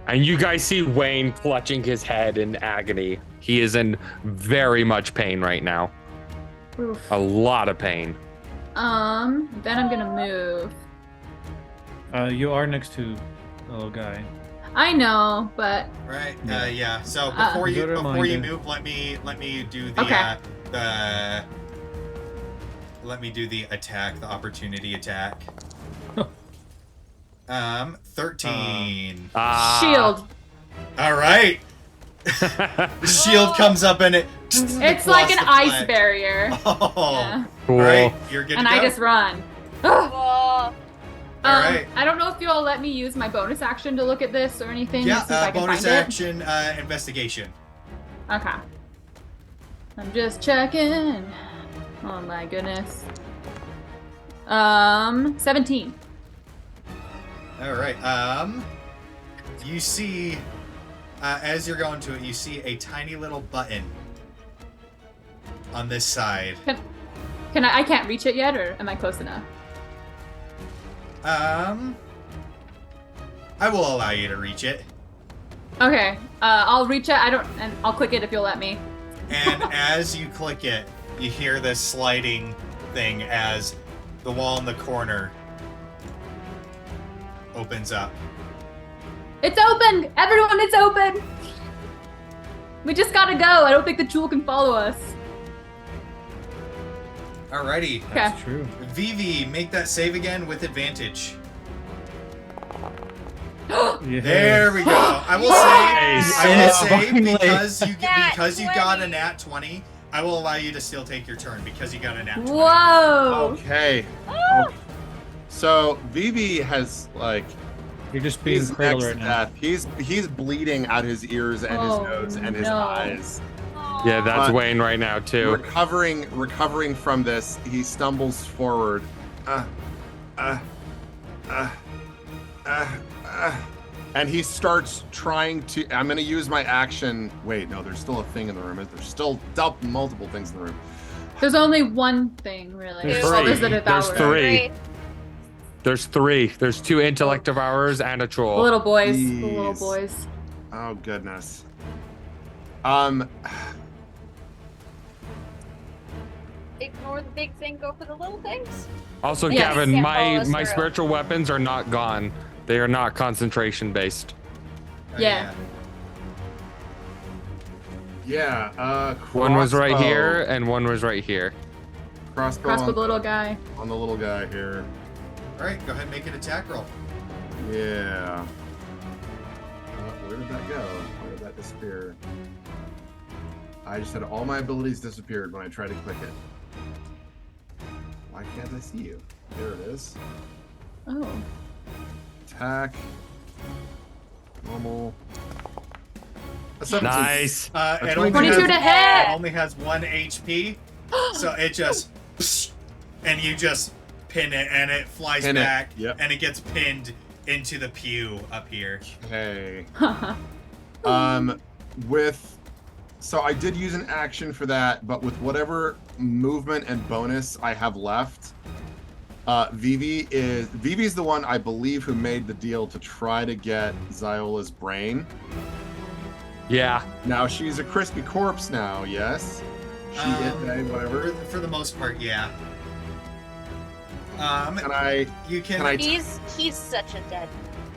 And you guys see Wayne clutching his head in agony. He is in very much pain right now. Oof. A lot of pain. Then I'm gonna move. You are next to the little guy. I know, but Right. Yeah. Yeah. So Uh, before you Good move, reminder. let me do the Okay. let me do the attack, the opportunity attack. 13. shield. All right. The shield comes up and it. It's like an ice barrier. Oh. Yeah. Cool. All right, you're good And to go. I just run. Ugh. Whoa. Alright. I don't know if you'll let me use my bonus action to look at this or anything. Yeah, to see if I can bonus find action, investigation. it. Okay. I'm just checking. Oh my goodness. 17. All right. You see, as you're going to it, you see a tiny little button on this side. Can I can't reach it yet, or am I close enough? I will allow you to reach it. Okay. I'll reach it. And I'll click it if you'll let me. And as you click it, you hear this sliding thing as the wall in the corner opens up. It's open! Everyone, it's open! We just gotta go. I don't think the Jewel can follow us. Alrighty. Okay. That's true. Vivi, make that save again with advantage. Yes. There we go. I will say Finally. because you got a 20. nat 20, I will allow you to still take your turn because you got a nat 20. Whoa! Okay. So Vivi has like You're just being he's cradled next right to now. death. He's bleeding out his ears and his Oh, nose and his no. eyes. Yeah, that's But- Wayne right now too. Recovering from this, he stumbles forward. And he starts trying to. I'm going to use my action. Wait, no, there's still a thing in the room. There's still multiple things in the room. There's only one thing, really. There's Well, there's three. the There's devourer. three. There's three. There's two intellect devourers and a The troll. little boys. The little Jeez. boys. Oh goodness. Ignore the big thing, go for the little things. Also, Yes. Gavin, Can't follow my us my through. spiritual weapons are not gone. They are not concentration based. Oh, Yeah. Yeah. One was right crossbow. here, and one was right here. Crossbow, Cross with on, the little guy. on the little guy here. All right, go ahead and make an attack roll. Yeah. Where did that go? Where did that disappear? I just had all my abilities disappeared when I tried to click it. Why can't I see you? There it is. Oh. Attack. Normal. A 17. Nice. It 22 to hit! It only has 1 HP, so it just and you just pin it, and it flies Pin it, back, yep. and it gets pinned into the pew up here. Okay. So I did use an action for that, but with whatever movement and bonus I have left, Vivi's the one I believe who made the deal to try to get Xy'lith's brain. Yeah. Now she's a crispy corpse now, yes? She whatever. For the most part, yeah. Can I You can. can I He's such a dead.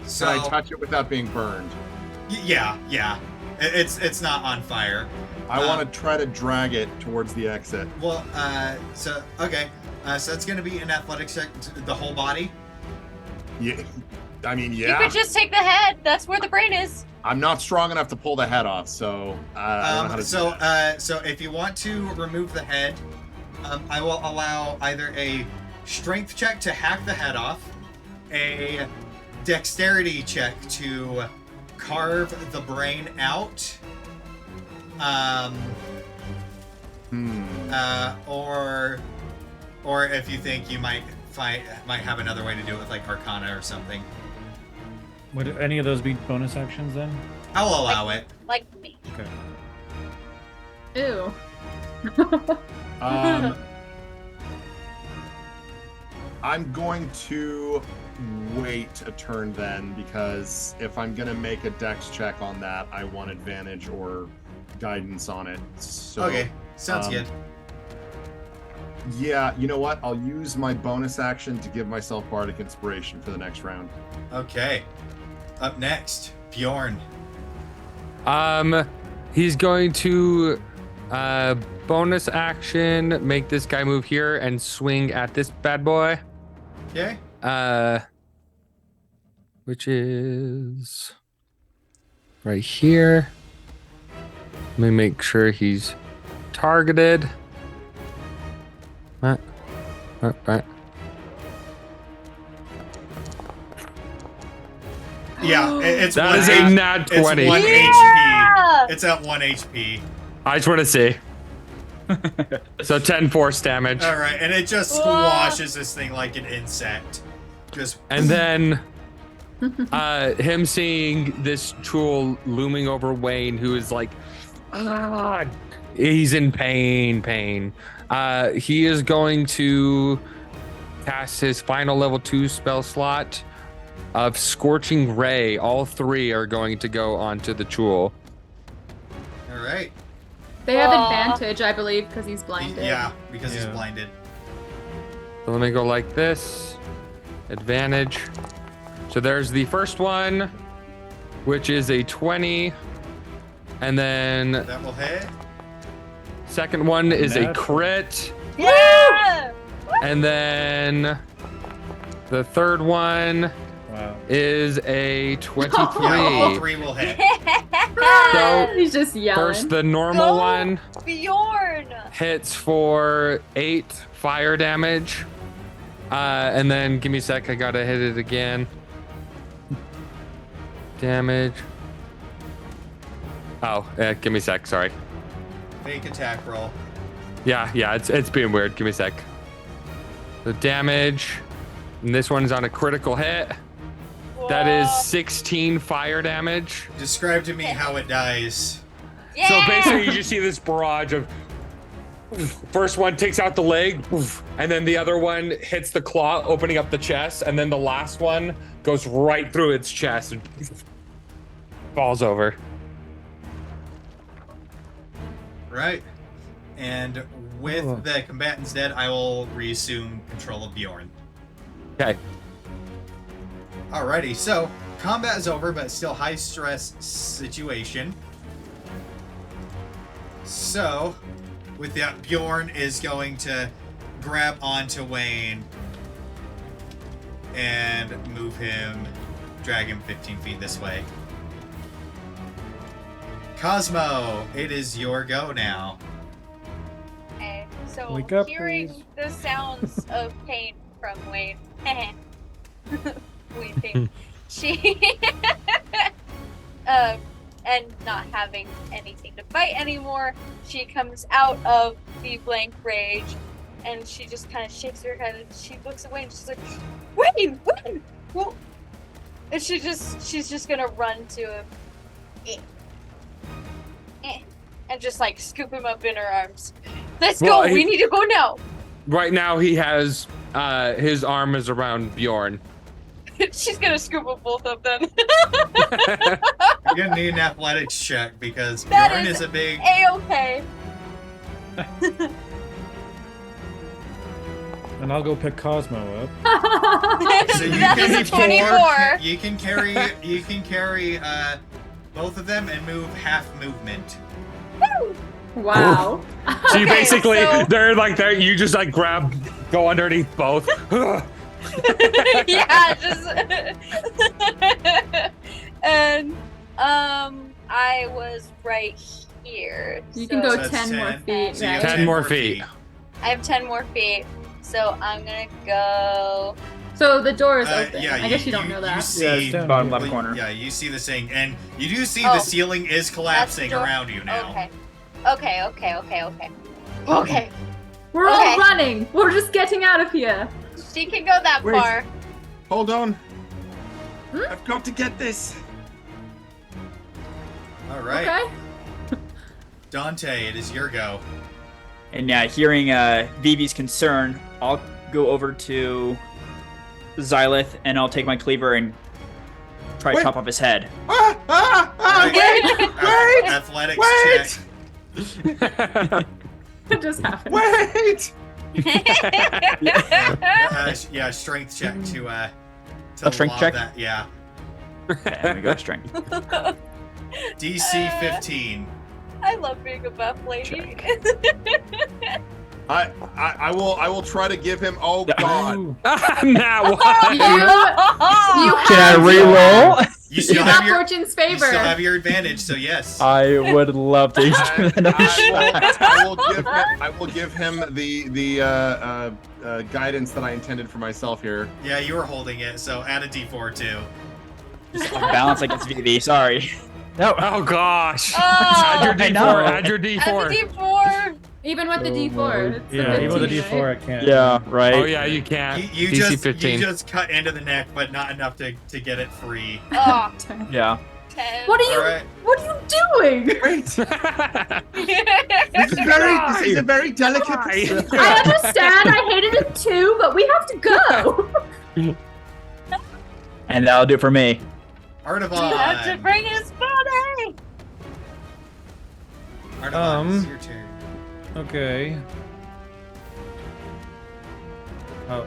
so can I touch it without being burned? yeah. It's not on fire. I want to try to drag it towards the exit. Well, okay. So it's gonna be an athletics check, the whole body. Yeah. I mean, You yeah. could just take the head. That's where the brain is. I'm not strong enough to pull the head off, so I don't know how to do that. So if you want to remove the head, I will allow either a strength check to hack the head off, a dexterity check to carve the brain out, or if you think you might have another way to do it with like Arcana or something. Would any of those be bonus actions then? I'll allow it. Like me. Okay. Ew. I'm going to wait a turn then, because if I'm gonna make a dex check on that, I want advantage or guidance on it. So, Okay, sounds good. Yeah, you know what? I'll use my bonus action to give myself Bardic Inspiration for the next round. Okay. Up next, Bjorn. He's going to bonus action, make this guy move here and swing at this bad boy. Okay. Which is right here. Let me make sure he's targeted. Right. Yeah, it's That one is a nat 20. It's 1 Yeah! HP. It's at 1 HP. I just want to see. So 10 force damage. All right, and it just squashes this thing like an insect. Just And then him seeing this tool looming over Wayne, who is like, ah, he's in pain. He is going to cast his final level 2 spell slot of Scorching Ray. All 3 are going to go onto the tool. all right. They have advantage, I believe, because he's blinded. Yeah, because he's blinded. So let me go like this. Advantage. So there's the first one, which is a 20. And then That will hit. second one is a Natural. crit. Yeah! And then the third one Wow. is a 23. Yeah, all 3 will hit. So He's just yelling. first the normal Go. one Bjorn! hits for 8 fire damage. And then give me a sec, I gotta hit it again. Damage. Oh, give me a sec, sorry. Make attack roll. Yeah, it's being weird. Give me a sec. The damage. And this one's on a critical hit. That is 16 fire damage. Describe to me how it dies. Yeah! So basically, you just see this barrage of. First one takes out the leg, and then the other one hits the claw, opening up the chest, and then the last one goes right through its chest and falls over. Right. And with the combatants dead, I will reassume control of Bjorn. Okay. Alrighty, so combat is over, but it's still high stress situation. So, with that, Bjorn is going to grab onto Wayne and move him, drag him 15 feet this way. Cosmo, it is your go now. Okay, so Wake up, hearing please. the sounds of pain from Wayne, weeping, she, and not having anything to fight anymore, she comes out of the blank rage, and she just kind of shakes her head, and she looks away, and she's like, Wayne, well, and she's just gonna run to him, and just like scoop him up in her arms. Let's Well, go. We need to go now. Right now, he has his arm is around Bjorn. She's gonna scoop up both of them. You're gonna need an athletics check because That Bjorn is is a big. A-okay. And I'll go pick Cosmo up. So you That can is a 24. You can carry both of them and move half movement. Wow. So you Okay, basically, so- they're like there. You just like grab, go underneath both. Yeah, just And I was right here. You can go so 10 more 10. feet. So you have right? 10 more feet. I have 10 more feet. So I'm gonna go. So the door is open. Yeah, I guess you don't know that. You see, Yeah, it's bottom left corner. Yeah, you see this thing, and you do see Oh, the ceiling is collapsing door. around you now. Okay. Okay. We're Okay. all running. We're just getting out of here. She can go that Wait. far. Hold on. Hmm? I've got to get this. All right, Okay. Dante, it is your go. And hearing Vivi's concern, I'll go over to Xy'lith and I'll take my cleaver and try to Wait. chop off his head. Wait! Athletics Wait! check. It just happened. Wait! Yeah, strength check to A strength lob check? that. Yeah, There we go, strength. DC 15. I love being a buff lady. I will try to give him. Oh God! Ooh. Now You, what? you Can I have reroll? You You still have have your fortune's you favor. still have your advantage, so yes. I would love to. I will give him the guidance that I intended for myself here. Yeah, you were holding it, so add a D4 too. Balance against Vivi. Sorry. No. Oh gosh. Oh, Add your I know. D4. Add your As a D4. D4. Even with the Oh, D4. Lord. It's Yeah, even with a 15, D4, right? I can't. Yeah. Right. Oh yeah, you can't. You DC 15. just cut into the neck, but not enough to get it free. Oh, Yeah. 10. What are you? Alright. What are you doing? Wait, this is a very delicate. I understand. I hated it too, but we have to go. And that'll do it for me. Artavon. You have to bring his body. Artavon, it's your turn. Okay. Oh.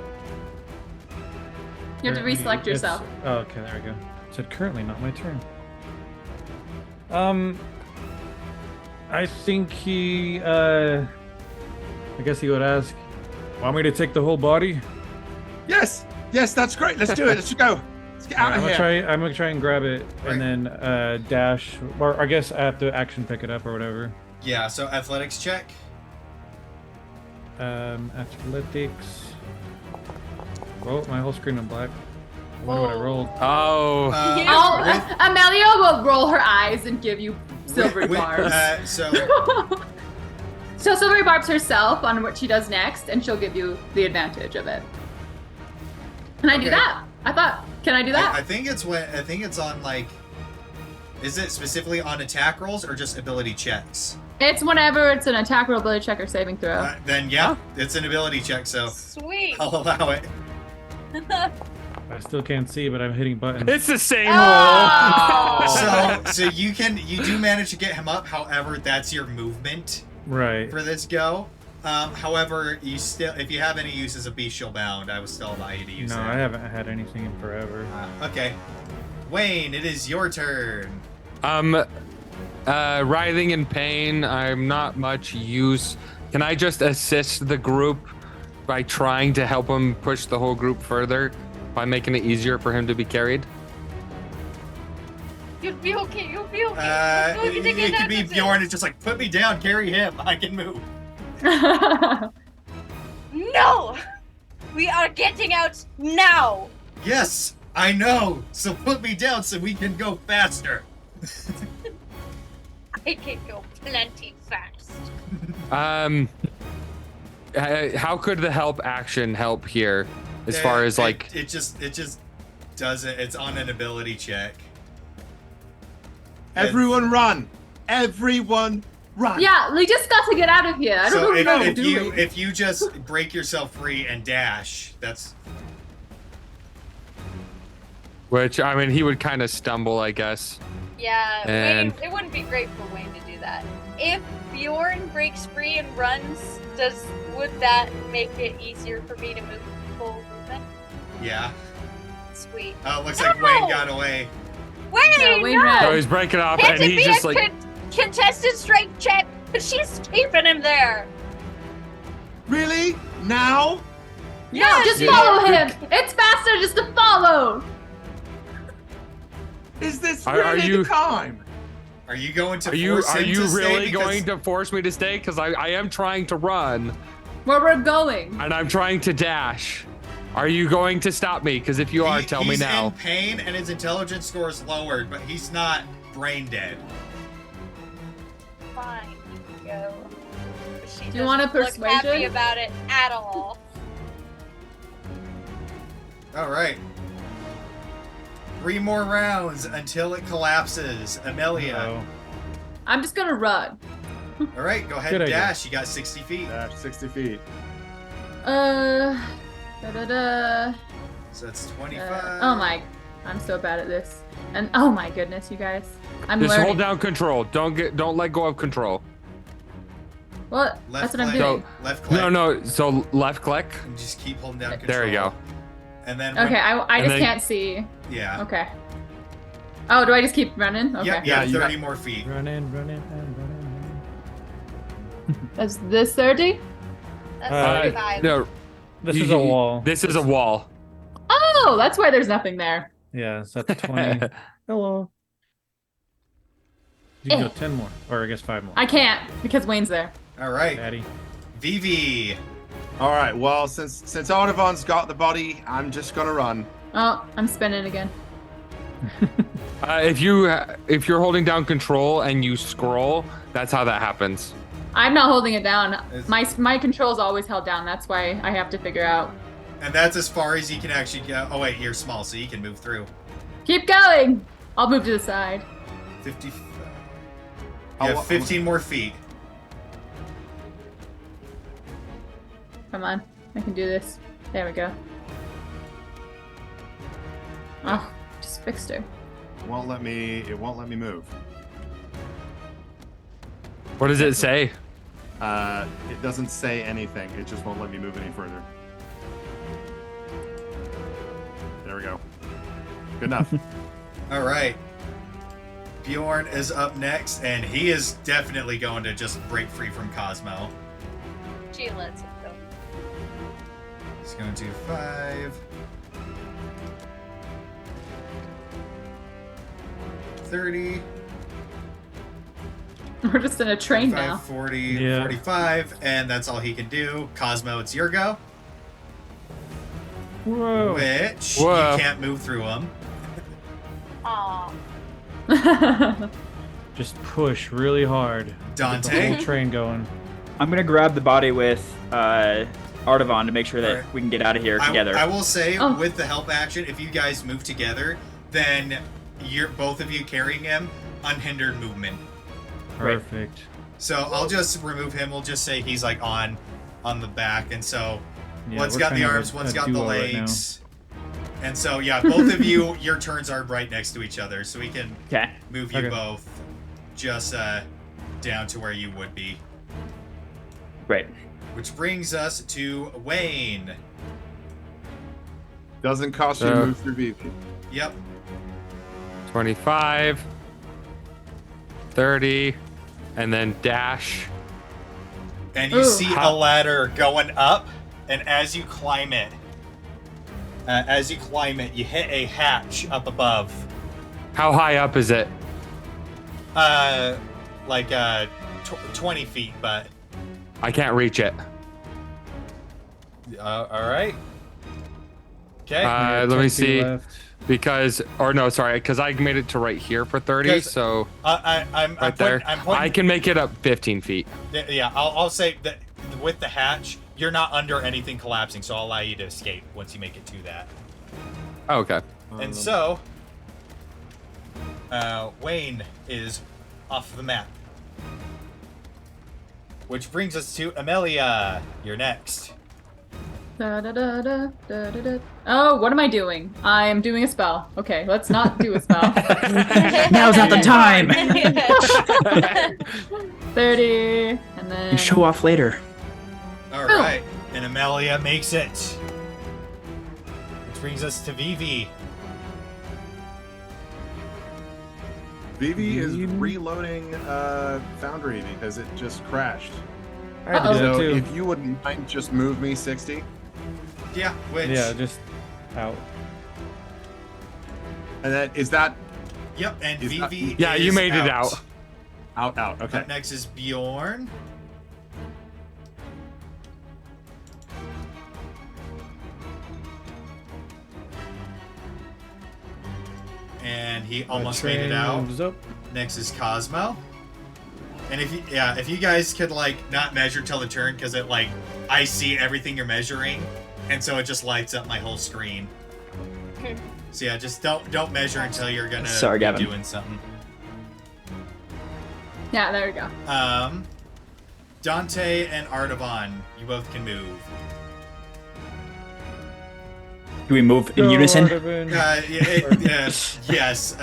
You have to reselect It's- yourself. Oh, okay, there we go. It said currently not my turn. I think he, I guess he would ask, want me to take the whole body? Yes, that's great. Let's do it. Let's go. Let's get out I'm of gonna here. try. I'm gonna try and grab it and then dash, or I guess I have to action pick it up or whatever. Yeah, so athletics check. Athletics. Oh, my whole screen went black. I wonder what I rolled. Oh. Amelia will roll her eyes and give you silvery barbs. So So silvery barbs herself on what she does next, and she'll give you the advantage of it. Can I do Okay. that? Can I do that? I think it's on like. Is it specifically on attack rolls or just ability checks? It's whenever it's an attack roll, ability check, or saving throw. Then yeah, it's an ability check, so Sweet. I'll allow it. I still can't see, but I'm hitting buttons. It's the same Oh. So you do manage to get him up. However, that's your movement Right. for this go. However, you still, if you have any use as a bestial bound, I would still allow you to use No, it. I haven't had anything in forever. Okay, Wayne, it is your turn. Writhing in pain. I'm not much use. Can I just assist the group by trying to help him push the whole group further by making it easier for him to be carried? You'll be okay. You'll be okay. It could be Bjorn. It's just like, put me down, carry him. I can move. No! We are getting out now! Yes, I know. So put me down so we can go faster. I can go plenty fast. How could the help action help here? As far as like, it just does it. It's on an ability check. Everyone run! Everyone run! Yeah, we just got to get out of here. I don't So know what we're doing. if you just break yourself free and dash, that's which I mean, he would kind of stumble, I guess. Yeah, And- Wayne, it wouldn't be great for Wayne to do that. If Bjorn breaks free and runs, would that make it easier for me to move full movement? yeah. Sweet. Oh, it looks like Wayne got away. Wayne, Yeah, Wayne no! ran. So he's breaking off, Can't and it he's be just a like, contested strength check? But she's keeping him there. Really? Now? No, just follow him. It's faster just to follow. Is this Are really you- the time? Are you going to Are you force him to stay? really Because going to force me to stay? Because I am trying to run Where we're going. and I'm trying to dash. Are you going to stop me? Because if you are, tell me he's now. in pain and his intelligence score is lowered, but he's not brain dead. Fine, go. She Do you want a doesn't look happy persuasion? about it at all. All right. 3 more rounds until it collapses. Amelia. Oh. I'm just gonna run. All right, go ahead Good and idea. dash. You got 60 feet. Dash 60 feet. Da-da-da. So that's 25. Oh my, I'm so bad at this. And oh my goodness, you guys, I'm Just learning. hold down control. Don't let go of control. What? Left That's what I'm click. doing. Left click. No. So left click. And just keep holding down control. There you go. And then when- Okay, I And just then- can't see. Yeah. Okay. Oh, do I just keep running? Okay. Yep, Yeah, yeah, you 30 more feet. Run in, and run in. That's this 30? That's Uh, 35. No, This is a wall. This is a wall. Oh, that's why there's nothing there. Yeah, so that's 20. Hello. You can go 10 more, or I guess 5 more. I can't because Wayne's there. All right. Daddy. Vivi. All right. Well, since Audubon's got the body, I'm just gonna run. Oh, I'm spinning again. If you're holding down control and you scroll, that's how that happens. I'm not holding it down. It's- My control's always held down. That's why I have to figure out. And that's as far as you can actually go. Oh, wait, you're small, so you can move through. Keep going. I'll move to the side. 50. Oh, Yeah, what- 15 more feet. Come on, I can do this. There we go. Oh, just fixed her. It won't let me move. What does it say? It doesn't say anything. It just won't let me move any further. There we go. Good enough. All right. Bjorn is up next, and he is definitely going to just break free from Cosmo. She lets it go. He's going to 5. 30. We're just in a train 35, now. 40, Yeah. 45, and that's all he can do. Cosmo, it's your go. Whoa. Which Whoa. you can't move through them. Aw. Just push really hard. Get the Dante. whole train going. I'm gonna grab the body with Artavan to make sure that Alright. we can get out of here I together. will say, Oh. with the help action, if you guys move together, then you're both of you carrying him, unhindered movement. Right. Perfect. So I'll just remove him. We'll just say he's like on the back, and so Yeah, one's we're got the kind of arms, a one's got the duo right now. legs. And so yeah, both of you, your turns are right next to each other, so we can Okay. move you Okay. both just down to where you would be. Great. Which brings us to Wayne. Doesn't cost you to move through VP. Yep. 25, 30, and then dash. And you Ooh. see a ladder going up, and as you climb it, you hit a hatch up above. How high up is it? Like 20 feet, but I can't reach it. all right. Okay. Yeah, Let 10 me feet see. left. Because I made it to right here for 30, Because- so I'm right there. I'm pointing, I can make it up 15 feet. Yeah, I'll say that with the hatch, you're not under anything collapsing, so I'll allow you to escape once you make it to that. Oh, okay. And so, Wayne is off the map. Which brings us to Amelia. You're next. Da, da, da, da, da, da, da. Oh, what am I doing? I am doing a spell. Okay, let's not do a spell. Now's not the time. 30, and then You show off later. All right, and Amelia makes it. Which brings us to Vivi. Vivi is reloading Foundry because it just crashed. I had to do So that too. if you wouldn't mind, just move me 60. Yeah, which Yeah, just out. And that is that Yep, and He's not- Vivi Yeah, you is made it out. Out. Okay. Up next is Bjorn. And he almost made it out. Moves up. Next is Cosmo. And if you guys could like not measure till the turn, because it like I see everything you're measuring, and so it just lights up my whole screen. So yeah, just don't measure until you're gonna Sorry, be Gavin. doing something. Yeah, there we go. Dante and Artavan, you both can move. Do we move in Go, unison? Artavan. Yes.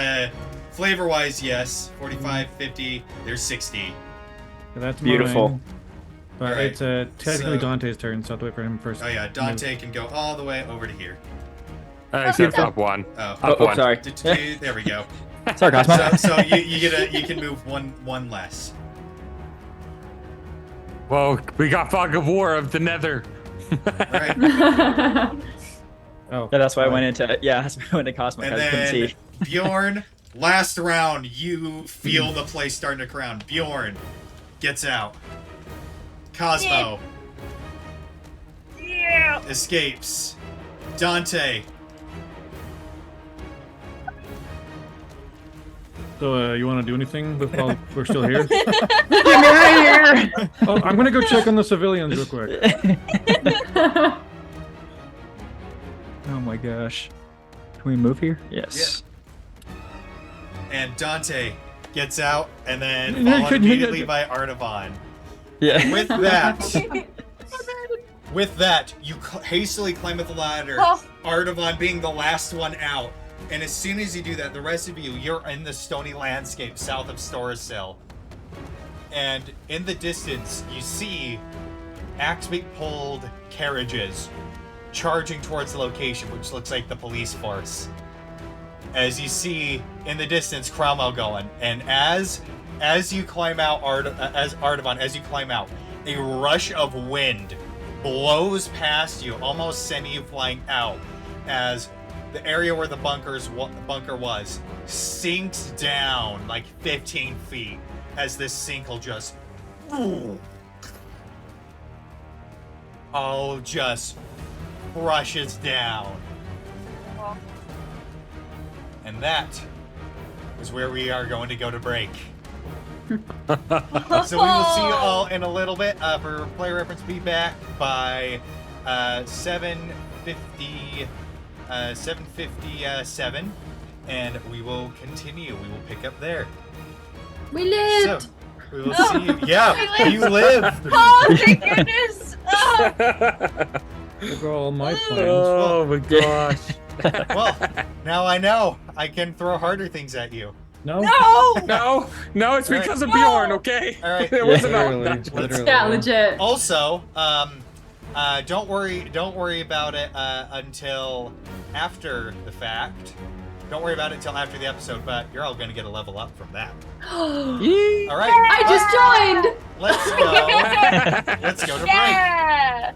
Flavor-wise, yes. 45, 50. There's 60. Yeah, that's Beautiful. mine. But Alright, it's technically so- Dante's turn, so I have to wait for him first. Oh yeah, Dante can go all the way over to here. Except up one. Oh, Up one. Sorry. There we go. Sorry, Cosmo. So you can move one less. Well, we got Fog of War of the Nether. Right. Oh, Yeah, that's why I went into that's why I went to Cosmo. And I couldn't then see. Bjorn, last round, you feel the place starting to crown. Bjorn gets out. Cosmo Yeah. escapes. Dante. So, you want to do anything while we're still here? Get me out of here! Oh, I'm gonna go check on the civilians real quick. Oh my gosh. Can we move here? Yes. And Dante gets out, and then Yeah, followed couldn't you immediately get- by Artavan. Yeah. With that, you hastily climb up the ladder. Oh. Artavan being the last one out. And as soon as you do that, the rest of you're in the stony landscape south of Storasil. And in the distance, you see axe-pulled carriages charging towards the location, which looks like the police force. As you see in the distance, Cromwell going, and as you climb out, Artavan, as you climb out, a rush of wind blows past you, almost sending you flying out, as the area where the bunker was sinks down like 15 feet, as this sinkhole just just crushes down. And that is where we are going to go to break. So we will see you all in a little bit. For player reference, be back by 7:57, and we will continue. We will pick up there. We lived. So we will see you. Yeah, you lived. Oh, thank goodness! Oh. Look at all my plans. Oh my gosh. Well, now I know I can throw harder things at you. No? No! No, it's because of Bjorn, okay? All right. It wasn't Literally, all literally. Yeah, legit. Also, don't worry about it until after the fact. Don't worry about it until after the episode, but you're all gonna get a level up from that. All right. I just joined. Let's go. Let's go to break. Yeah!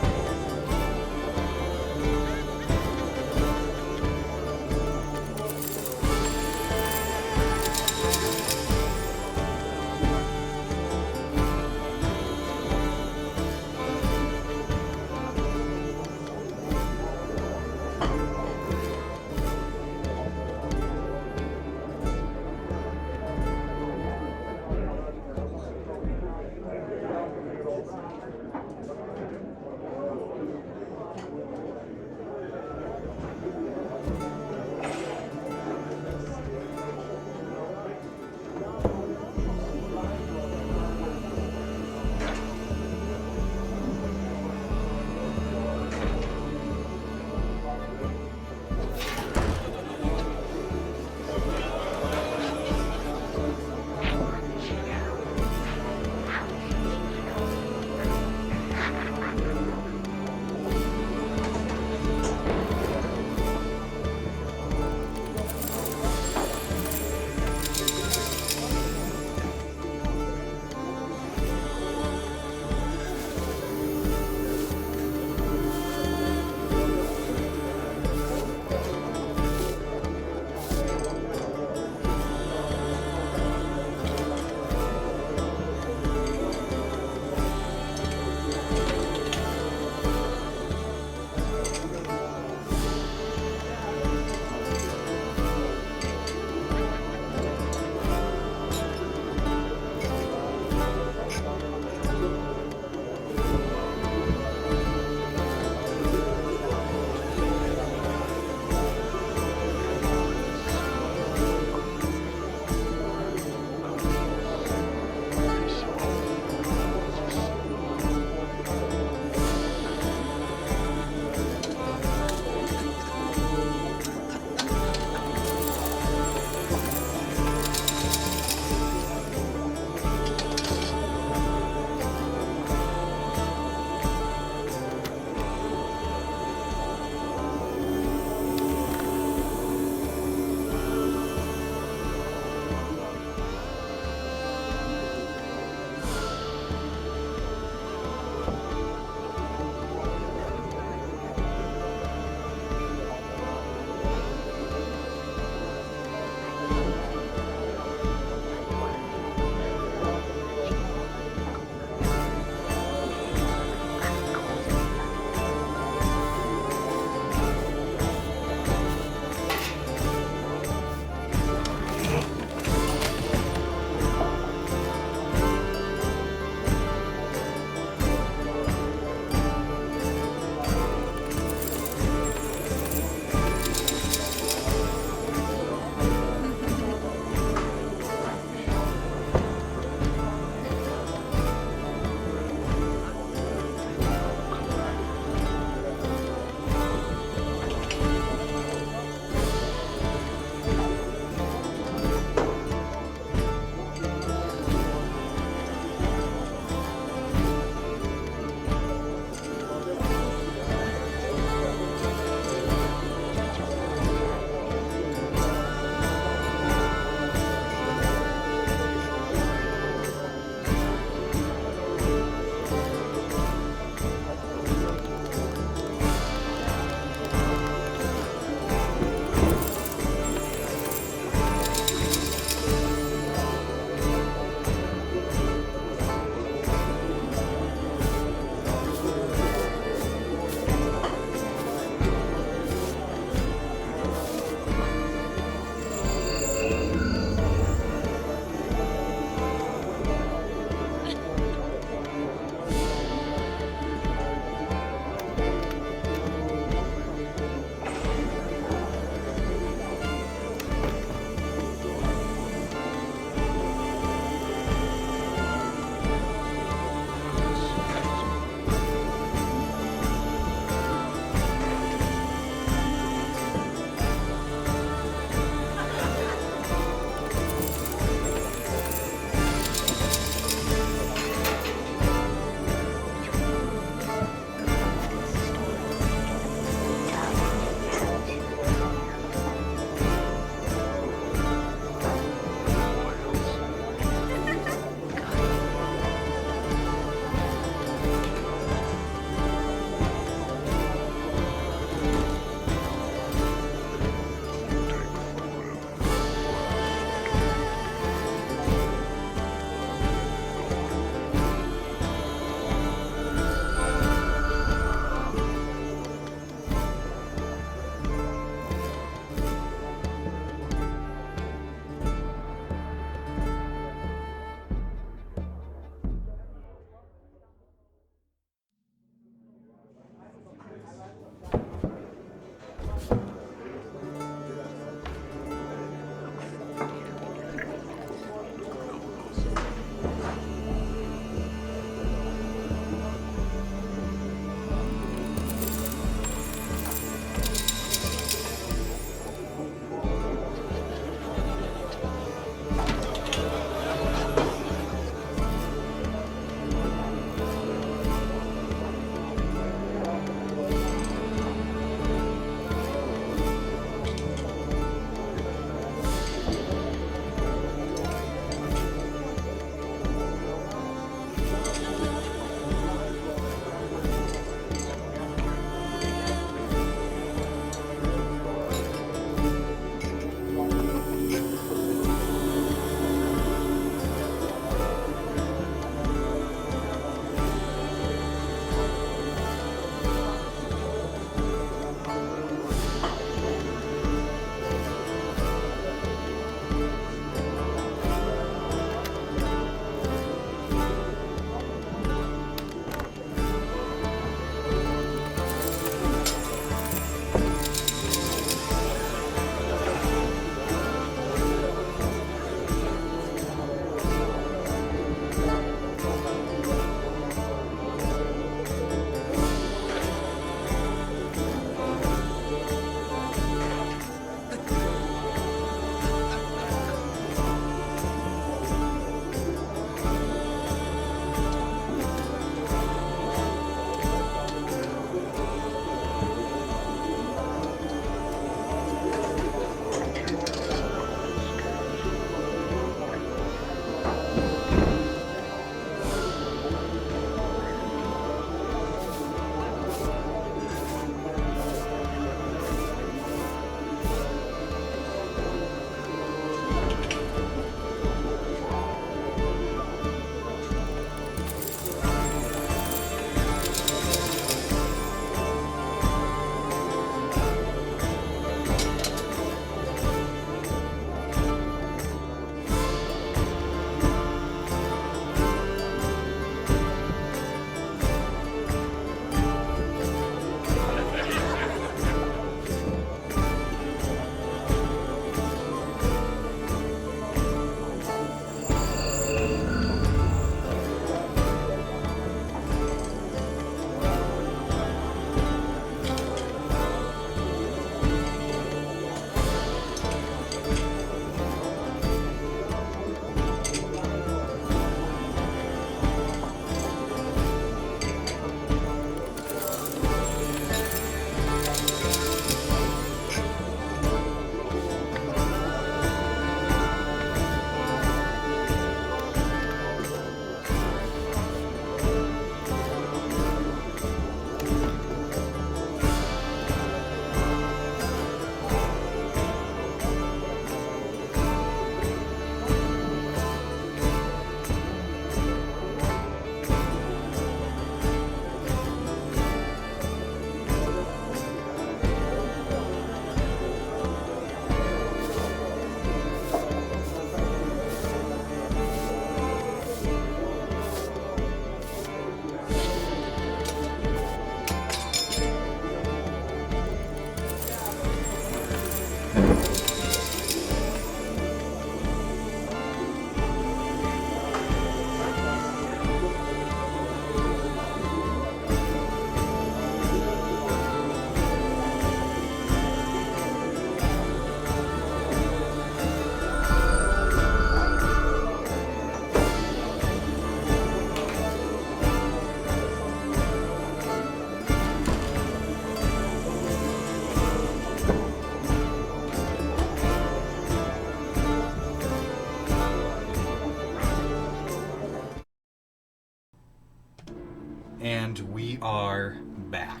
And we are back.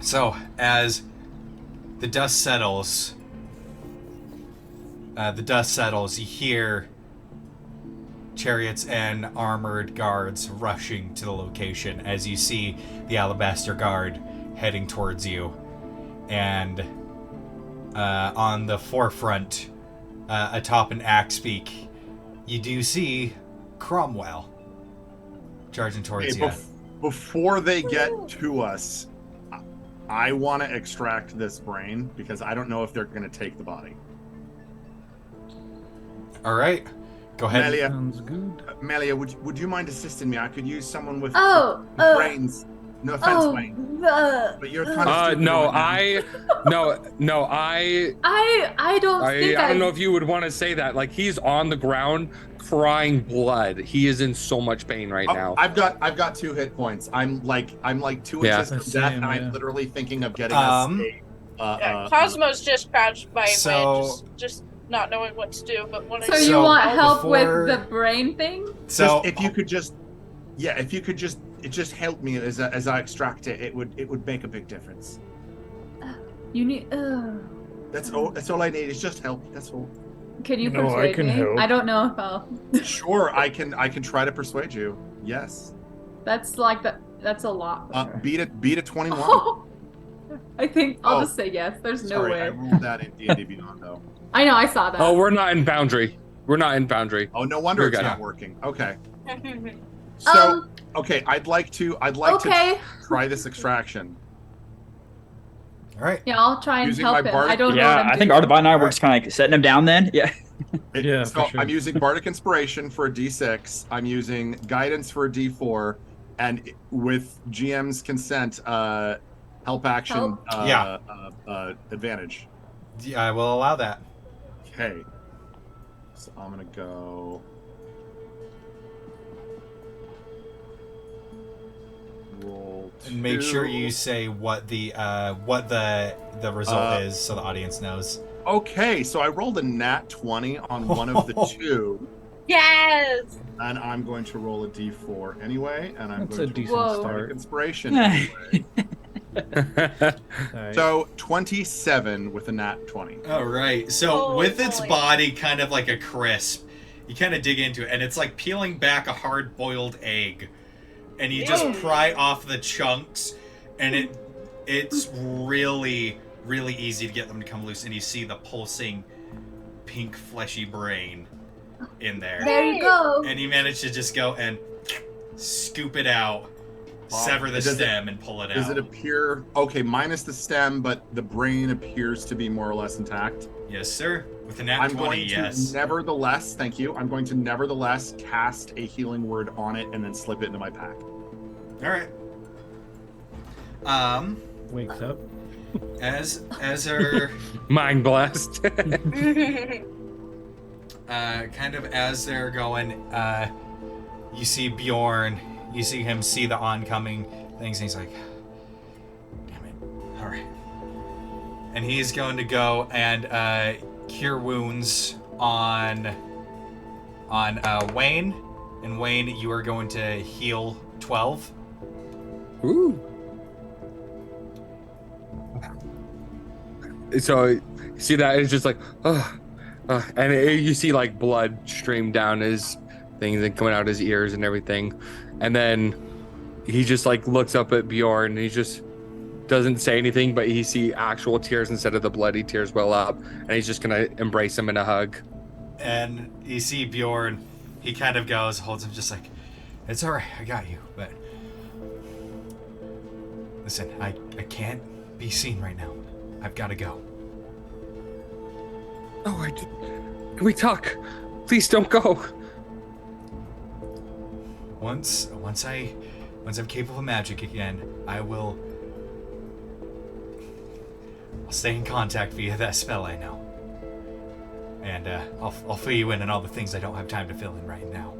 So, as the dust settles, you hear chariots and armored guards rushing to the location as you see the Alabaster Guard heading towards you. And on the forefront, atop an axe peak, you do see Cromwell charging towards you. Before they get to us, I want to extract this brain because I don't know if they're going to take the body. All right, go ahead. Amelia, Sounds good. Amelia, would you mind assisting me? I could use someone with Oh, brains. No offense, Wayne. But you're kind of stupid no, right now. I don't know if you would want to say that. Like, he's on the ground crying blood. He is in so much pain right now. I've got 2 hit points. I'm like 2 inches from death, and I'm literally thinking of getting Cosmo's just crouched by so- just not knowing what to do. But when So you want help before- with the brain thing? So if you could just help me as I extract it, it would make a big difference. You need. That's all I need. Is just help. That's all. Can you No, persuade I can me? help. I don't know if I'll. Sure, I can try to persuade you. Yes. That's like that. That's a lot. for her. Beat a 21. Oh, I think I'll Oh. just say yes. There's no Sorry, way. I rolled that in D&D Beyond though. I know. I saw that. Oh, we're not in Foundry. Oh, no wonder You're it's good. not working. Okay. So, okay, I'd like to try this extraction. all right. Yeah, I'll try and Using help my him. bardic- I don't know. Yeah, what I'm I think doing. Artaban and I were just kind of like setting him down then. Yeah. Yeah, So for sure. I'm using Bardic Inspiration for a D6. I'm using Guidance for a D4, and with GM's consent, help action advantage. Yeah, I will allow that. Okay. So I'm gonna go. Roll 2. And make sure you say what the result is so the audience knows. Okay, so I rolled a nat 20 on one of the 2, Yes. and I'm going to roll a D4 anyway, and I'm That's going a to decent roll Whoa. Bardic start. Inspiration anyway. Alright. So 27 with a nat 20. All right. So Oh, with its boy. body kind of like a crisp, you kind of dig into it, and it's like peeling back a hard-boiled egg, and you just Ew. pry off the chunks, and it's really easy to get them to come loose, and you see the pulsing pink fleshy brain in there, There you go. and you manage to just go and scoop it out, sever the Does it- stem, and pull it out. Does it appear okay? Minus the stem, but the brain appears to be more or less intact. Yes, sir. With a nat I'm 20, going to yes. nevertheless, thank you. I'm going to nevertheless cast a healing word on it and then slip it into my pack. All right. Wakes up. As her Mind blast. kind of as they're going, you see Bjorn. You see him see the oncoming things, and he's like, "Damn it! All right." And he's going to go and cure wounds on Wayne. And Wayne, you are going to heal 12. Ooh. So you see that it's just like, and you see like blood stream down his things and coming out his ears and everything, and then he just like looks up at Bjorn and he just doesn't say anything, but he see actual tears instead of the bloody tears well up, and he's just gonna embrace him in a hug. And you see Bjorn, he kind of goes, holds him just like, "It's all right, I got you, but listen, I can't be seen right now. I've got to go." Oh, can we talk? Please don't go. Once I'm capable of magic again, I'll stay in contact via that spell I know. And I'll fill you in on all the things I don't have time to fill in right now.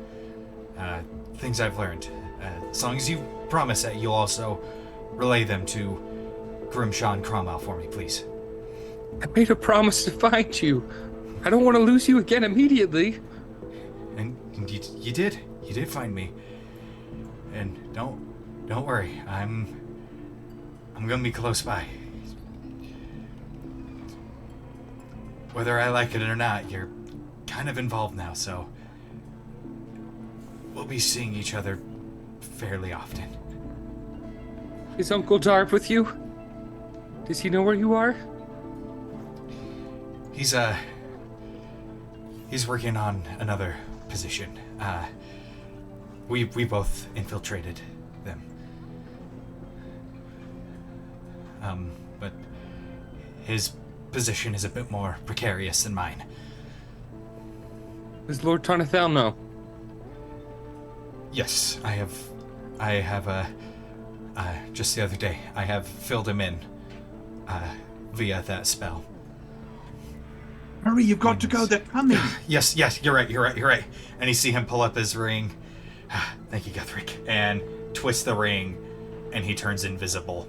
Things I've learned. As long as you promise that you'll also relay them to Grimshaw Cromwell for me, please. I made a promise to find you. I don't want to lose you again And you did find me. And Don't worry. I'm gonna be close by. Whether I like it or not, you're kind of involved now, so we'll be seeing each other fairly often. Is Uncle Darp with you? Does he know where you are? He's working on another position. We both infiltrated them. But his position is a bit more precarious than mine. Does Lord Tarnathel know? Yes, I have just the other day, I have filled him in via that spell. Hurry, you've got to go. They're coming. Yes, you're right. And you see him pull up his ring. Thank you, Guthric. And twist the ring, and he turns invisible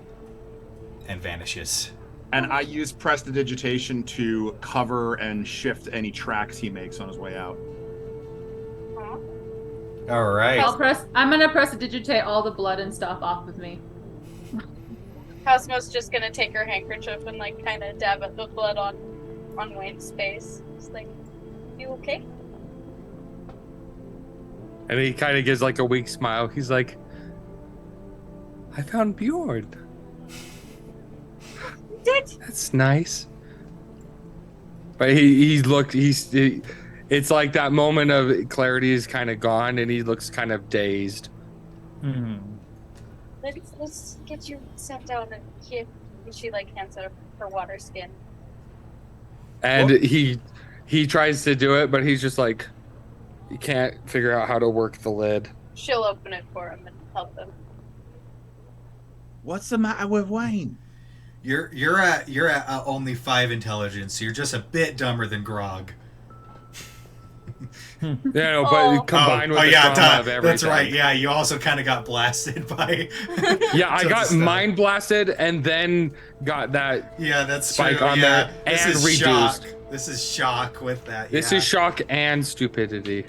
and vanishes. And I use prestidigitation to cover and shift any tracks he makes on his way out. All right. I'm gonna prestidigitate all the blood and stuff off of me. Cosmo's just gonna take her handkerchief and like kind of dab at the blood on Wayne's face. It's like, you okay? And he kind of gives like a weak smile. He's like, I found Bjorn. That's nice. But it's like that moment of clarity is kind of gone and he looks kind of dazed. Hmm. Let's get you sent down and here. And she like hands out her water skin. And he tries to do it, but he's just like, he can't figure out how to work the lid. She'll open it for him and help him. What's the matter with Wayne? You're at only 5 intelligence. So you're just a bit dumber than Grog. Yeah, no, but combined with the trauma of everything. That's right. Yeah, you also kind of got blasted by. Yeah, I got mind blasted and then got that. Yeah, that's spike true. on there and reduced. Shock. This is shock with that. This is shock and stupidity.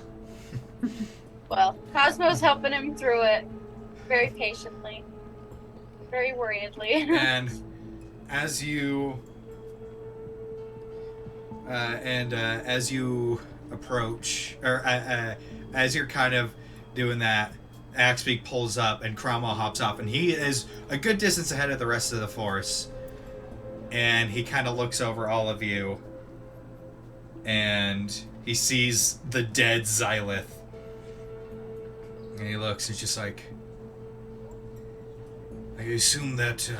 Well, Cosmo's helping him through it very patiently, very worriedly. And as you approach, or as you're kind of doing that, Axbeak pulls up and Cromwell hops off, and he is a good distance ahead of the rest of the force. And he kind of looks over all of you, and he sees the dead Xy'lith. And he looks, he's just like, I assume that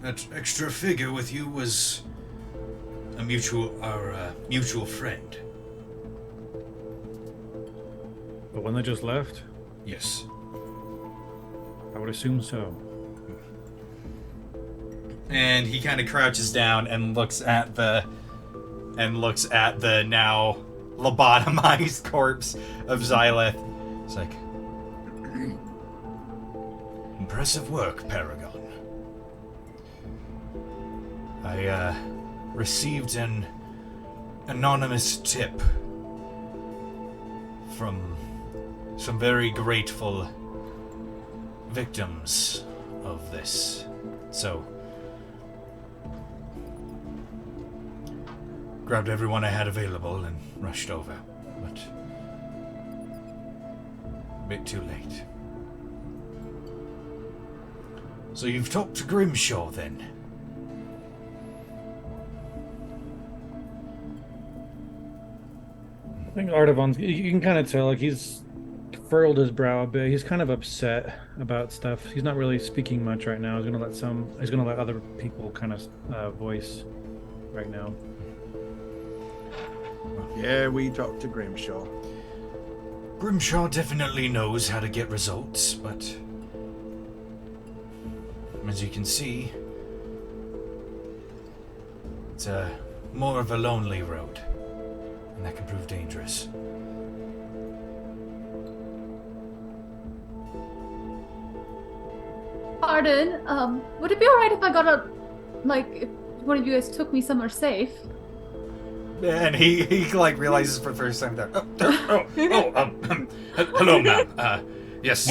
that extra figure with you was our mutual friend. The one that just left? Yes. I would assume so. And he kind of crouches down and looks at the now lobotomized corpse of Xy'lith. It's like, impressive work, Paragon. I received an anonymous tip from some very grateful victims of this. So, grabbed everyone I had available and rushed over, but a bit too late. So you've talked to Grimshaw, then? I think Artavan's, you can kind of tell, like, he's furrowed his brow a bit. He's kind of upset about stuff. He's not really speaking much right now. He's gonna let other people kind of voice right now. Yeah, we talked to Grimshaw. Grimshaw definitely knows how to get results, but as you can see, it's more of a lonely road, and that can prove dangerous. Pardon, would it be alright if I got if one of you guys took me somewhere safe? And he like realizes for the first time that hello, ma'am. Yes.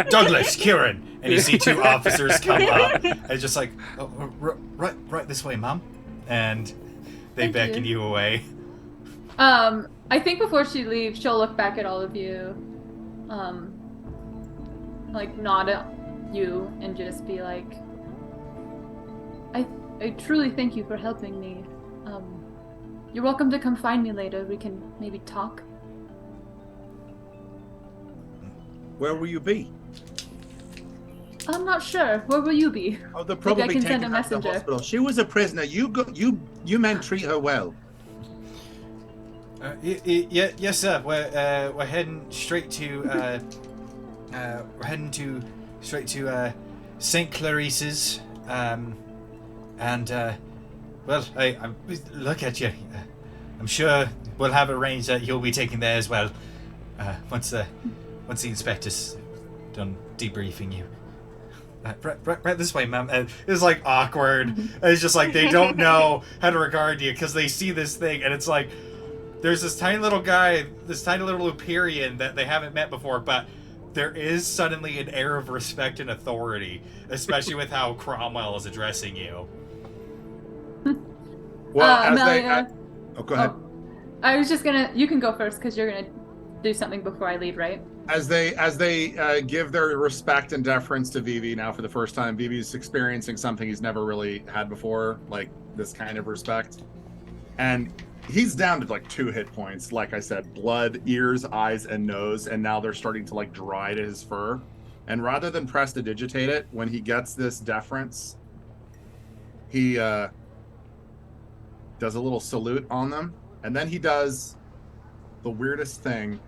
Douglas, Kieran. And you see two officers come up. And just like, oh, right this way, Mom. And they Thank beckon you away. I think before she leaves, she'll look back at all of you, like nod at you and just be like, I truly thank you for helping me. You're welcome to come find me later. We can maybe talk. Where will you be? I'm not sure. Where will you be? Oh, they'll probably I can take send a her to the messenger. hospital. She was a prisoner. You men treat her well. Yes, sir. We're heading straight to St. Clarice's, and well, I look at you. I'm sure we'll have arranged that you'll be taken there as well. Once the inspector's done debriefing you. Right this way, ma'am. It's like awkward. It's just like they don't know how to regard you because they see this thing and it's like there's this tiny little guy, this tiny little Uperian that they haven't met before, but there is suddenly an air of respect and authority, especially with how Cromwell is addressing you. Well, Amelia, go ahead. I was just gonna. You can go first because you're gonna do something before I leave, right? As they give their respect and deference to Vivi now for the first time, Vivi's experiencing something he's never really had before, like this kind of respect. And he's down to like 2 hit points, like I said, blood, ears, eyes, and nose, and now they're starting to like dry to his fur. And rather than prestidigitate it, when he gets this deference, he does a little salute on them, and then he does the weirdest thing.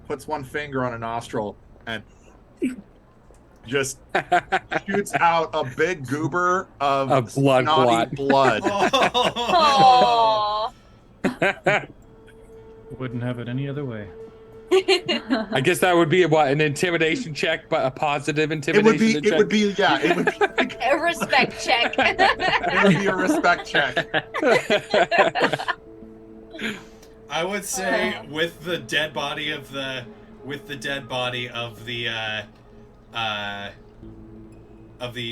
Puts one finger on a nostril and just shoots out a big goober of A blood snotty blood. Aww. Wouldn't have it any other way. I guess that would be an intimidation check, but a positive intimidation check. It would be like, A respect check. it would be a respect check. I would say with the dead body of the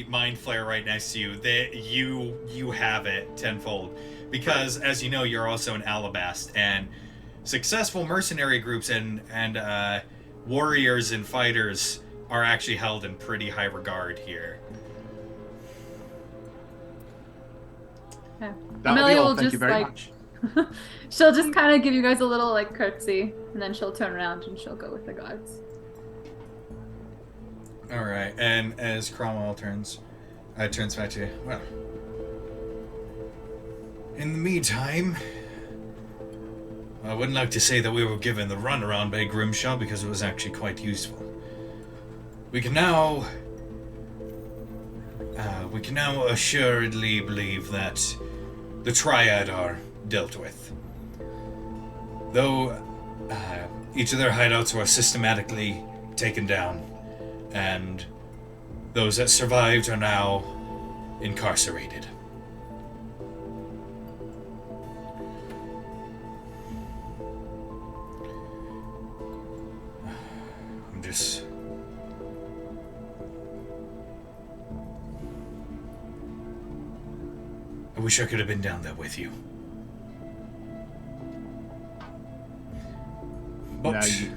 mind flayer right next to you, that you have it tenfold, because as you know, you're also an alabast, and successful mercenary groups and warriors and fighters are actually held in pretty high regard here. Okay. That would be Amelia all. will Thank you just very like much. she'll just kind of give you guys a little like curtsy, and then she'll turn around and she'll go with the guards. All right, and as Cromwell turns back to you. Well, in the meantime, I wouldn't like to say that we were given the runaround by Grimshaw because it was actually quite useful. We can now assuredly believe that the Triad are dealt with. Though each of their hideouts were systematically taken down, and those that survived are now incarcerated. I wish I could have been down there with you. But... Now you-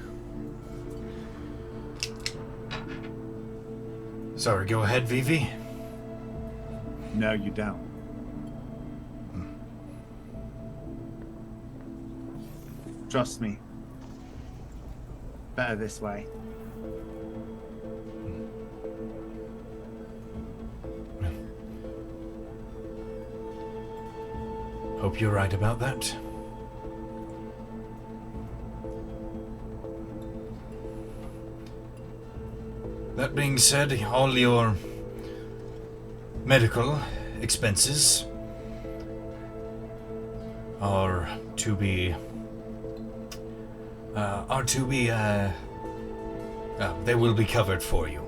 Sorry, go ahead, Vivi. No, you don't. Trust me. Better this way. Hope you're right about that. That being said, all your medical expenses are to be they will be covered for you.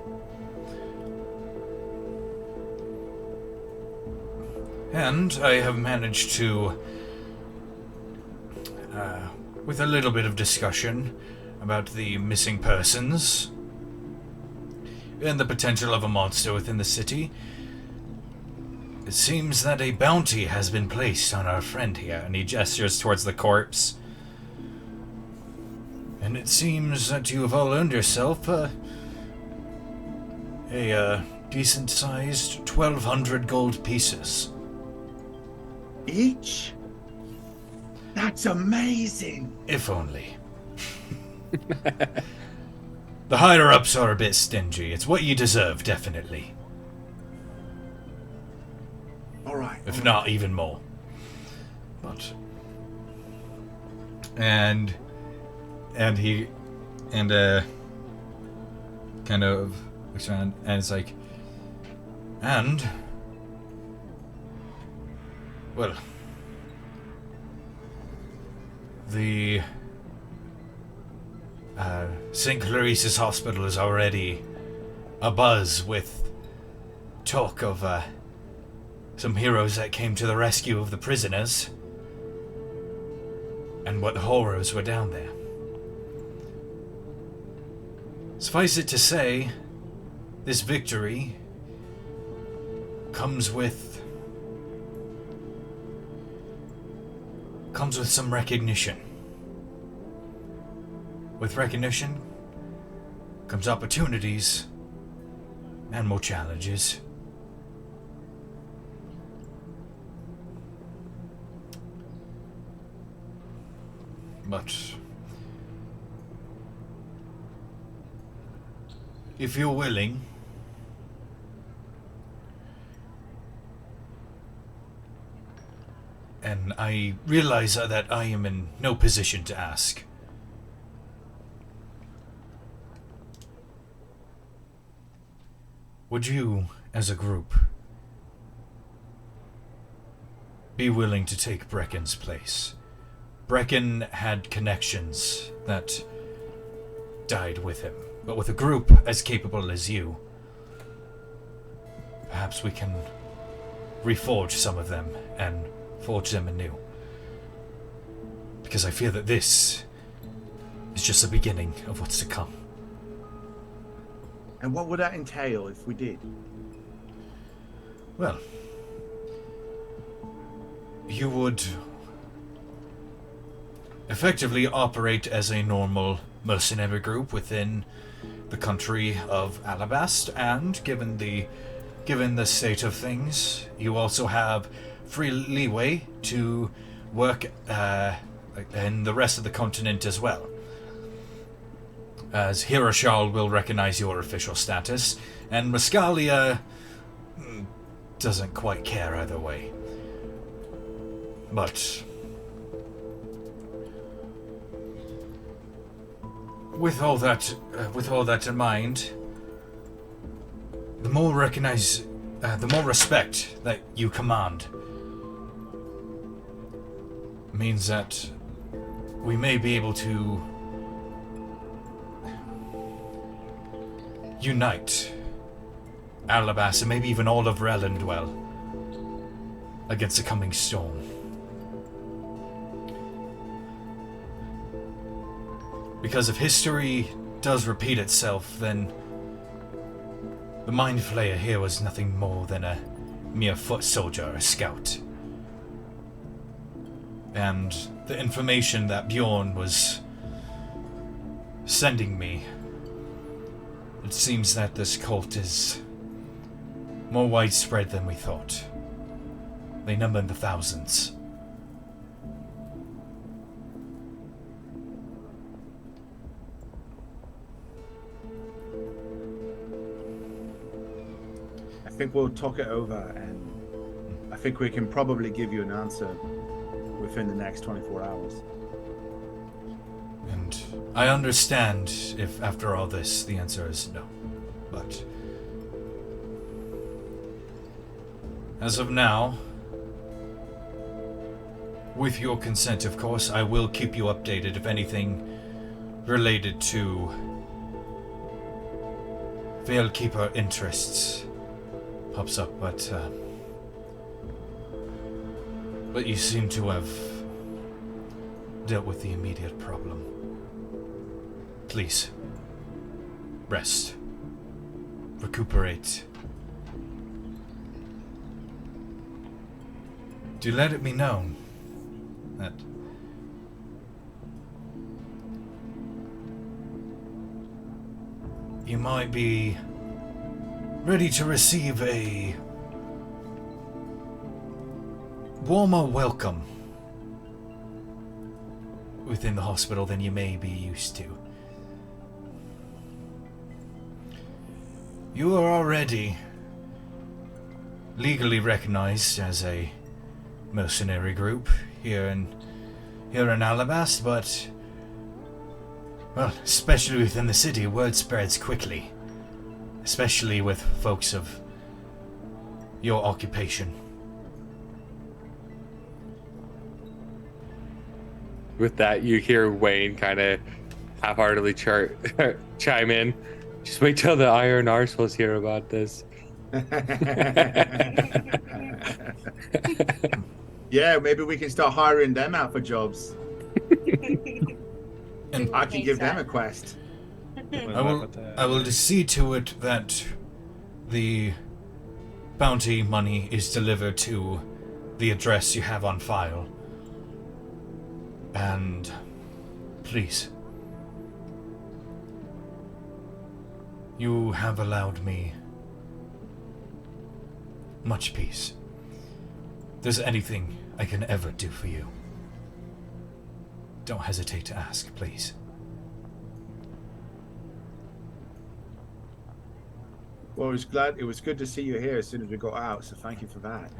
And I have managed to with a little bit of discussion about the missing persons and the potential of a monster within the city, it seems that a bounty has been placed on our friend here, and he gestures towards the corpse. And it seems that you have all earned yourself a decent-sized 1,200 gold pieces. Each? That's amazing. If only. The higher-ups are a bit stingy. It's what you deserve, definitely. All right. If not, even more. But... And he... kind of looks around, and it's like... And... Well... The... St. Clarice's hospital is already abuzz with talk of, some heroes that came to the rescue of the prisoners, and what horrors were down there. Suffice it to say, this victory comes with some recognition. With recognition comes opportunities and more challenges. But if you're willing, and I realize that I am in no position to ask, would you, as a group, be willing to take Brecken's place? Brecken had connections that died with him, but with a group as capable as you, perhaps we can reforge some of them and forge them anew. Because I fear that this is just the beginning of what's to come. And what would that entail if we did? Well, you would effectively operate as a normal mercenary group within the country of Alabast, and given the state of things, you also have free leeway to work in the rest of the continent as well. As Hiroshal will recognize your official status, and Muscalia doesn't quite care either way. But with all that in mind, the more respect that you command means that we may be able to unite Alabas and maybe even all of Relendwell against the coming storm. Because if history does repeat itself, then the mindflayer here was nothing more than a mere foot soldier, a scout. And the information that Bjorn was sending me, it seems that this cult is more widespread than we thought. They number in the thousands. I think we'll talk it over, and I think we can probably give you an answer within the next 24 hours. And I understand if after all this the answer is no. But as of now, with your consent, of course, I will keep you updated if anything related to Veilkeeper interests pops up, but you seem to have dealt with the immediate problem. Please, rest. Recuperate. Do let it be known that you might be ready to receive a warmer welcome within the hospital than you may be used to. You are already legally recognized as a mercenary group here in Alabast, but well, especially within the city, word spreads quickly, especially with folks of your occupation. With that, you hear Wayne kind of half-heartedly chime in. Just wait till the Iron Arseholes hear about this. Yeah, maybe we can start hiring them out for jobs. And I can give them a quest. I will see to it that the bounty money is delivered to the address you have on file. And please, you have allowed me much peace. If there's anything I can ever do for you, don't hesitate to ask, please. Well, it was good to see you here as soon as we got out, so thank you for that.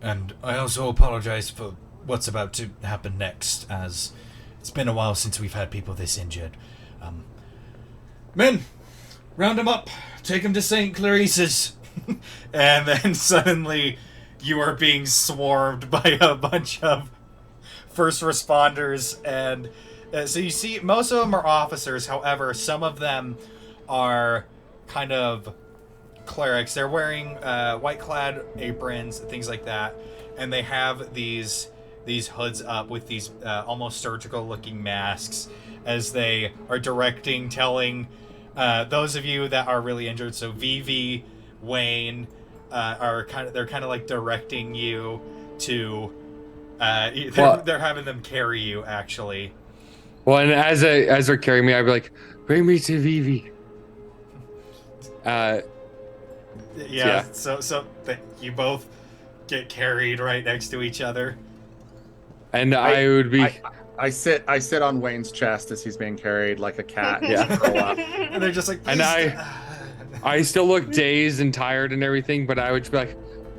And I also apologize for what's about to happen next, as it's been a while since we've had people this injured. Men, round them up, take them to St. Clarice's. And then suddenly you are being swarmed by a bunch of first responders, and so you see most of them are officers. However, some of them are kind of clerics. They're wearing white clad aprons, things like that, and they have these hoods up with these almost surgical looking masks as they are telling those of you that are really injured. So Vivi, Wayne are kind of like directing you to they're having them carry you, actually. Well, and as they're carrying me, I'd be like, bring me to Vivi. Yeah. So you both get carried right next to each other. And I would be... I sit on Wayne's chest as he's being carried like a cat. Yeah. And they're just like, and I still look dazed and tired and everything, but I would just be like,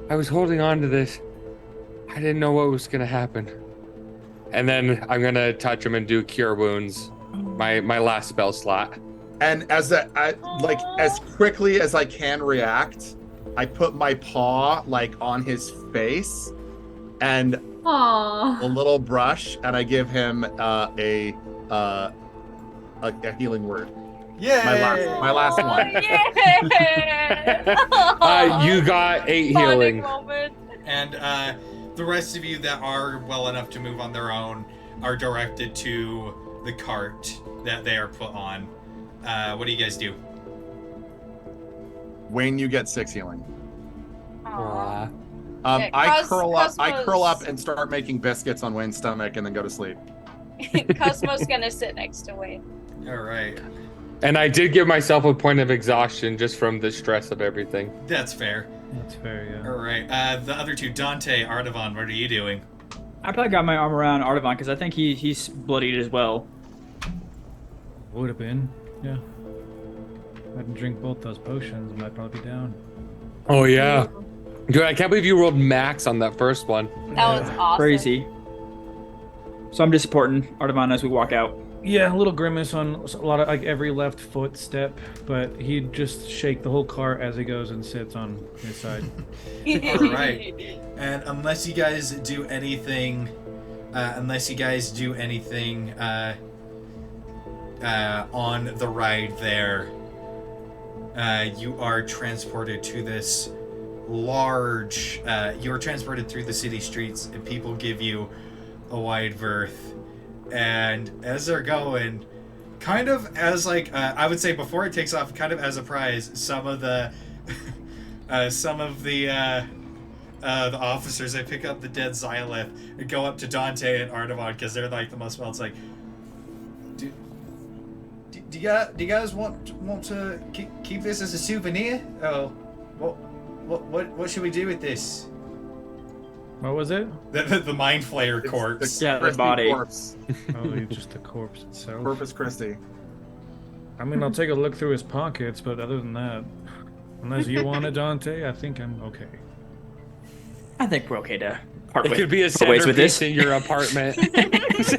I was holding on to this. I didn't know what was going to happen. And then I'm going to touch him and do cure wounds, my last spell slot. And as quickly as I can react, I put my paw like on his face and Aww. a little brush, and I give him a healing word. Yeah, my last one. Yeah. You got 8 healing. And the rest of you that are well enough to move on their own are directed to the cart that they are put on. What do you guys do? Wayne, you get 6 healing. Aw. I curl up and start making biscuits on Wayne's stomach and then go to sleep. Cosmo's gonna sit next to Wayne. All right. And I did give myself a point of exhaustion just from the stress of everything. That's fair. That's fair, yeah. All right. The other two, Dante, Artavan, what are you doing? I probably got my arm around Artavan because I think he's bloodied as well. Would have been, yeah. I didn't drink both those potions, I might probably be down. Oh, yeah. Dude, I can't believe you rolled max on that first one. That was awesome. Crazy. So I'm just supporting Artavan as we walk out. Yeah, a little grimace on a lot of like every left footstep, but he'd just shake the whole car as he goes and sits on his side. All right. And unless you guys do anything on the ride there, you are transported to this large. You are transported through the city streets, and people give you a wide berth, and as they're going, kind of as like I would say before it takes off, kind of as a prize, some of the the officers, they pick up the dead Xy'lith and go up to Dante and Artemon because they're like the most well. It's like, do you guys want to keep this as a souvenir? Oh, what should we do with this? What was it? The mindflayer corpse. The Yeah, the Christie body. corpse. Oh, it's just the corpse itself. Corpus Christi. I mean, I'll take a look through his pockets, but other than that, unless you want it, Dante, I think I'm okay. I think we're okay to part It with, could be a part ways with centerpiece this. in your apartment. Just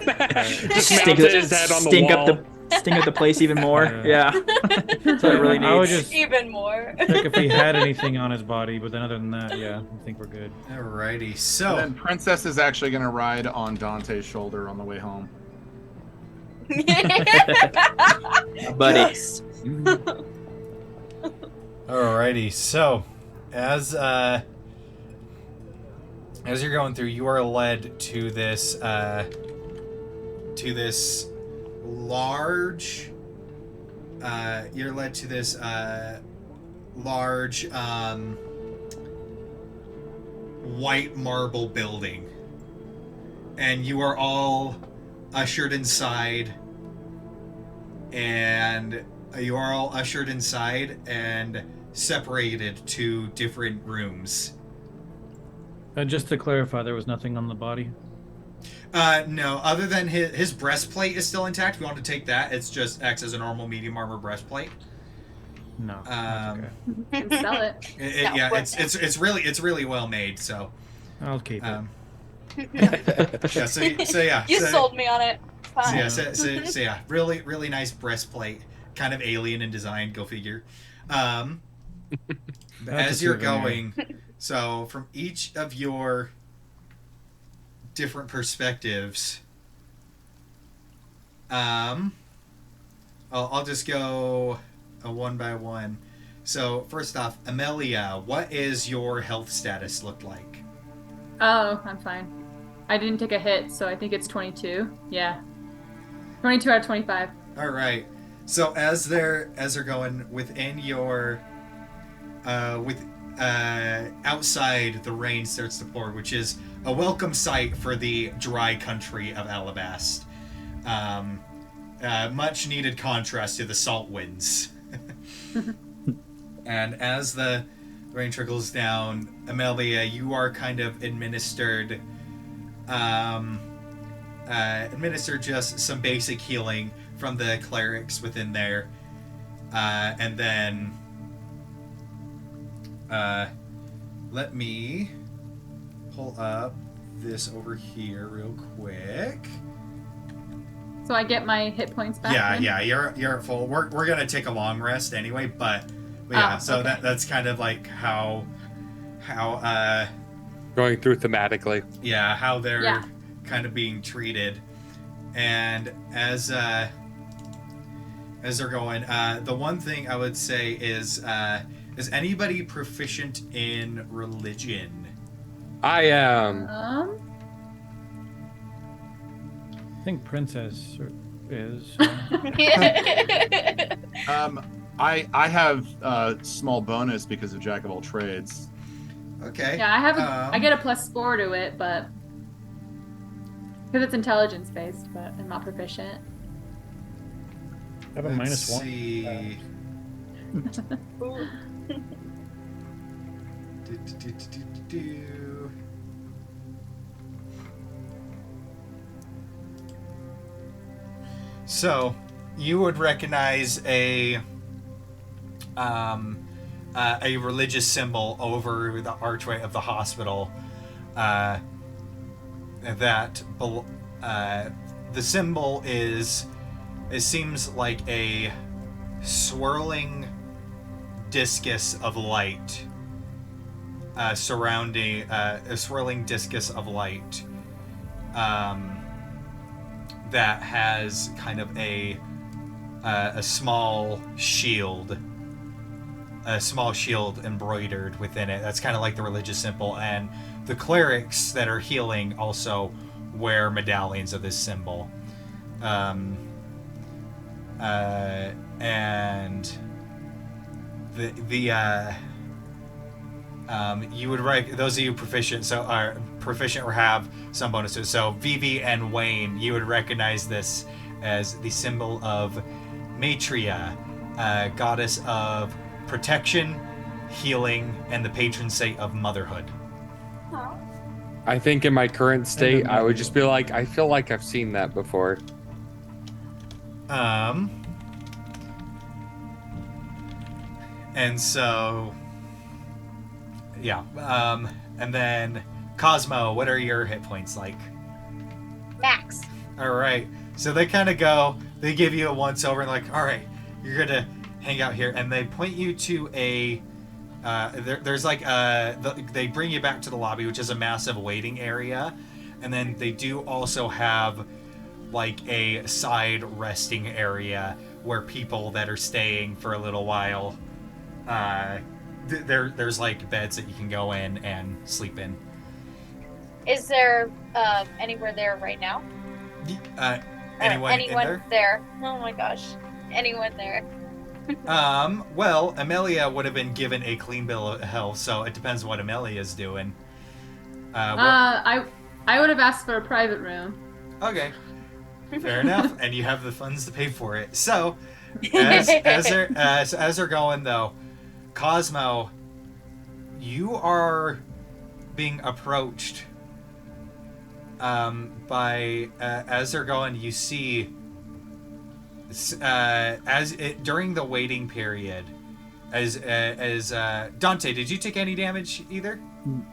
Stink, mounted his head on the wall. Stink up the place even more. Yeah. Yeah. That's what it really I would needs. just Even more. check if he had anything on his body, but then other than that, yeah, I think we're good. Alrighty, And so then Princess is actually going to ride on Dante's shoulder on the way home. Buddy. alrighty, so as you're going through, you are led to this large large white marble building, and you are all ushered inside, and separated to different rooms. Just to clarify, there was nothing on the body. No, other than his breastplate is still intact. If you want to take that, it's just acts as a normal medium armor breastplate. No. That's okay. Can sell it. Yeah, it's really well made. So, I'll keep it. yeah. So yeah. You sold me on it. Fine. So yeah, really nice breastplate, kind of alien in design. Go figure. As you're going, so from each of your different perspectives, I'll just go one by one. So first off, Amelia, what is your health status look like? Oh, I'm fine. I didn't take a hit, so I think it's 22. Yeah. 22 out of 25. All right. So as they're going within your outside, the rain starts to pour, which is a welcome sight for the dry country of Alabast. Much needed contrast to the salt winds. And as the rain trickles down, Amelia, you are kind of administered just some basic healing from the clerics within there, and then let me pull up this over here real quick. So I get my hit points back. then? Yeah, you're at full. We're gonna take a long rest anyway, but yeah. So okay. that's kind of like how Going through thematically. yeah, how they're Yeah. kind of being treated. And as they're going, the one thing I would say is anybody proficient in religion? I am. I think Princess is. I have a small bonus because of Jack of all trades. Okay. Yeah, I get a +4 to it, but because it's intelligence based, but I'm not proficient. I have a Let's -1. see. Do. So, you would recognize a religious symbol over the archway of the hospital. The symbol is. It seems like a swirling discus of light surrounding a swirling discus of light that has kind of a small shield embroidered within it. That's kind of like the religious symbol, and the clerics that are healing also wear medallions of this symbol. And you would those of you proficient or have some bonuses. So Vivi and Wayne, you would recognize this as the symbol of Maitreya, goddess of protection, healing, and the patron saint of motherhood. I think in my current state, I would just be like, I feel like I've seen that before. And so, yeah. And then, Cosmo, what are your hit points like? Max. All right. So they kind of go, they give you a once over and like, all right, you're going to hang out here. And they point you to a, there's like they bring you back to the lobby, which is a massive waiting area. And then they do also have like a side resting area where people that are staying for a little while, there's like beds that you can go in and sleep in. Is there anywhere there right now? Anyone in there? Oh my gosh. Anyone there? Well, Amelia would have been given a clean bill of health, so it depends what Amelia's doing. I would have asked for a private room. Okay. Fair enough. And you have the funds to pay for it. So, as they're going though, Cosmo, you are being approached by as they're going. You see, during the waiting period, as Dante, did you take any damage either?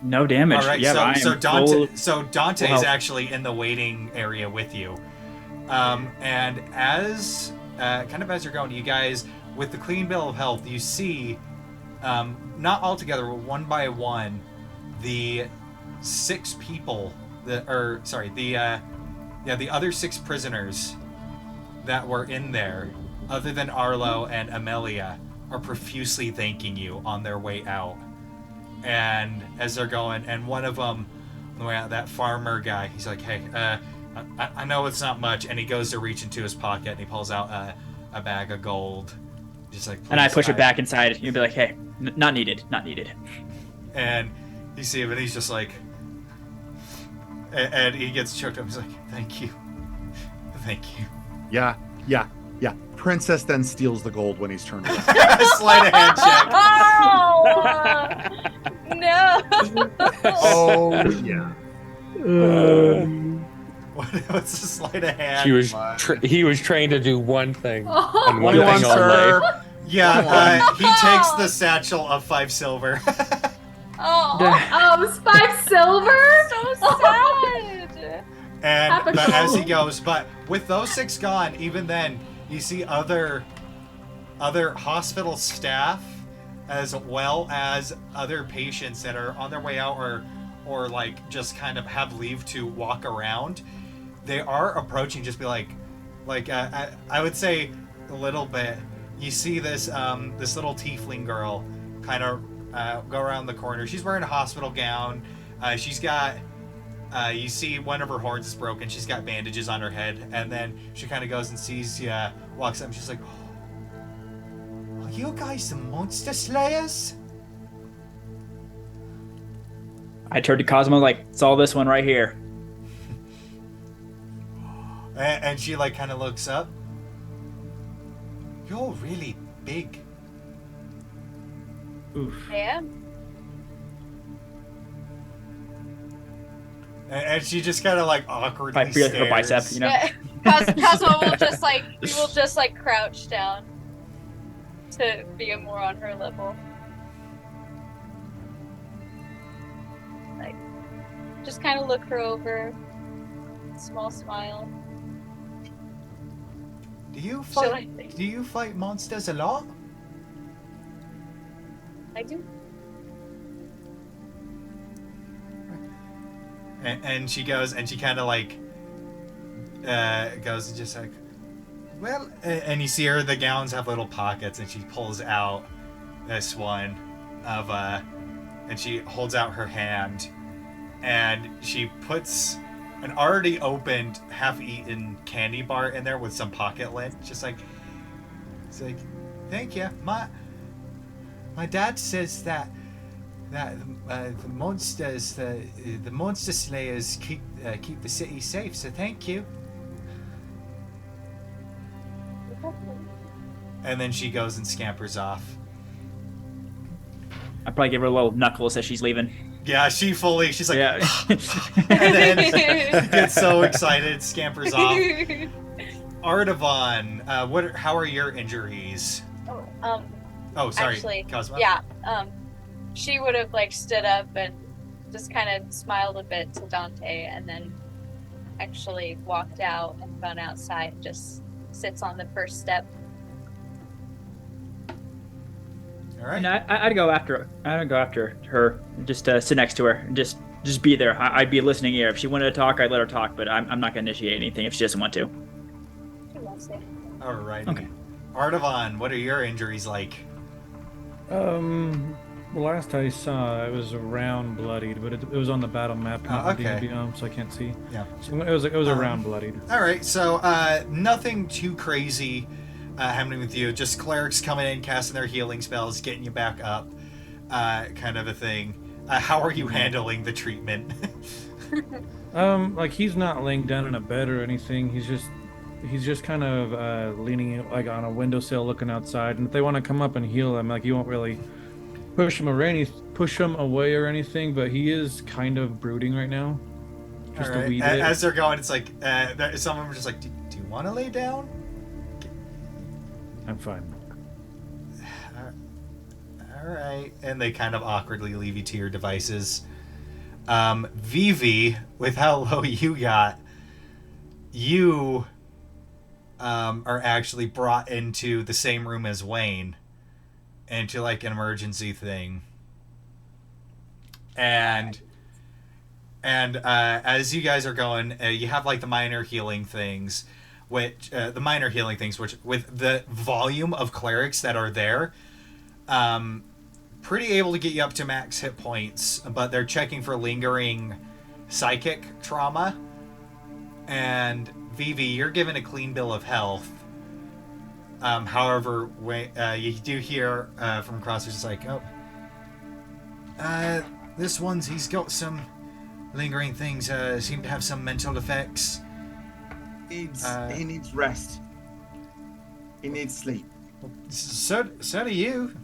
No damage. All right. Yeah, So Dante is actually in the waiting area with you. And as kind of as you're going, you guys, with the clean bill of health, you see, not all together, but one by one, the 6 people the other 6 prisoners that were in there, other than Arlo and Amelia, are profusely thanking you on their way out. And as they're going, and one of them, on the way out, that farmer guy, he's like, hey, I know it's not much, and he goes to reach into his pocket and he pulls out a bag of gold, just like. And I push it back inside. You'd be like, "Hey, not needed, not needed." And you see him, and he's just like, and he gets choked up. He's like, "Thank you, thank you." Yeah. Princess then steals the gold when he's turned around. Sleight of hand check. Oh no! Oh yeah. What's the sleight of hand? He was trained to do one thing and What one do you want, thing only. sir? Yeah, he takes the satchel of 5 silver. Oh, it was 5 silver? so sad. And but as he goes, but with those 6 gone, even then, you see other hospital staff, as well as other patients that are on their way out or like just kind of have leave to walk around. They are approaching, just be like I would say a little bit. You see this this little tiefling girl kind of go around the corner. She's wearing a hospital gown. She's got you see one of her horns is broken. She's got bandages on her head, and then she kind of goes and sees you, walks up, and she's like, "Are you guys the monster slayers?" I turned to Cosmo like, "It's all this one right here." And she like kind of looks up. You're really big. Oof. Yeah. And she just kind of like awkwardly I feel stares. her bicep, you know. Yeah. Cosmo will just like crouch down to be more on her level. Like, just kind of look her over. Small smile. Do you Shall I fight? think? Do you fight monsters a lot? I do. And she goes, and she kind of like goes and just like, well, and you see her, the gowns have little pockets, and she pulls out this one of and she holds out her hand, and she puts an already opened, half-eaten candy bar in there with some pocket lint. Just like, it's like, thank you. My dad says that the monsters, the monster slayers keep the city safe. So thank you. And then she goes and scampers off. I probably give her a little knuckles as she's leaving. Yeah, she's like, Yeah. and then gets so excited, scampers off. Artavan, how are your injuries? Oh, sorry, actually, Cosmo. yeah. She would have like stood up and just kind of smiled a bit to Dante, and then actually walked out and gone outside. Just sits on the first step. All right. And I'd go after. I'd go after her. Just sit next to her and just be there. I'd be a listening ear. If she wanted to talk, I'd let her talk. But I'm not gonna initiate anything if she doesn't want to. She wants it. All right. Okay. Artavan, what are your injuries like? The last I saw, it was around bloodied, but it was on the battle map, not the okay. biome, so I can't see. Yeah. So it was around bloodied. All right. So nothing too crazy happening with you. Just clerics coming in, casting their healing spells, getting you back up, kind of a thing. How are you handling the treatment? Like he's not laying down in a bed or anything. He's just kind of leaning like on a windowsill, looking outside. And if they want to come up and heal him, like you won't really push him away or anything. But he is kind of brooding right now. Just All right. a wee bit. As they're going, it's like some of them are just like, do you want to lay down? I'm fine. All right. And they kind of awkwardly leave you to your devices. Vivi, with how low you got, you are actually brought into the same room as Wayne, into like an emergency thing. And as you guys are going, you have like the minor healing things, which with the volume of clerics that are there, pretty able to get you up to max hit points, but they're checking for lingering psychic trauma. And Vivi, you're given a clean bill of health. However, you do hear from across, it's like, this one's, he's got some lingering things, seem to have some mental effects. He needs rest. He needs sleep. So do you.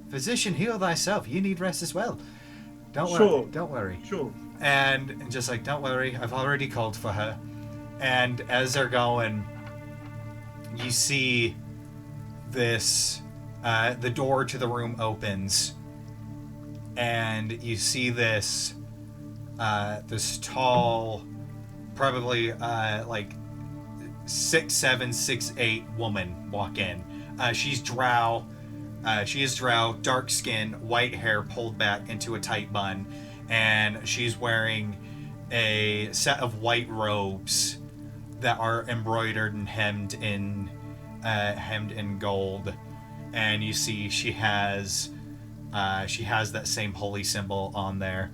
Physician, heal thyself. You need rest as well. Don't worry. Sure. And just like, don't worry, I've already called for her. And as they're going, you see this, the door to the room opens, and you see this tall, probably like 6'7", 6'8" woman walk in. She is drow, dark skin, white hair pulled back into a tight bun, and she's wearing a set of white robes that are embroidered and hemmed in gold. And you see she has that same holy symbol on there.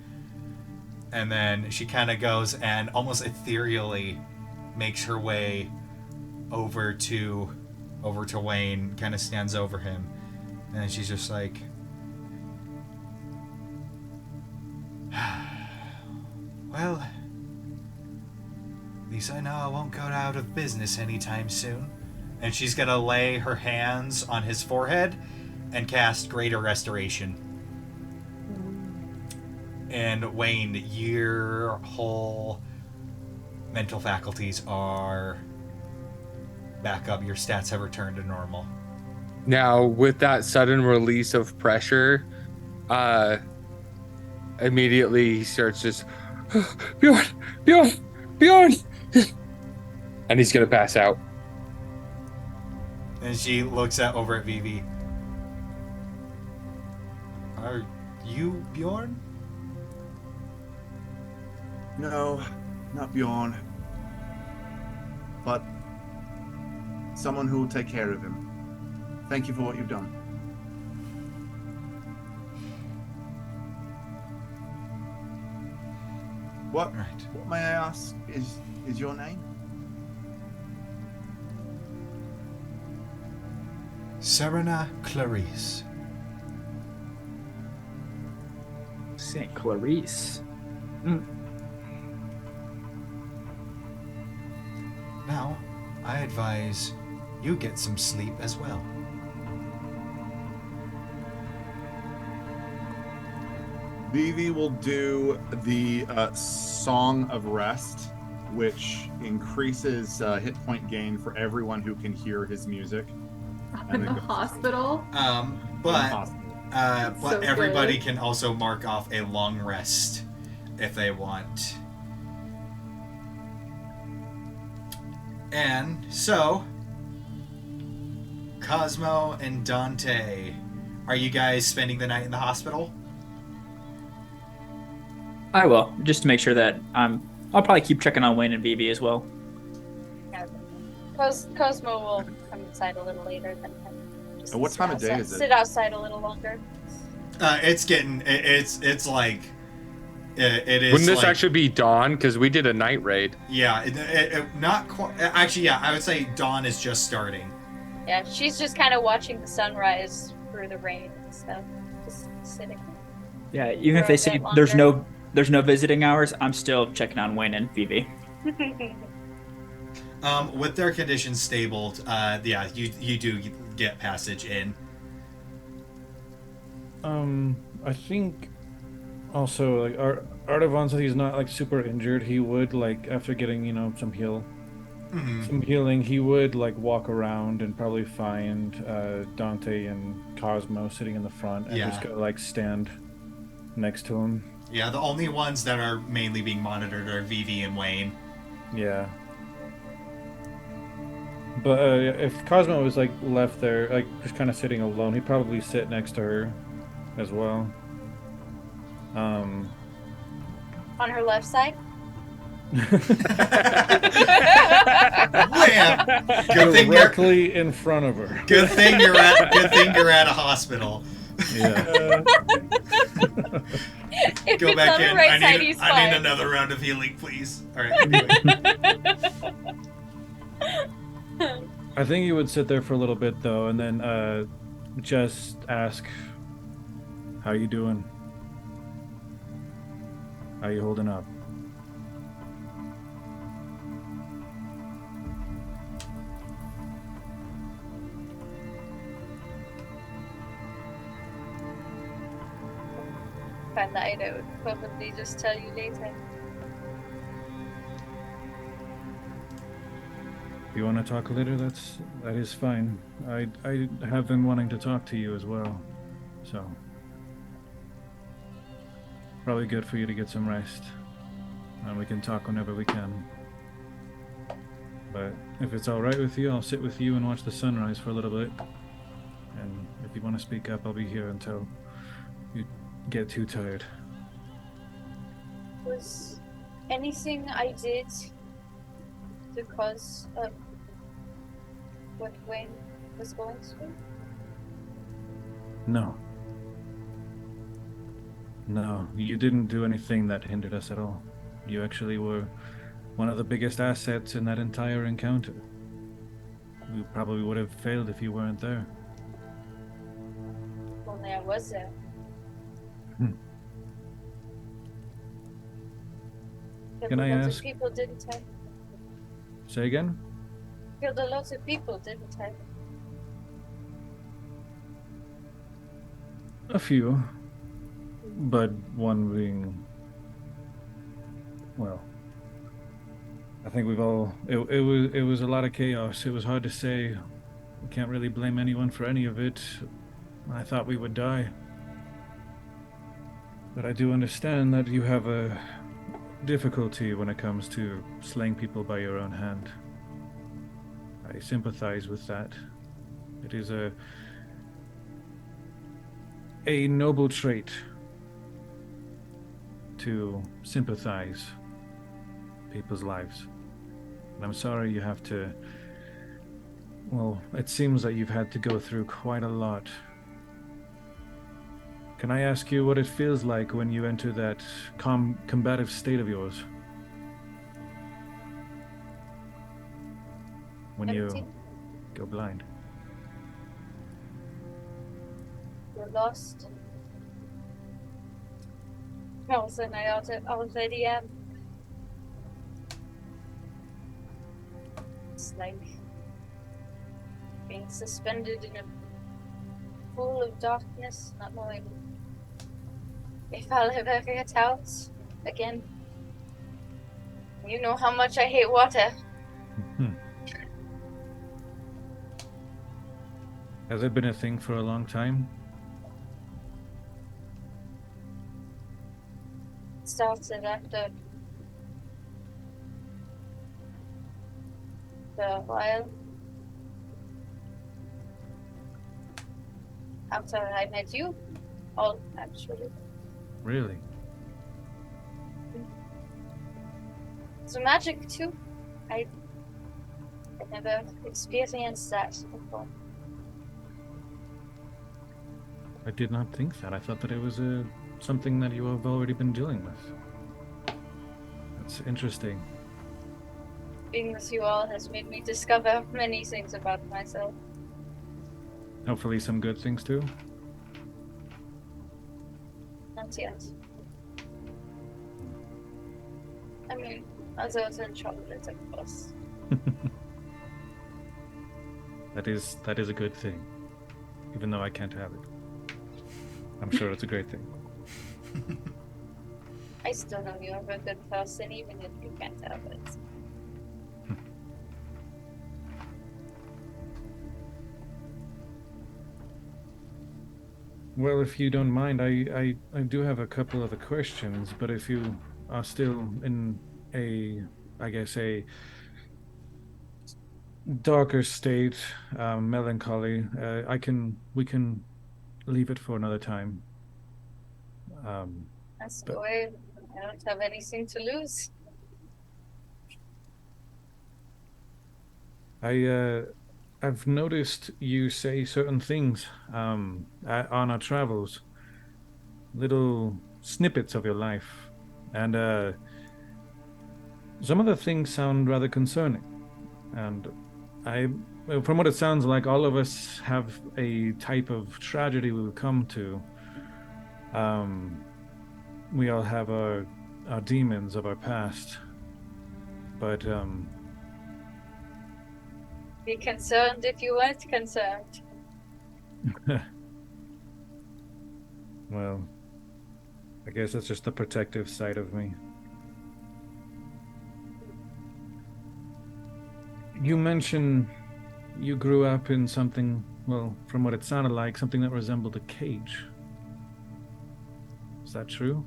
And then she kind of goes and almost ethereally makes her way over to Wayne, kind of stands over him, and she's just like, well, at least I know I won't go out of business anytime soon. And she's gonna lay her hands on his forehead and cast Greater Restoration. And Wayne, your whole mental faculties are back up. Your stats have returned to normal. Now, with that sudden release of pressure, immediately he starts just, Bjorn, and he's gonna pass out. And she looks over at Vivi. Are you Bjorn? No, not Bjorn. But someone who will take care of him. Thank you for what you've done. What Right. may I ask is your name? Serena Clarice. Saint Clarice. Now, I advise you get some sleep as well. Vivi will do the Song of Rest, which increases hit point gain for everyone who can hear his music. In the hospital. But So everybody good. can also mark off a long rest if they want. And so, Cosmo and Dante, are you guys spending the night in the hospital? I will, just to make sure that I'll probably keep checking on Wayne and Vivi as well. Yeah. Cosmo will come inside a little later than him. Just And what sit time of day outside- is it? Sit outside a little longer. It's like it is. Wouldn't this like, actually be dawn? Because we did a night raid. Yeah, not quite. Actually, yeah, I would say dawn is just starting. Yeah, she's just kind of watching the sunrise through the rain and stuff. Just sitting. Yeah, even if For they a say bit there's no visiting hours, I'm still checking on Wayne and Vivi. With their conditions stabled, yeah, you do get passage in. I think also like Artavan said he's not like super injured. He would like after getting some healing, he would like walk around and probably find Dante and Cosmo sitting in the front and just go like stand next to him. Yeah, the only ones that are mainly being monitored are Vivi and Wayne. Yeah. But if Cosmo was like left there, like just kind of sitting alone, he'd probably sit next to her as well. On her left side. Wham! Good thing you're Directly in front of her. Good thing you're at a hospital. Yeah. If Go it's back on in. the right side, he's I need fine. another round of healing, please. All right. Anyway. I think he would sit there for a little bit though, and then just ask, "How you doing? How you holding up?" Find that I would probably just tell you later. If you want to talk later, that is fine. I have been wanting to talk to you as well, so probably good for you to get some rest, and we can talk whenever we can. But if it's all right with you, I'll sit with you and watch the sunrise for a little bit. And if you want to speak up, I'll be here until you get too tired. Was anything I did to cause what Wayne was going through? No. No, you didn't do anything that hindered us at all. You actually were one of the biggest assets in that entire encounter. We probably would have failed if you weren't there. Only I was there. Can I Lots of ask- people didn't I? Say again? Killed a lot of people, didn't I? A few. But one being... Well... I think we've all... It was a lot of chaos. It was hard to say. We can't really blame anyone for any of it. I thought we would die. But I do understand that you have a difficulty when it comes to slaying people by your own hand. I sympathize with that. It is a noble trait to sympathize people's lives. And I'm sorry you have to... Well, it seems that you've had to go through quite a lot Can I ask you what it feels like when you enter that combative state of yours? When you Empty. go blind. You're lost. All of a sudden, I already am. It's like being suspended in a pool of darkness, not knowing if I'll ever get out again. You know how much I hate water. Has it been a thing for a long time? It started after a while. After I met you, all actually. Really? It's magic too. I never experienced that before. I did not think that. I thought that it was something that you have already been dealing with. That's interesting. Being with you all has made me discover many things about myself. Hopefully some good things too. Not yet. I mean, other than chocolate, of course. That is a good thing. Even though I can't have it. I'm sure it's a great thing. I still know you're a good person, even if you can't have it. Well, if you don't mind, I do have a couple of questions, but if you are still in I guess a darker state, melancholy, we can leave it for another time. That's the way. I don't have anything to lose. I've noticed you say certain things on our travels, little snippets of your life, and some of the things sound rather concerning. And from what it sounds like, all of us have a type of tragedy we've come to. We all have our demons of our past, but Be concerned if you weren't concerned. well, I guess that's just the protective side of me. You mentioned you grew up in something, well, from what it sounded like, something that resembled a cage. Is that true?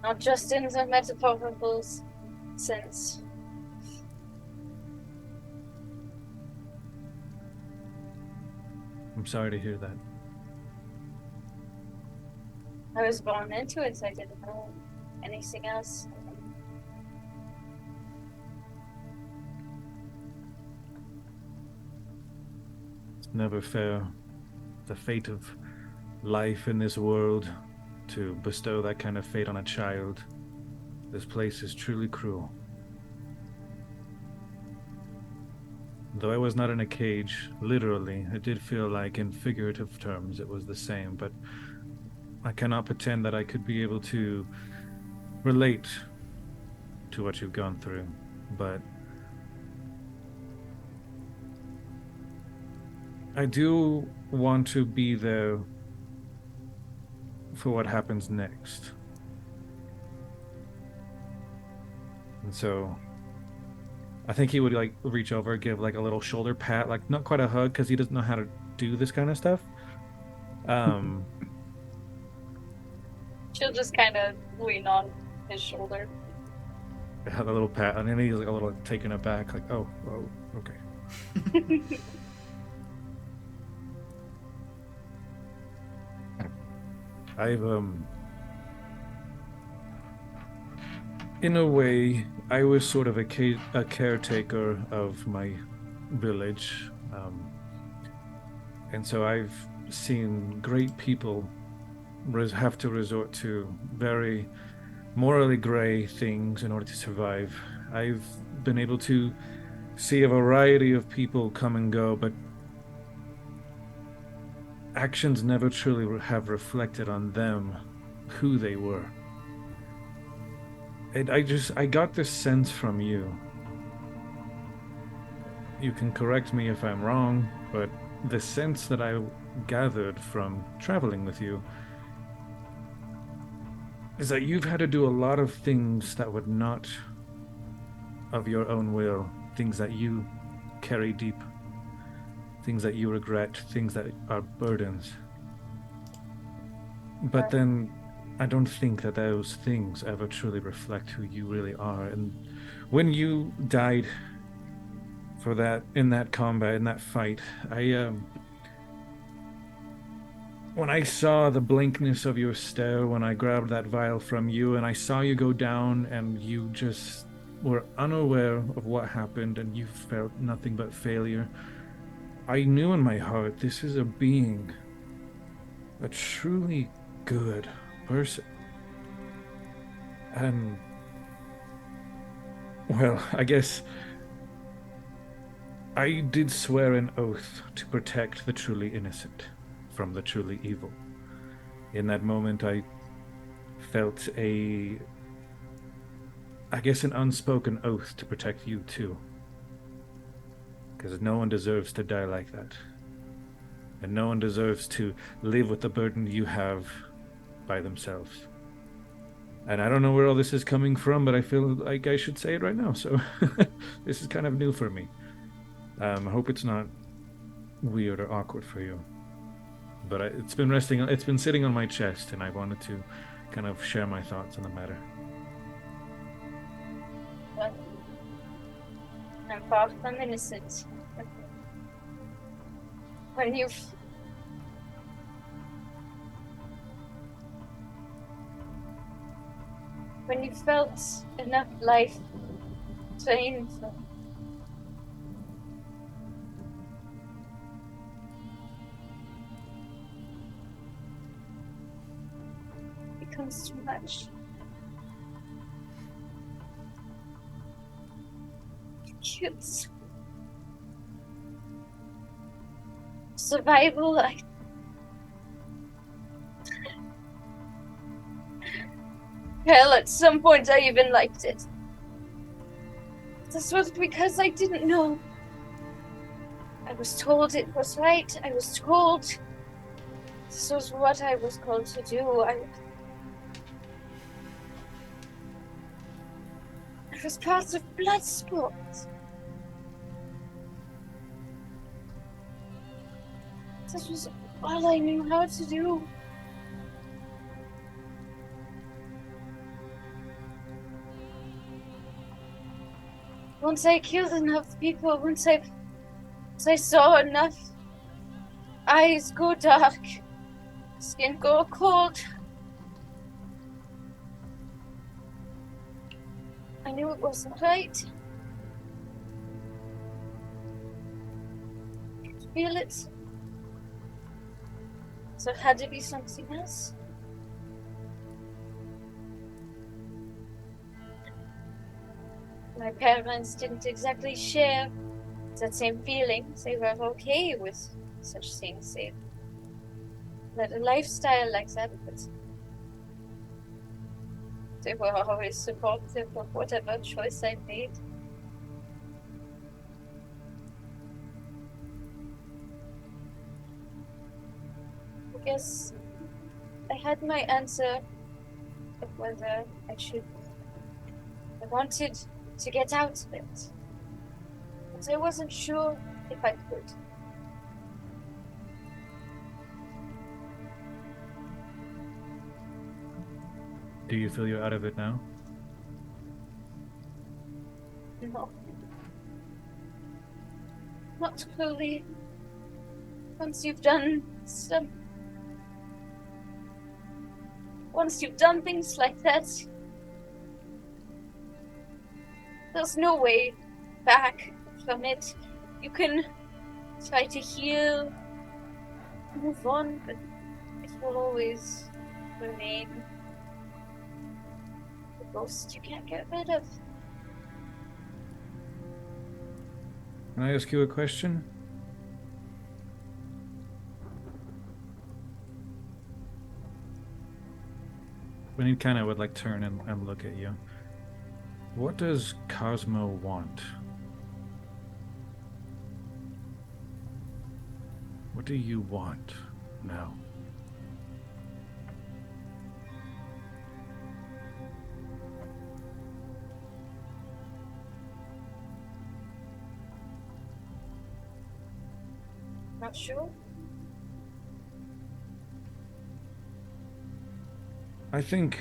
Not just in the metaphorical sense. I'm sorry to hear that. I was born into it, so I didn't know anything else. It's never fair, the fate of life in this world, to bestow that kind of fate on a child. This place is truly cruel. Though I was not in a cage, literally, it did feel like in figurative terms it was the same, but I cannot pretend that I could be able to relate to what you've gone through, but I do want to be there for what happens next. And so I think he would like reach over, give like a little shoulder pat, like not quite a hug because he doesn't know how to do this kind of stuff. She'll just kind of lean on his shoulder. A little pat, and then he's like a little taken aback, like, oh, okay. I've in a way, I was sort of a caretaker of my village. And so I've seen great people have to resort to very morally gray things in order to survive. I've been able to see a variety of people come and go, but actions never truly have reflected on them who they were. And I got this sense from you. You can correct me if I'm wrong, but the sense that I gathered from traveling with you is that you've had to do a lot of things that were not of your own will, things that you carry deep, things that you regret, things that are burdens. But then I don't think that those things ever truly reflect who you really are. And when you died for that, in that combat, in that fight, when I saw the blankness of your stare when I grabbed that vial from you, and I saw you go down and you just were unaware of what happened and you felt nothing but failure, I knew in my heart this is a being, a truly good person. And, well, I guess I did swear an oath to protect the truly innocent from the truly evil. In that moment, I felt I guess an unspoken oath to protect you too. Because no one deserves to die like that. And no one deserves to live with the burden you have by themselves. And I don't know where all this is coming from, but I feel like I should say it right now, so this is kind of new for me. I hope it's not weird or awkward for you. But it's been sitting on my chest, and I wanted to kind of share my thoughts on the matter. Well, I'm far from innocent. When you felt enough life drained from it becomes too much. Kids. Survival, hell, at some point I even liked it. This was because I didn't know. I was told it was right. I was told this was what I was called to do. I was part of blood sports. This was all I knew how to do. Once I killed enough people, once I saw enough eyes go dark, skin go cold, I knew it wasn't right. I could feel it. So it had to be something else. My parents didn't exactly share that same feeling. They were okay with such things. They led a lifestyle like that, but they were always supportive of whatever choice I made. I guess I had my answer of whether I wanted to get out of it, but I wasn't sure if I could. Do you feel you're out of it now? No. Not fully. Once you've done things like that, there's no way back from it. You can try to heal, move on, but it will always remain the ghost you can't get rid of. Can I ask you a question? When he kind of would like turn and look at you. What does Cosmo want? What do you want now? Not sure. I think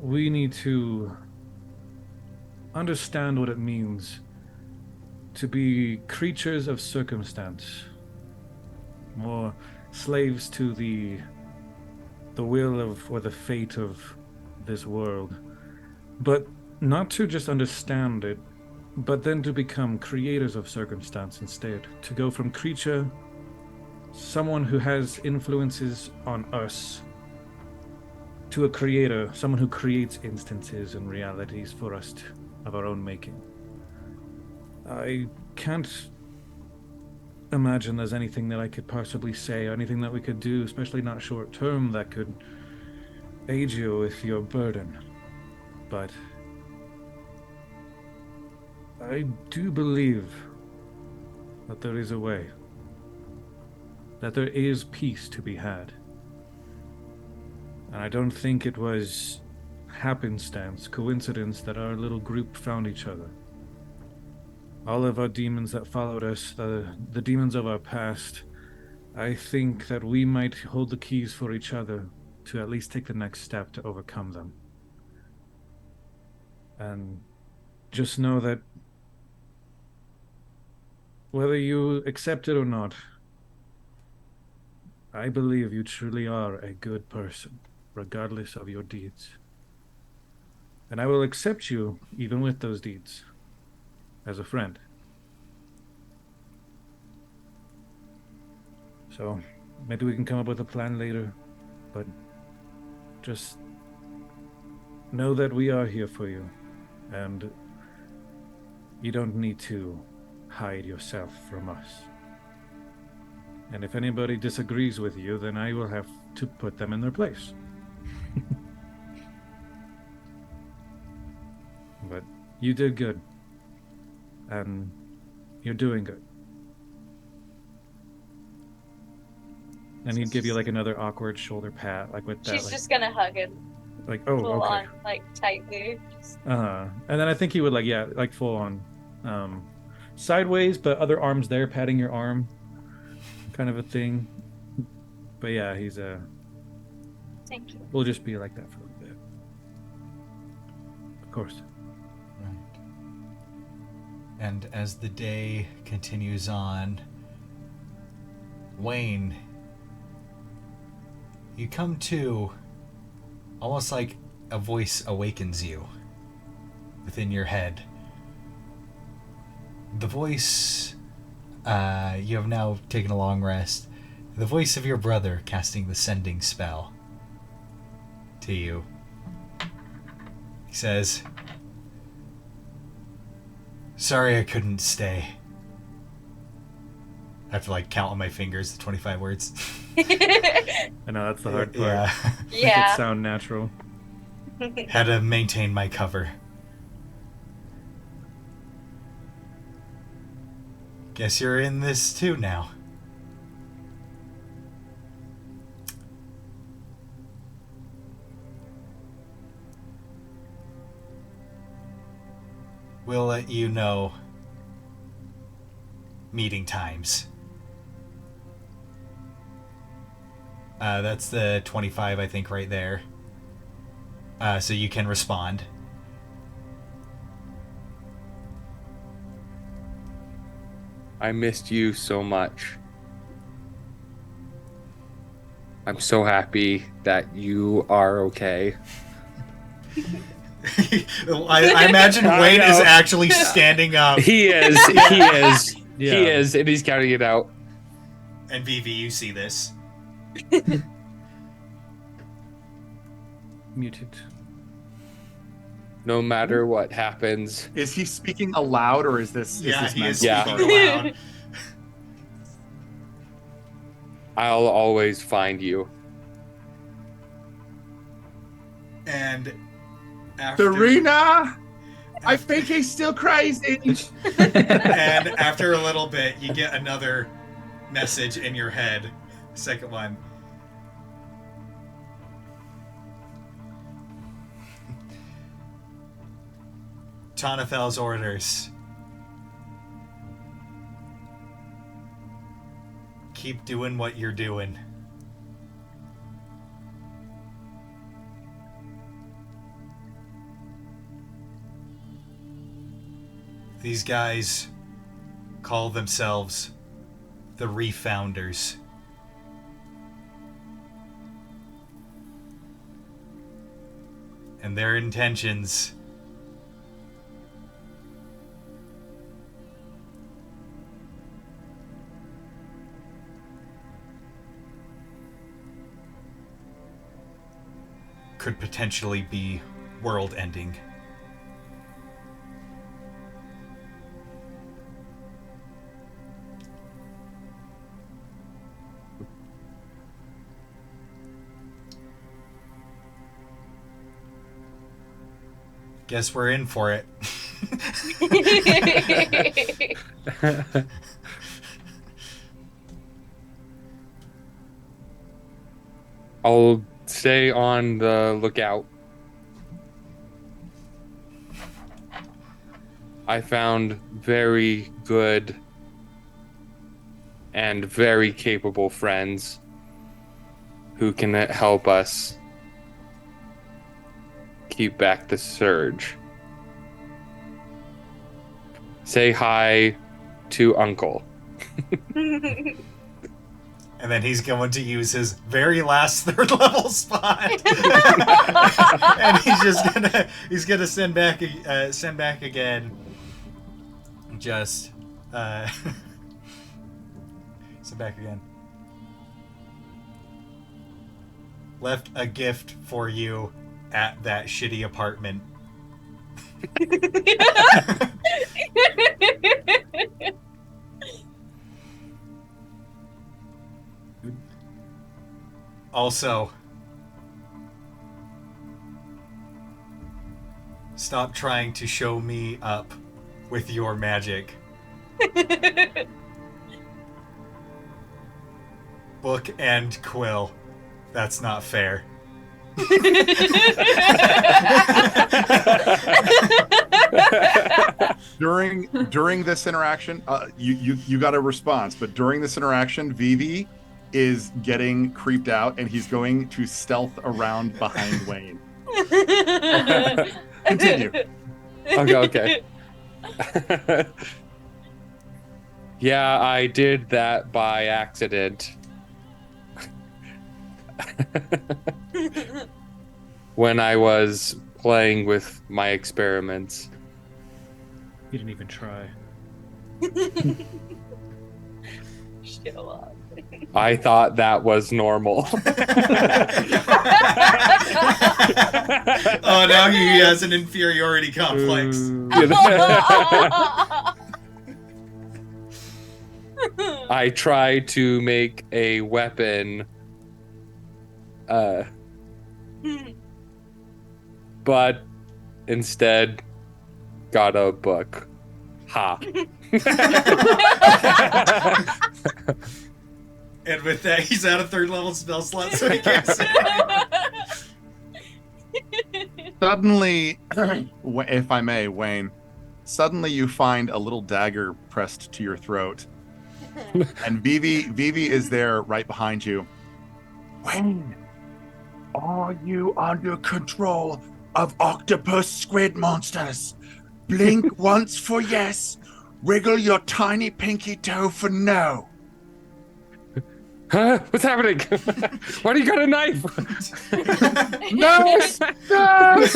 we need to understand what it means to be creatures of circumstance, more slaves to the will of or the fate of this world, but not to just understand it, but then to become creators of circumstance instead, to go from creature, someone who has influences on us, to a creator, someone who creates instances and realities for us of our own making. I can't imagine there's anything that I could possibly say, or anything that we could do, especially not short term, that could aid you with your burden. But I do believe that there is a way, that there is peace to be had. And I don't think it was happenstance, coincidence that our little group found each other. All of our demons that followed us, the demons of our past, I think that we might hold the keys for each other to at least take the next step to overcome them. And just know that whether you accept it or not, I believe you truly are a good person, regardless of your deeds. And I will accept you even with those deeds, as a friend. So, maybe we can come up with a plan later, but just know that we are here for you, and you don't need to hide yourself from us. And if anybody disagrees with you, then I will have to put them in their place. But you did good. And you're doing good. And he'd give you like another awkward shoulder pat, like with that. She's like, just gonna hug him like, oh, full okay. on, like tightly. Just... And then I think he would like, yeah, like full on, sideways, but other arms there, patting your arm, kind of a thing. But yeah, he's a. Thank you. We'll just be like that for a little bit. Of course. Right. And as the day continues on, Wayne, you come to almost like a voice awakens you within your head. The voice, you have now taken a long rest. The voice of your brother casting the sending spell to you. He says, "Sorry I couldn't stay." I have to like count on my fingers the 25 words. I know that's the hard part. Yeah. Make Yeah. it sound natural. Had to maintain my cover. Guess you're in this too now. We'll let you know meeting times. That's the 25, I think, right there. So you can respond. I missed you so much. I'm so happy that you are okay. I imagine I Wayne is know. actually standing up. He is. He is. Yeah. He is, and he's counting it out. And Vivi, you see this. Muted. No matter what happens. Is he speaking aloud, or is this? Yeah, is this he is mental? Yeah. speaking aloud. I'll always find you. And after Serena, I think he's still crazy. and after a little bit, you get another message in your head. Second one. Tonathel's orders. Keep doing what you're doing. These guys call themselves the Refounders. And their intentions could potentially be world-ending. Guess we're in for it. I'll stay on the lookout. I found very good and very capable friends who can help us keep back the surge. Say hi to Uncle. And then he's going to use his very last third level spot. And he's gonna send back again. Just send back again. Left a gift for you at that shitty apartment. Also, stop trying to show me up with your magic. Book and quill. That's not fair. During this interaction, you got a response, but during this interaction, Vivi is getting creeped out, and he's going to stealth around behind Wayne. Continue. Okay. Yeah, I did that by accident. When I was playing with my experiments. You didn't even try. I thought that was normal. Oh, now he has an inferiority complex. I tried to make a weapon, but instead got a book. Ha. And with that, he's out of third level spell slot, so he can't say. Suddenly, if I may, Wayne, suddenly you find a little dagger pressed to your throat. And Vivi is there right behind you. Wayne, are you under control of octopus squid monsters? Blink once for yes, wiggle your tiny pinky toe for no. Huh? What's happening? Why do you got a knife? No! No!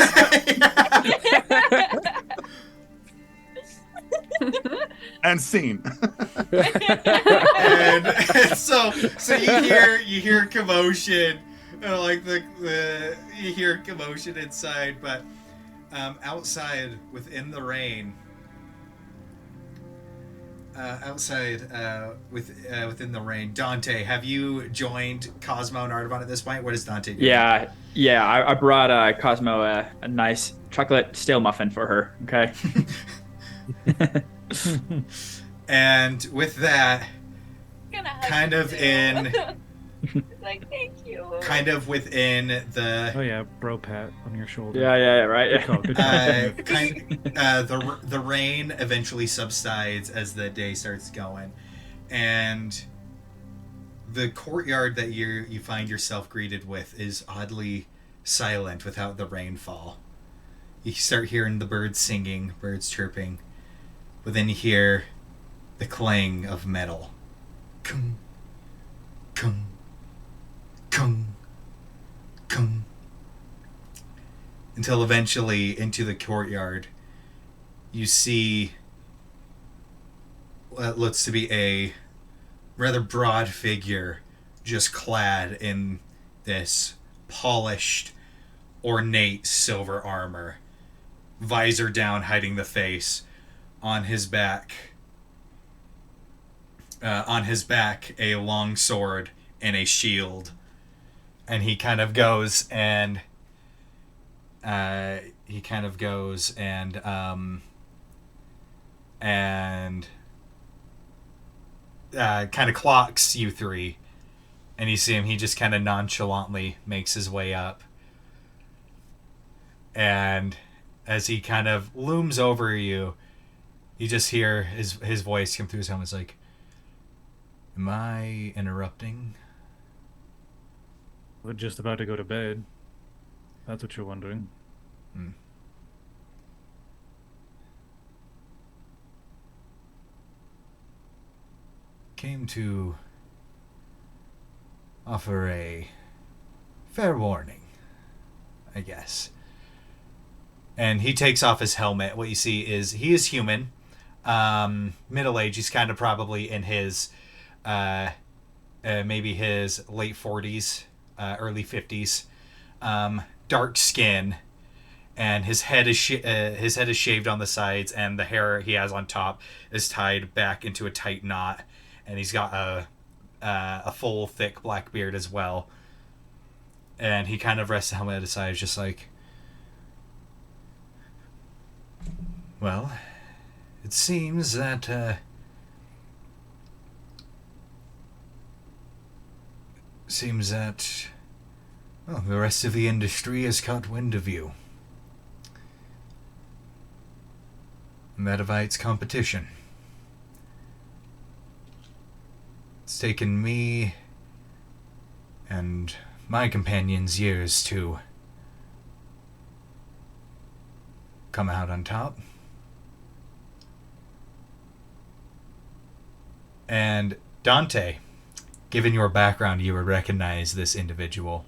And scene. and so you hear commotion, like you hear commotion inside, but outside within the rain. Within the rain, Dante, have you joined Cosmo and Artavan at this point? What is Dante doing? Yeah. I brought Cosmo a nice chocolate stale muffin for her. Okay. And with that, Gonna hug kind you of too. in, Like, thank you. kind of within the. Oh yeah, bro pat on your shoulder. Yeah, right. Good call. Good call. The rain eventually subsides as the day starts going, and the courtyard that you find yourself greeted with is oddly silent without the rainfall. You start hearing the birds singing, birds chirping, but then you hear the clang of metal. Kung, kung, kung, kung. Until eventually, into the courtyard, you see what looks to be a rather broad figure, just clad in this polished, ornate silver armor, visor down, hiding the face. On his back, a long sword and a shield, and he kind of goes and kind of clocks you three, and you see him. He just kind of nonchalantly makes his way up, and as he kind of looms over you, you just hear his voice come through his helmet. It's like, "Am I interrupting?" We're just about to go to bed. That's what you're wondering. Came to offer a fair warning, I guess. And he takes off his helmet. What you see is he is human, middle-aged. He's kind of probably in his maybe his late 40s, early 50s. Dark skin, and his head is shaved on the sides, and the hair he has on top is tied back into a tight knot, and he's got a full thick black beard as well. And he kind of rests the helmet aside, just like, well, it seems that the rest of the industry has caught wind of you. And that invites competition. It's taken me and my companions years to come out on top. And Dante, given your background, you would recognize this individual.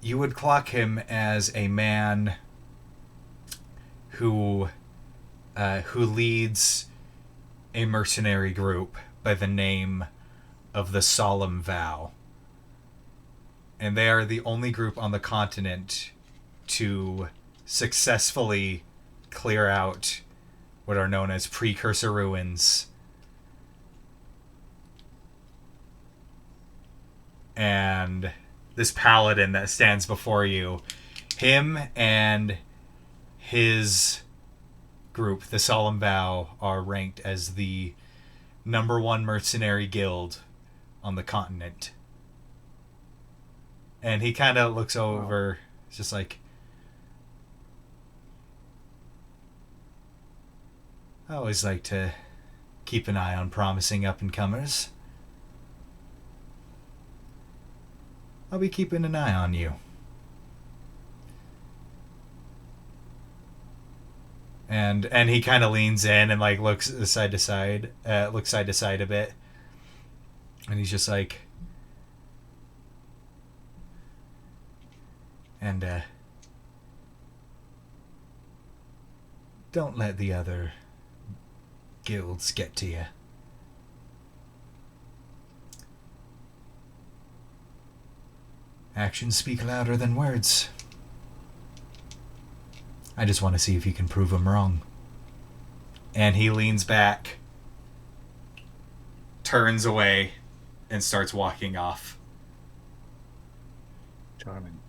You would clock him as a man who leads a mercenary group by the name of the Solemn Vow. And they are the only group on the continent to successfully clear out what are known as precursor ruins. And this paladin that stands before you, him and his group, the Solemn Vow, are ranked as the #1 mercenary guild on the continent. And he kind of looks over, it's just like, I always like to keep an eye on promising up-and-comers. I'll be keeping an eye on you. And he kind of leans in and like looks side to side a bit, and he's just like, Don't let the other guilds get to you. Actions speak louder than words. I just want to see if you can prove them wrong. And he leans back, turns away, and starts walking off. Charming.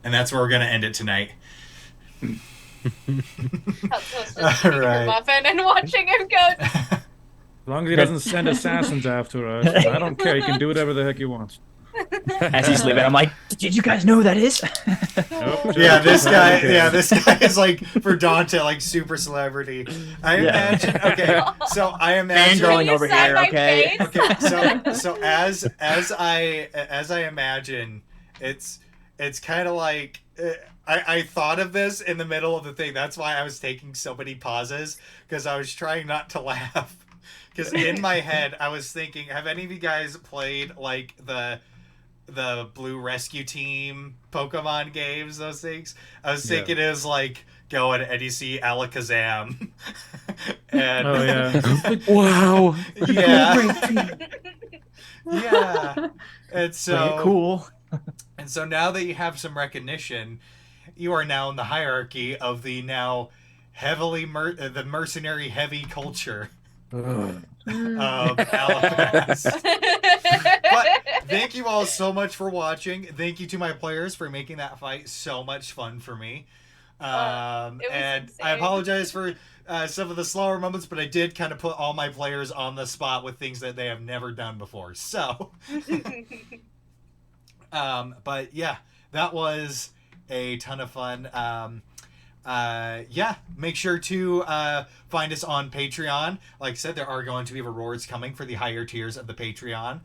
And that's where we're going to end it tonight. That's just eating your Alright. muffin and watching him go. As long as he doesn't send assassins after us, I don't care. He can do whatever the heck he wants. As he's leaving, I'm like, did you guys know who that is? Nope, Yeah, this guy. okay. Yeah, this guy is like for Dante, like super celebrity. I imagine. Okay, so I imagine. Fangirling Can you over sign here, my okay? face? Okay, so as I imagine, it's kind of like I thought of this in the middle of the thing. That's why I was taking so many pauses because I was trying not to laugh. Because in my head, I was thinking, have any of you guys played like the Blue Rescue Team Pokemon games? Those things. I was thinking it was like going and you see Alakazam. And Oh yeah. Wow. yeah. Yeah. And so Very cool. And so now that you have some recognition, you are now in the hierarchy of the now heavily the mercenary heavy culture of Alabama. But thank you all so much for watching. Thank you to my players for making that fight so much fun for me. It was And insane. I apologize for some of the slower moments, but I did kind of put all my players on the spot with things that they have never done before. So, but yeah, that was a ton of fun. Yeah, make sure to find us on Patreon. Like I said, there are going to be rewards coming for the higher tiers of the Patreon.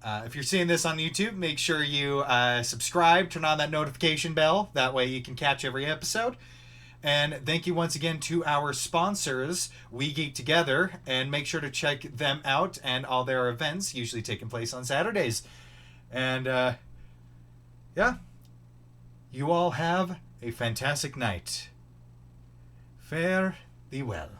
If you're seeing this on YouTube, make sure you subscribe, turn on that notification bell. That way you can catch every episode. And thank you once again to our sponsors, We Geek Together, and make sure to check them out and all their events, usually taking place on Saturdays. And yeah, you all have a fantastic night. Fare thee well.